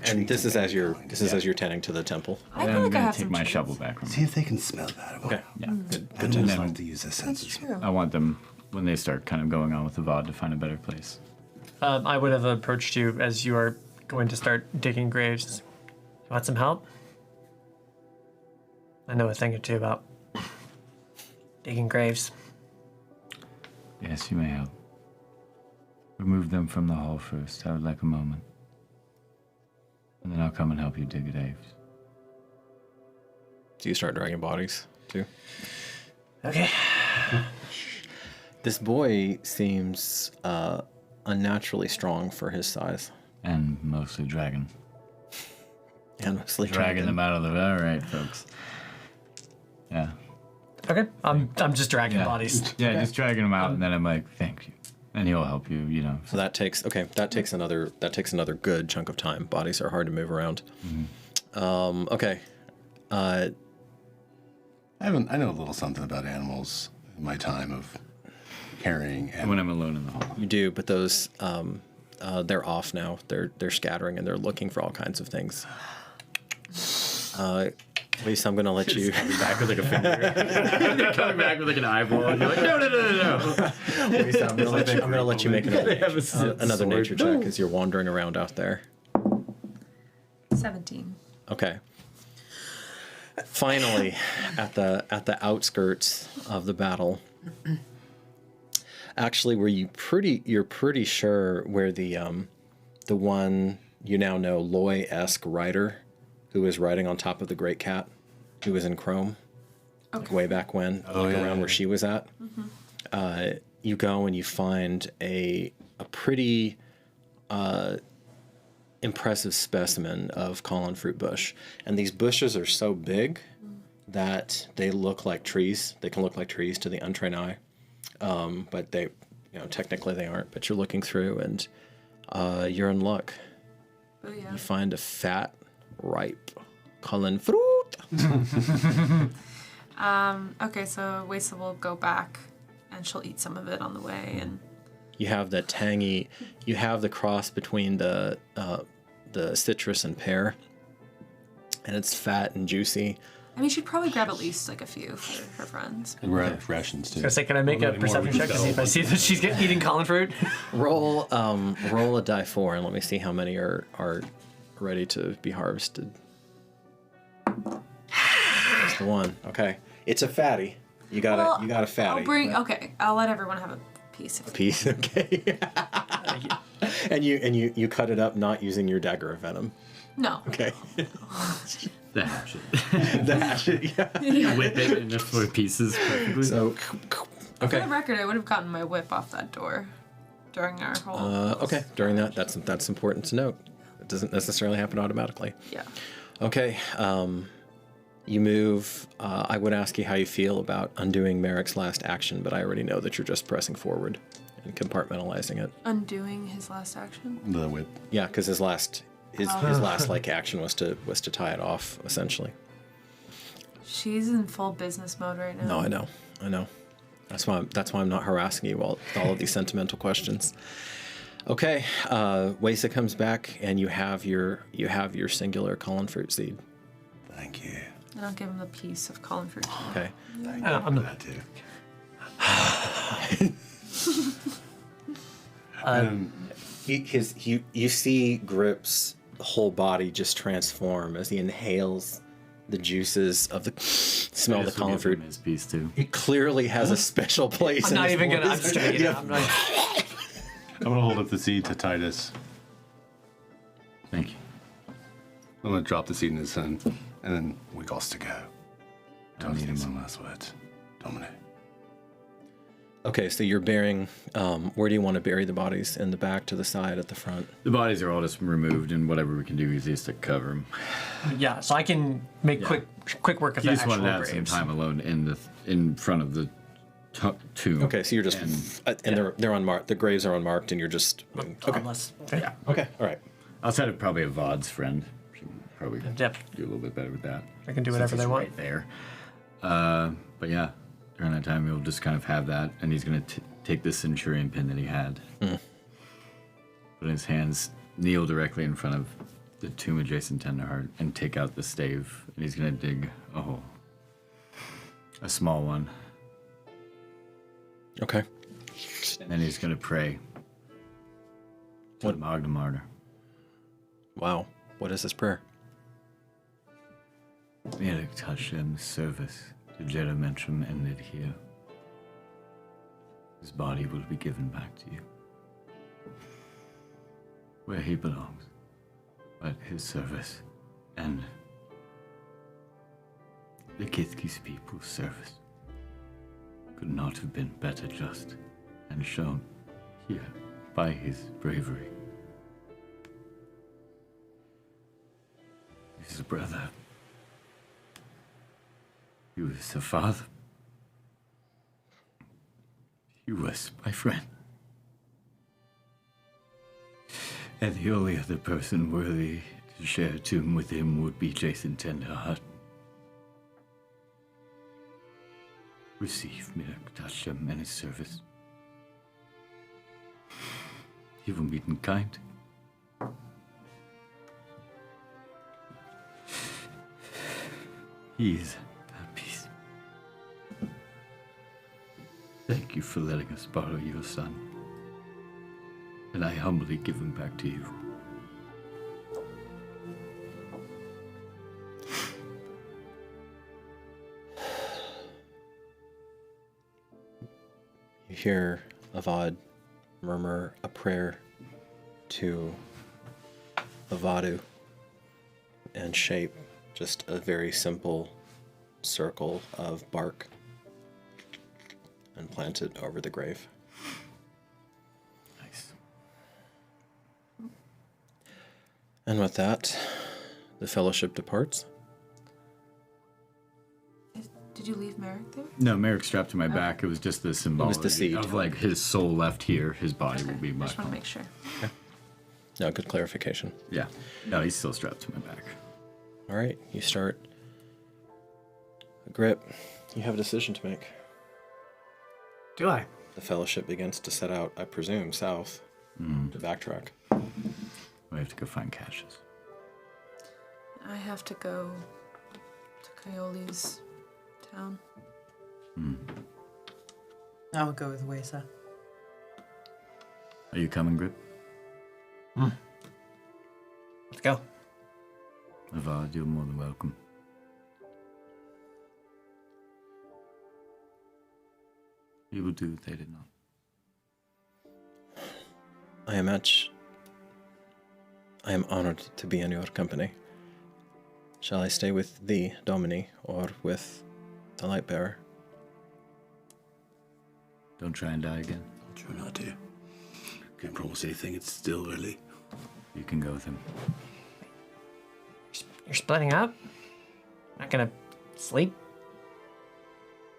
Speaker 16: And this is as you're tending to the temple.
Speaker 6: I feel like I have
Speaker 8: take
Speaker 6: some
Speaker 8: my
Speaker 6: trees.
Speaker 8: shovel back from
Speaker 7: See if they can smell that.
Speaker 16: Okay.
Speaker 8: Yeah.
Speaker 16: Good
Speaker 7: Animals
Speaker 16: to know.
Speaker 7: like to use their senses.
Speaker 6: True.
Speaker 8: I want them, when they start kind of going on with the VOD, to find a better place.
Speaker 9: I would have approached you as you are going to start digging graves. You want some help? I know a thing or two about digging graves.
Speaker 8: Yes, you may help. Remove them from the hall first. I would like a moment. And then I'll come and help you dig graves.
Speaker 16: So you start dragging bodies too.
Speaker 9: Okay.
Speaker 16: This boy seems unnaturally strong for his size.
Speaker 8: And mostly dragon.
Speaker 16: And mostly
Speaker 8: dragging them out of the... All right, folks. Yeah.
Speaker 9: Okay. I'm just dragging bodies.
Speaker 8: Yeah, just dragging them out, and then I'm like, thank you. And he'll help you, you know.
Speaker 16: So that takes another good chunk of time. Bodies are hard to move around.
Speaker 8: Mm-hmm.
Speaker 16: Okay.
Speaker 7: I know a little something about animals in my time of carrying.
Speaker 8: When I'm alone in the hall.
Speaker 16: You do, but those they're off now. They're scattering and they're looking for all kinds of things. Lisa, I'm gonna let you
Speaker 8: back with like a finger. They're coming back with like an eyeball, and you're like, no.
Speaker 16: Lisa, I'm gonna let you make another nature check as you're wandering around out there.
Speaker 6: 17.
Speaker 16: Okay. Finally, at the outskirts of the battle, actually, you're pretty sure where the one you now know Loy-esque rider who was riding on top of the great cat, who was in Chrome, way back when, around where she was at.
Speaker 6: Mm-hmm.
Speaker 16: You go and you find a pretty impressive specimen of Colin fruit bush, and these bushes are so big that they look like trees. They can look like trees to the untrained eye, but they, technically they aren't. But you're looking through, and you're in luck.
Speaker 6: Oh yeah.
Speaker 16: You find a fat, ripe Colin fruit.
Speaker 6: Okay, so Waisa will go back, and she'll eat some of it on the way, and
Speaker 16: You have that tangy. You have the cross between the citrus and pear, and it's fat and juicy.
Speaker 6: I mean, she'd probably grab at least like a few for her friends.
Speaker 7: And we're out of rations too.
Speaker 9: I was gonna say, can I make a perception check to see if I see that she's eating Colin fruit?
Speaker 16: Roll a die 4 and let me see how many are ready to be harvested. That's the one. Okay, it's a fatty. You got a fatty.
Speaker 6: I'll let everyone have a piece.
Speaker 16: A piece. Okay. and you cut it up not using your dagger of venom.
Speaker 6: No.
Speaker 16: Okay.
Speaker 8: The hatchet.
Speaker 16: The hatchet. Yeah.
Speaker 8: You whip it into 4 pieces perfectly.
Speaker 16: So.
Speaker 6: For the record, I would have gotten my whip off that door during our whole.
Speaker 16: Okay. During that's important to note. It doesn't necessarily happen automatically.
Speaker 6: Yeah.
Speaker 16: Okay. You move. I would ask you how you feel about undoing Merrick's last action, but I already know that you're just pressing forward and compartmentalizing it.
Speaker 6: Undoing his last action.
Speaker 7: The whip.
Speaker 16: Yeah, because his last action was to tie it off essentially.
Speaker 6: She's in full business mode right now.
Speaker 16: No, I know. That's why I'm not harassing you with all of these sentimental questions. Okay, Wesa comes back, and you have your singular Colin fruit seed.
Speaker 7: Thank you.
Speaker 6: And I'll give him the piece of Colin fruit.
Speaker 16: Okay.
Speaker 7: I'm glad to.
Speaker 16: You see Grip's whole body just transform as he inhales the juices of the smell of the Colin fruit.
Speaker 8: His piece too.
Speaker 16: It clearly has a special place.
Speaker 9: I'm not even gonna. I'm
Speaker 16: voice.
Speaker 9: just gonna eat it. I'm like,
Speaker 7: I'm gonna hold up the seed to Titus.
Speaker 8: Thank you.
Speaker 7: I'm gonna drop the seed in his hand, and then we got to go. Don't need some last words, Dominic.
Speaker 16: Okay, so you're burying. Where do you want to bury the bodies? In the back, to the side, at the front?
Speaker 8: The bodies are all just removed, and whatever we can do is just to cover them.
Speaker 9: yeah, so I can make quick work of
Speaker 8: You
Speaker 9: the
Speaker 8: just
Speaker 9: actual
Speaker 8: wanted to have some
Speaker 9: graves.
Speaker 8: time alone in front of the tomb.
Speaker 16: Okay, so you're just they're unmarked. The graves are unmarked, and you're just okay.
Speaker 8: Yeah.
Speaker 16: Okay. All right.
Speaker 8: Outside of probably a Vod's friend, should probably
Speaker 9: Yep.
Speaker 8: do a little bit better with that.
Speaker 9: They can do
Speaker 8: since
Speaker 9: whatever
Speaker 8: he's
Speaker 9: they want.
Speaker 8: right there. But yeah, during that time, he'll just kind of have that, and he's gonna take the centurion pin that he had, put in his hands, kneel directly in front of the tomb of Jason Tenderheart, and take out the stave, and he's gonna dig a hole, a small one.
Speaker 16: Okay.
Speaker 8: And then he's gonna pray to the Magna Martyr.
Speaker 16: Wow. What is this prayer?
Speaker 8: Merrick Hashem service to Jerusalem ended here. His body will be given back to you, where he belongs. But his service and the Kithkis people's service could not have been better just and shown here by his bravery. His brother. He was a father. He was my friend. And the only other person worthy to share a tomb with him would be Jason Tenderheart. Receive Mirak Tashem and his service. He will meet in kind. He is at peace. Thank you for letting us borrow your son, and I humbly give him back to you.
Speaker 16: You hear Avad murmur a prayer to Avadu and shape just a very simple circle of bark and plant it over the grave.
Speaker 8: Nice.
Speaker 16: And with that, the fellowship departs.
Speaker 6: Did you leave Merrick there?
Speaker 8: No, Merrick strapped to my back. It was just the symbology
Speaker 16: the seed.
Speaker 8: of like his soul left here, his body will be
Speaker 6: I
Speaker 8: my.
Speaker 6: just want to make sure.
Speaker 16: Okay. No, good clarification.
Speaker 8: Yeah. No, he's still strapped to my back.
Speaker 16: All right, you start. Grip, you have a decision to make.
Speaker 9: Do I?
Speaker 16: The fellowship begins to set out, I presume, south to backtrack.
Speaker 8: We have to go find caches.
Speaker 6: I have to go to Coyole's town.
Speaker 11: I would go with Wesa.
Speaker 8: Are you coming, Grip?
Speaker 9: Let's go.
Speaker 8: Avad, you're more than welcome. You will do what they did not.
Speaker 16: I am honored to be in your company. Shall I stay with the Domini or with the Lightbearer?
Speaker 8: Don't try and die again.
Speaker 7: I'll try not to. Can't promise anything, it's still early.
Speaker 8: You can go with him.
Speaker 9: You're splitting up? Not gonna sleep?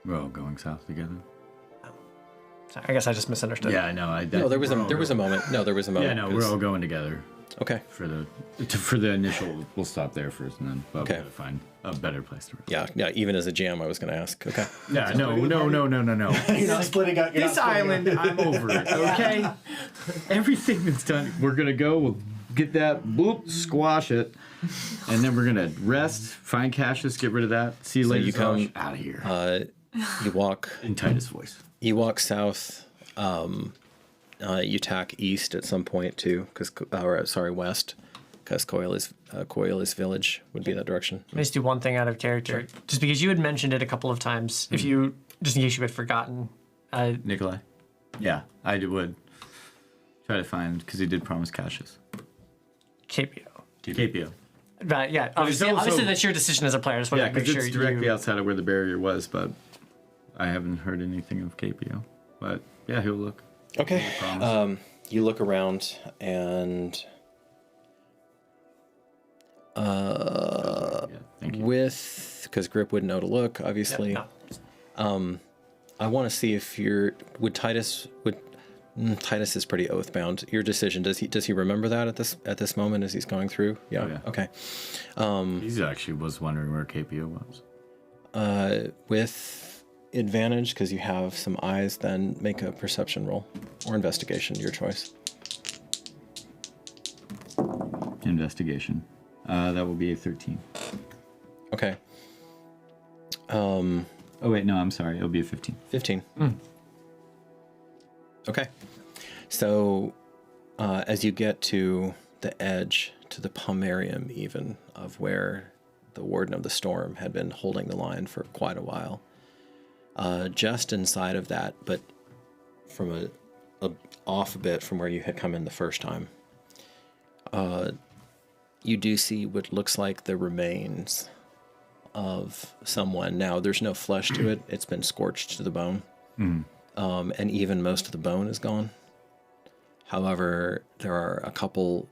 Speaker 8: We're all going south together.
Speaker 9: Sorry, I guess I just misunderstood.
Speaker 8: Yeah, I know.
Speaker 16: No, there was a moment. No, there was a moment.
Speaker 8: Yeah, no, we're all going together.
Speaker 1: Okay.
Speaker 8: For the initial, we'll stop there first, and then we'll
Speaker 1: Okay.
Speaker 8: gotta find a better place to rest.
Speaker 1: Yeah. Even as a GM, I was going to ask. Okay.
Speaker 8: Yeah, no.
Speaker 1: You're not splitting up.
Speaker 8: This island, I'm over it. Okay. Everything that's done, we're gonna go. We'll get that. Boop, squash it, and then we're gonna rest, find Cassius, get rid of that. See you later.
Speaker 1: you come
Speaker 8: out of here.
Speaker 1: You walk
Speaker 8: in Titus' voice.
Speaker 1: You walk south. You tack east at some point too, west, because Coilis village would be that direction.
Speaker 9: Let me just do one thing out of character, just because you had mentioned it a couple of times. If you, just in case you had forgotten,
Speaker 8: Nikolai. Yeah, I would try to find, because he did promise Cassius. Capio.
Speaker 9: But yeah, obviously that's your decision as a player. I just want to make sure
Speaker 8: it's directly outside of where the barrier was, but I haven't heard anything of Capio. But yeah, he'll look.
Speaker 1: Okay. You look around and because Grip wouldn't know to look, obviously.
Speaker 9: Yeah, no.
Speaker 1: I want to see if Titus is pretty oath-bound. Your decision, does he remember that at this moment as he's going through? Yeah.
Speaker 8: Oh, yeah.
Speaker 1: Okay.
Speaker 8: He actually was wondering where Capio was.
Speaker 1: With advantage, because you have some eyes, then make a perception roll or investigation, your choice.
Speaker 8: Investigation. That will be a 13.
Speaker 1: Okay.
Speaker 8: Oh wait, no, I'm sorry. It'll be a 15.
Speaker 1: 15. Okay. So, as you get to the edge, to the pomerium even, of where the Warden of the Storm had been holding the line for quite a while, just inside of that, but from off a bit from where you had come in the first time, you do see what looks like the remains of someone. Now, there's no flesh to it. It's been scorched to the bone. And even most of the bone is gone. However, there are a couple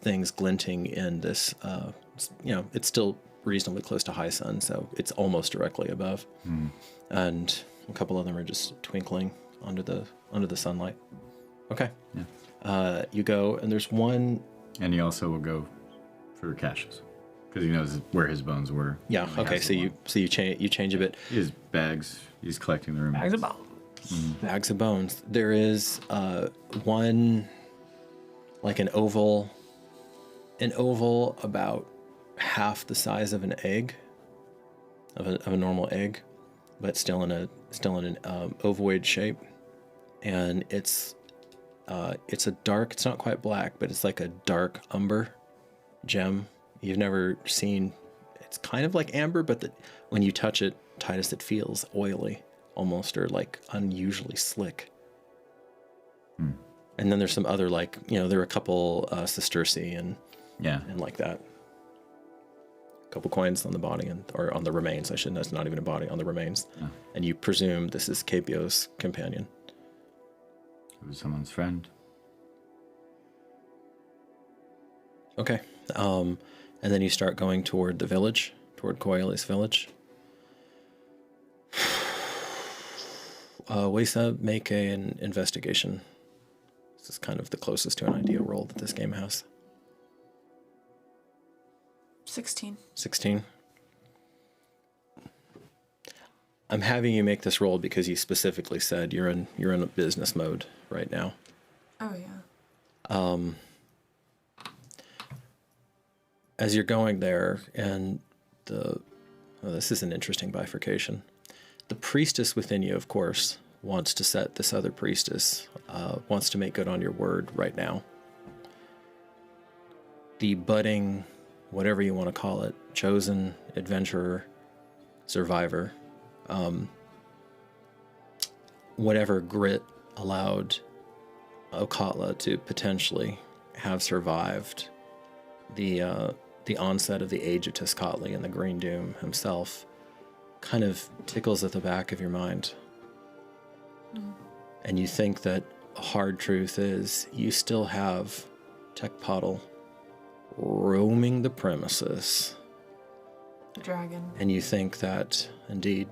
Speaker 1: things glinting in this, it's still reasonably close to high sun, so it's almost directly above. And a couple of them are just twinkling under the sunlight. Okay.
Speaker 8: Yeah.
Speaker 1: You go, and there's one.
Speaker 8: And he also will go for Cassius, because he knows where his bones were.
Speaker 1: Yeah. Okay. So you change a bit.
Speaker 8: His bags. He's collecting the remains.
Speaker 9: Bags of bones.
Speaker 1: Bags of bones. There is one, like an oval about half the size of an egg, of a normal egg, but still in an ovoid shape, and it's a dark. It's not quite black, but it's like a dark umber gem. You've never seen. It's kind of like amber, but when you touch it, Titus, it feels oily almost, or like unusually slick. And then there's some other, there are a couple sesterci and like that. A couple coins on the body or on the remains. That's not even a body, on the remains.
Speaker 8: Oh.
Speaker 1: And you presume this is Capio's companion.
Speaker 8: It was someone's friend.
Speaker 1: Okay. And then you start going toward the village, toward Coilis village. Wesa, make an investigation. This is kind of the closest to an ideal roll that this game has.
Speaker 6: 16.
Speaker 1: 16. I'm having you make this roll because you specifically said you're in a business mode right now.
Speaker 6: Oh yeah.
Speaker 1: As you're going there, and this is an interesting bifurcation. The priestess within you, of course, wants to set this other priestess, wants to make good on your word right now. The budding, whatever you want to call it, chosen adventurer, survivor, whatever grit allowed Okatla to potentially have survived the onset of the age of Tezcatli and the Green Doom himself, kind of tickles at the back of your mind. And you think that a hard truth is you still have Tecpotl roaming the premises.
Speaker 6: Dragon.
Speaker 1: And you think that, indeed,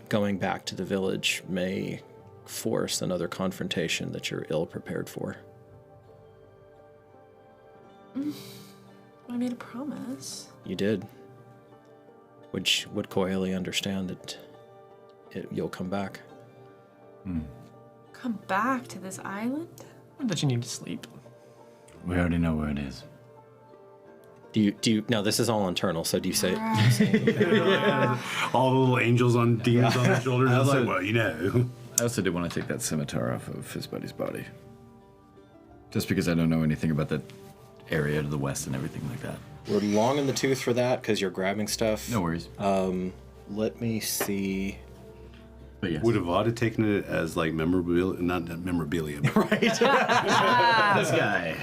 Speaker 1: going back to the village may force another confrontation that you're ill prepared for.
Speaker 6: I made a promise.
Speaker 1: You did. Which would Coeli understand that you'll come back?
Speaker 6: Come back to this island?
Speaker 9: Or that you need to sleep.
Speaker 8: We already know where it is.
Speaker 1: Do you now this is all internal, so do you say
Speaker 7: All the little angels on demons on their shoulders. I was like, well, you know.
Speaker 8: I also did want to take that scimitar off of his buddy's body. Just because I don't know anything about that area to the west and everything like that.
Speaker 1: we're long in the tooth for that because you're grabbing stuff.
Speaker 8: No worries.
Speaker 1: Let me see.
Speaker 8: But yes.
Speaker 7: Would Avada taken it as like memorabilia, not memorabilia, but
Speaker 1: right?
Speaker 8: This guy.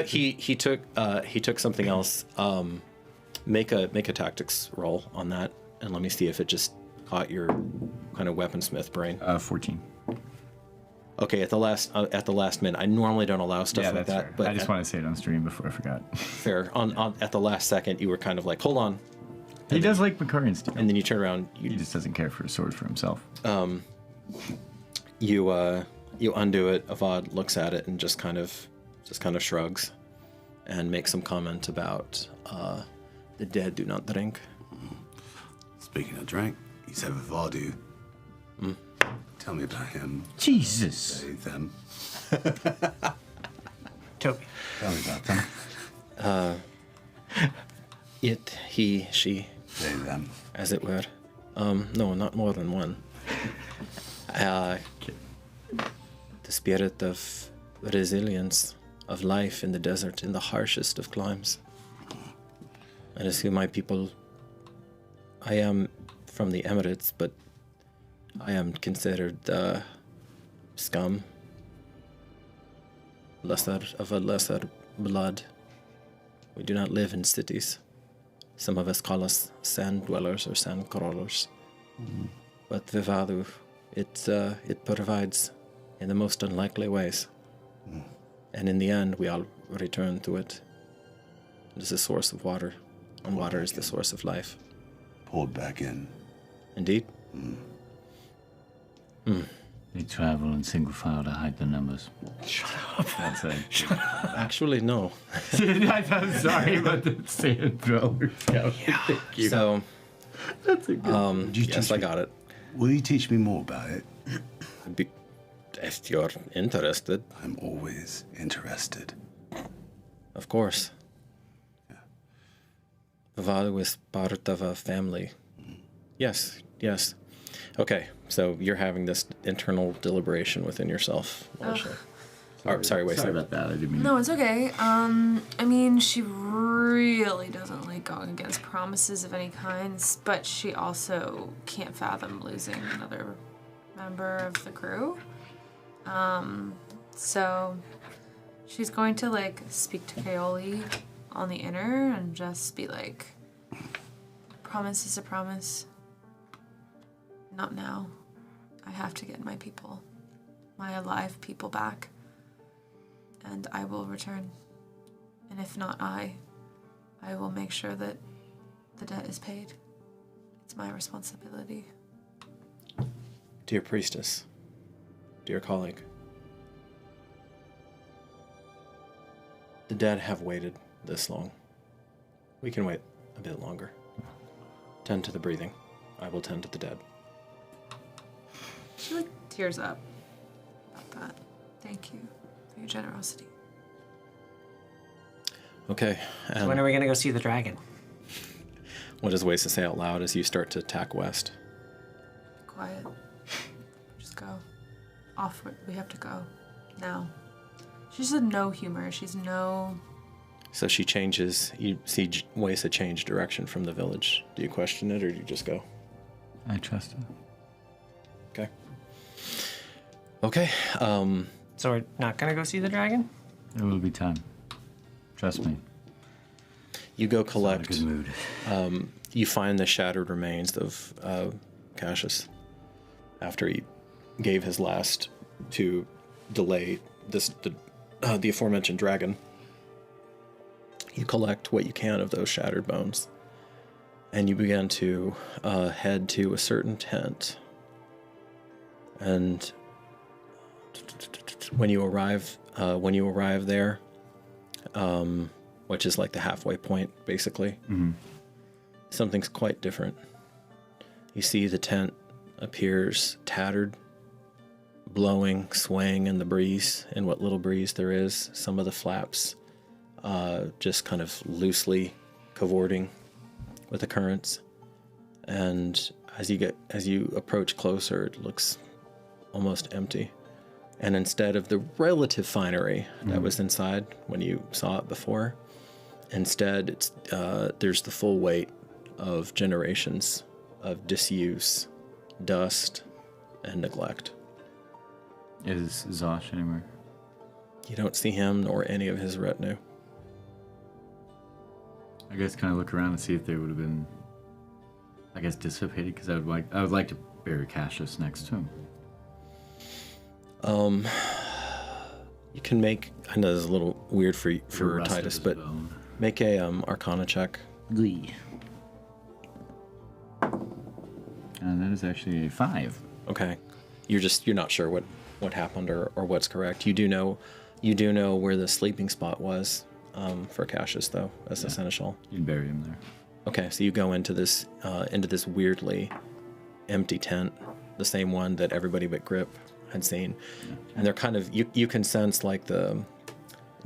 Speaker 1: He took something else. Make a tactics roll on that, and let me see if it just caught your kind of weaponsmith brain.
Speaker 8: 14.
Speaker 1: Okay, at the last minute. I normally don't allow stuff like that,
Speaker 8: fair.
Speaker 1: but
Speaker 8: I just want to say it on stream before I forgot.
Speaker 1: fair. On at the last second, you were kind of like, hold on.
Speaker 8: He does like Makarian steel.
Speaker 1: And then you turn around.
Speaker 8: He just doesn't care for a sword for himself.
Speaker 1: You undo it. Avad looks at it and just kind of shrugs, and makes some comment about the dead do not drink.
Speaker 7: Speaking of drink, you said Vivadu. Tell me about him.
Speaker 8: Jesus.
Speaker 7: They, them.
Speaker 9: Toby.
Speaker 7: Tell me about them.
Speaker 1: It, he, she.
Speaker 7: They, them.
Speaker 1: As it were. No, not more than one. The spirit of resilience, of life in the desert, in the harshest of climes. That is who my people... I am from the Emirates, but I am considered scum. Lesser of a lesser blood. We do not live in cities. Some of us call us sand dwellers or sand crawlers. But Vivadu, it provides in the most unlikely ways. And in the end, we all return to it. It is a source of water, and water is the source of life.
Speaker 7: Pulled back in.
Speaker 1: Indeed.
Speaker 8: They travel in single file to hide the numbers.
Speaker 9: Shut up.
Speaker 8: That's it.
Speaker 1: Actually, no.
Speaker 8: I'm sorry about the sand dwellers. Yeah. Thank you.
Speaker 1: So,
Speaker 8: that's a good
Speaker 1: yes, I got it.
Speaker 7: Will you teach me more about it?
Speaker 1: If you're interested.
Speaker 7: I'm always interested.
Speaker 1: Of course. Vivadu is part of a family. Yes, yes. Okay, so you're having this internal deliberation within yourself. Sorry, wait.
Speaker 8: Sorry about that. I didn't mean.
Speaker 6: No, it's okay. I mean, she really doesn't like going against promises of any kinds, but she also can't fathom losing another member of the crew. So she's going to like speak to Kaoli on the inner and just be like, promise is a promise. Not now. I have to get my people, my alive people back. And I will return. And if not I will make sure that the debt is paid. It's my responsibility.
Speaker 1: Dear priestess, dear colleague, the dead have waited this long. We can wait a bit longer. Tend to the breathing. I will tend to the dead.
Speaker 6: She like tears up about that. Thank you for your generosity.
Speaker 1: Okay.
Speaker 9: So when are we going to go see the dragon?
Speaker 1: What does Waisa say out loud as you start to tack west?
Speaker 6: Quiet. Just go. Off. We have to go. Now. She's no humor. She's no...
Speaker 1: So she changes. You see Waisa change direction from the village. Do you question it or do you just go?
Speaker 8: I trust her.
Speaker 1: Okay. Okay.
Speaker 9: So we're not going to go see the dragon?
Speaker 8: There will be time. Trust me.
Speaker 1: You go collect.
Speaker 8: Good mood.
Speaker 1: You find the shattered remains of Cassius after he gave his last to delay the aforementioned dragon. You collect what you can of those shattered bones, and you begin to head to a certain tent. And when you arrive there, which is like the halfway point, basically. Something's quite different. You see the tent appears tattered, blowing, swaying in the breeze, in what little breeze there is. Some of the flaps just kind of loosely cavorting with the currents. And as you approach closer, it looks almost empty. And instead of the relative finery that was inside when you saw it before, instead it's there's the full weight of generations of disuse, dust, and neglect.
Speaker 8: Is Zosh anywhere?
Speaker 1: You don't see him nor any of his retinue.
Speaker 8: I guess kind of look around and see if they would have been, I guess, dissipated, because I would like to bury Cassius next to him.
Speaker 1: You can make, I know this is a little weird for Titus, but make a Arcana check.
Speaker 8: And that is actually a 5.
Speaker 1: Okay. You're not sure what happened or what's correct. You do know where the sleeping spot was for Cassius, though, as the seneschal.
Speaker 8: You'd bury him there.
Speaker 1: Okay, so you go into this weirdly empty tent, the same one that everybody but Grip had seen, and they're kind of you can sense like the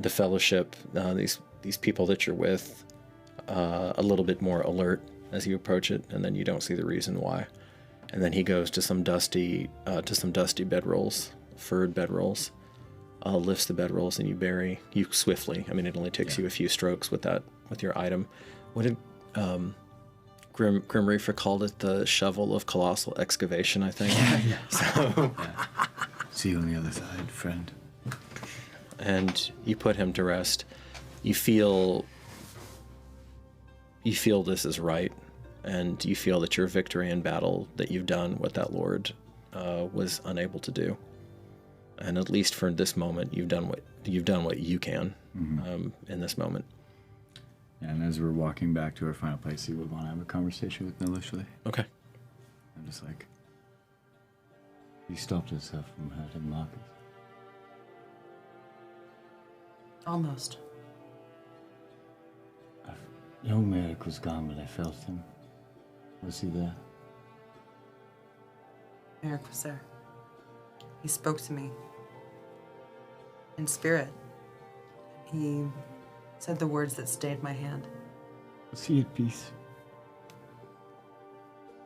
Speaker 1: fellowship, these people that you're with, a little bit more alert as you approach it, and then you don't see the reason why. And then he goes to some dusty bedrolls, furred bedrolls, lifts the bedrolls, and you bury you swiftly. I mean, it only takes you a few strokes with your item. What did Grim Reaper called it? The shovel of colossal excavation, I think. So,
Speaker 8: see you on the other side, friend.
Speaker 1: And you put him to rest. You feel this is right. And you feel that your victory in battle, that you've done what that lord was unable to do, and at least for this moment, you've done what you can in this moment.
Speaker 8: And as we're walking back to our final place, he would want to have a conversation with Milishly.
Speaker 1: Okay.
Speaker 8: I'm just like, he stopped himself from hurting Marcus.
Speaker 11: Almost.
Speaker 8: Young Merrick was gone, but I felt him. Was he there?
Speaker 11: Merrick was there. He spoke to me. In spirit. He said the words that stayed my hand.
Speaker 8: Was he at peace?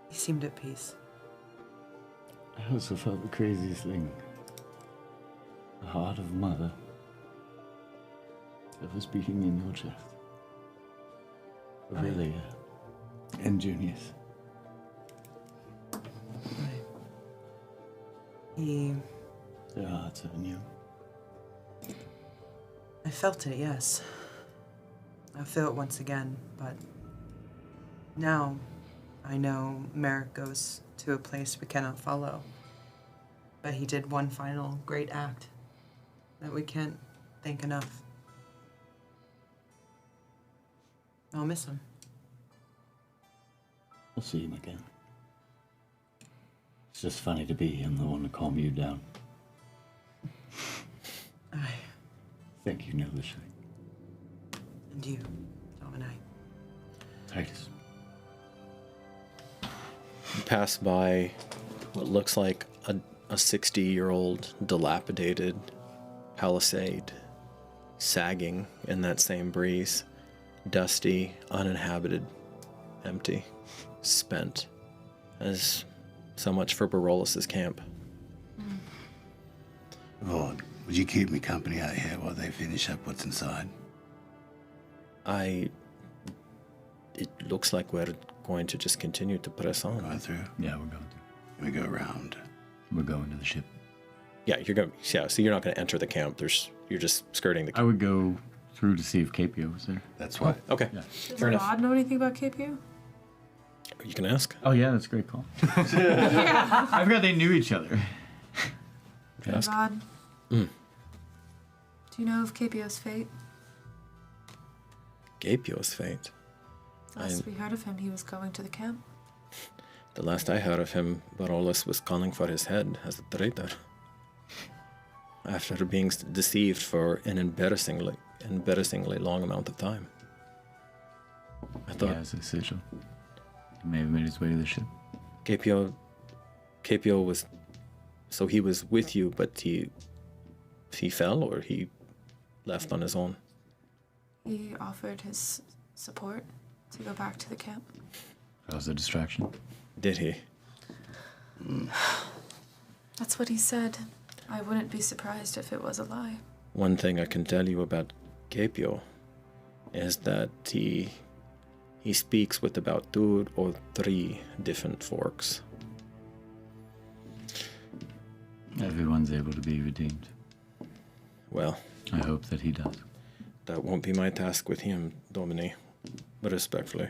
Speaker 11: He seemed at peace.
Speaker 8: I also felt the craziest thing. The heart of mother that was beating in your chest. Aurelia and Junius. Their hearts are in you.
Speaker 11: I felt it, yes. I'll feel it once again, but now I know Merrick goes to a place we cannot follow. But he did one final great act that we can't thank enough. I'll miss him.
Speaker 8: We'll see him again. It's just funny to be him, the one to calm you down. Thank you, Milishly.
Speaker 11: And you, Dominic.
Speaker 8: Titus.
Speaker 1: You pass by what looks like a 60-year-old dilapidated palisade, sagging in that same breeze, dusty, uninhabited, empty, spent, as so much for Barolus's camp.
Speaker 7: Lord, would you keep me company out here while they finish up what's inside?
Speaker 1: It looks like we're going to just continue to press on.
Speaker 7: Going through?
Speaker 8: Yeah, we're going
Speaker 7: to. We go around.
Speaker 8: We're going to the ship.
Speaker 1: Yeah, you're going. Yeah, so you're not going to enter the camp. You're just skirting the camp.
Speaker 8: I would go through to see if Capio was there.
Speaker 7: That's why.
Speaker 1: Okay.
Speaker 8: Yeah.
Speaker 6: Does Rod know anything about KPU?
Speaker 1: You can ask.
Speaker 8: Oh yeah, that's a great call.
Speaker 6: Yeah.
Speaker 8: I forgot they knew each other.
Speaker 1: Ask.
Speaker 6: Rod, do you know of KPO's fate?
Speaker 1: Capio's fate.
Speaker 6: Last we heard of him, he was going to the camp.
Speaker 1: The last I heard of him, Barolus was calling for his head as a traitor. After being deceived for an
Speaker 16: embarrassingly long amount of time. I thought...
Speaker 8: Yeah, it's a sigil. He may have made his way to the ship.
Speaker 16: Capio was... So he was with you, but he fell, or he left on his own?
Speaker 6: He offered his support to go back to the camp.
Speaker 8: That was a distraction.
Speaker 16: Did he?
Speaker 6: That's what he said. I wouldn't be surprised if it was a lie.
Speaker 16: One thing I can tell you about Capio is that he speaks with about 2 or 3 different forks.
Speaker 8: Everyone's able to be redeemed.
Speaker 16: Well,
Speaker 8: I hope that he does.
Speaker 16: That won't be my task with him, Domini. Respectfully.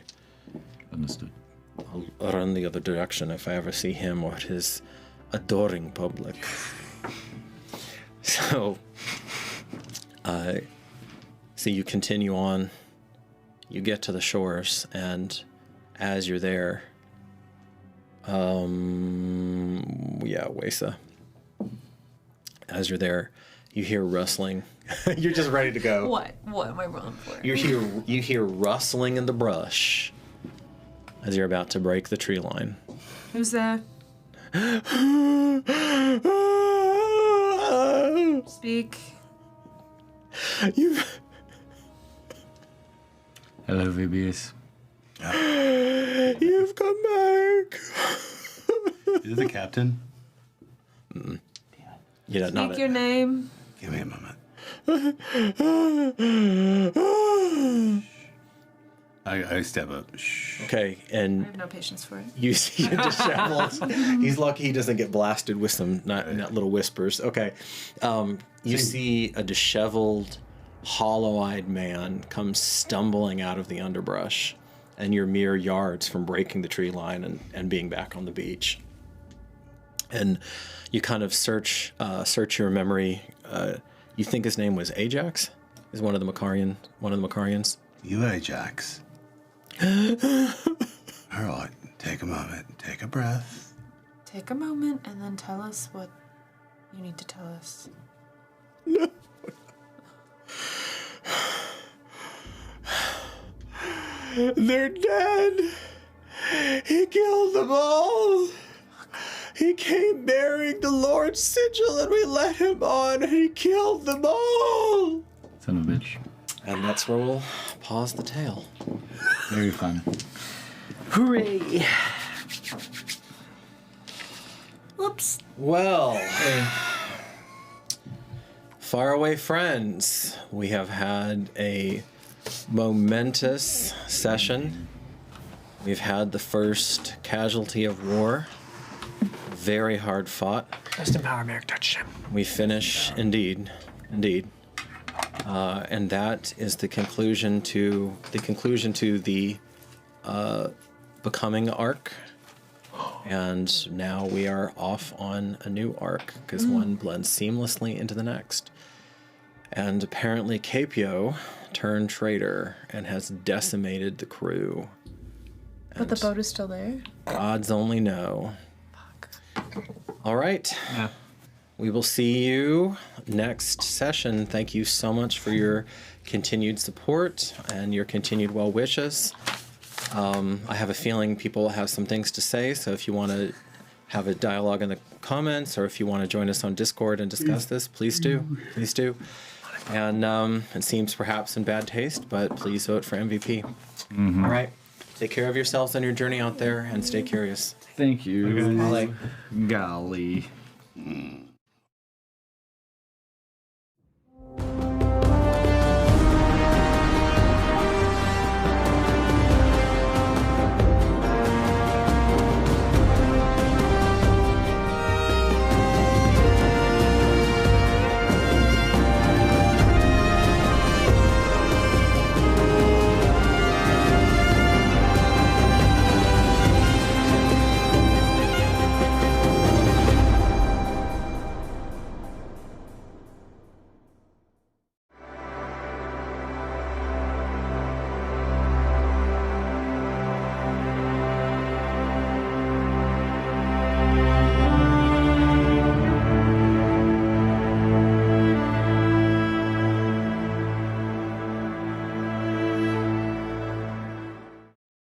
Speaker 8: Understood.
Speaker 16: I'll run the other direction if I ever see him or his adoring public. So you continue on. You get to the shores, and as you're there, Wesa. As you're there, you hear rustling. You're just ready to go.
Speaker 6: What? What am I rolling for?
Speaker 16: You hear rustling in the brush as you're about to break the tree line.
Speaker 6: Who's there? Speak.
Speaker 8: Hello, VBS.
Speaker 16: You've come back.
Speaker 7: Is the captain?
Speaker 16: Yeah, not
Speaker 6: Speak your name.
Speaker 7: Give me a moment. I step up. Shh.
Speaker 16: Okay, and
Speaker 6: I have no patience for it.
Speaker 16: you see a disheveled. He's lucky he doesn't get blasted with some not little whispers. Okay, you see a disheveled, hollow-eyed man come stumbling out of the underbrush, and you're mere yards from breaking the tree line and being back on the beach. And you kind of search your memory. You think his name was Ajax? Is one of the Macarians?
Speaker 7: You Ajax. All right, take a moment. Take a breath.
Speaker 6: Take a moment and then tell us what you need to tell us.
Speaker 16: No. They're dead. He killed them all. He came bearing the Lord's sigil and we let him on and he killed them all.
Speaker 8: Son of a bitch.
Speaker 16: And that's where we'll pause the tale.
Speaker 8: Very fun.
Speaker 13: Hooray!
Speaker 6: Whoops.
Speaker 16: Well, faraway friends, we have had a momentous session. We've had the first casualty of war. Very hard fought.
Speaker 9: Rest in power, Merrick Touchdown.
Speaker 16: We finish, indeed. And that is the conclusion to the becoming arc. And now we are off on a new arc because one blends seamlessly into the next. And apparently Capio turned traitor and has decimated the crew.
Speaker 6: But the boat is still there?
Speaker 16: Gods only know.
Speaker 6: Fuck.
Speaker 16: All right.
Speaker 4: Yeah.
Speaker 16: We will see you next session. Thank you so much for your continued support and your continued well wishes. I have a feeling people have some things to say, so if you want to have a dialogue in the comments or if you want to join us on Discord and discuss this, please do. Please do. And it seems perhaps in bad taste, but please vote for MVP.
Speaker 8: Mm-hmm.
Speaker 16: All right. Take care of yourselves on your journey out there and stay curious.
Speaker 8: Thank you.
Speaker 16: Golly.
Speaker 8: Golly.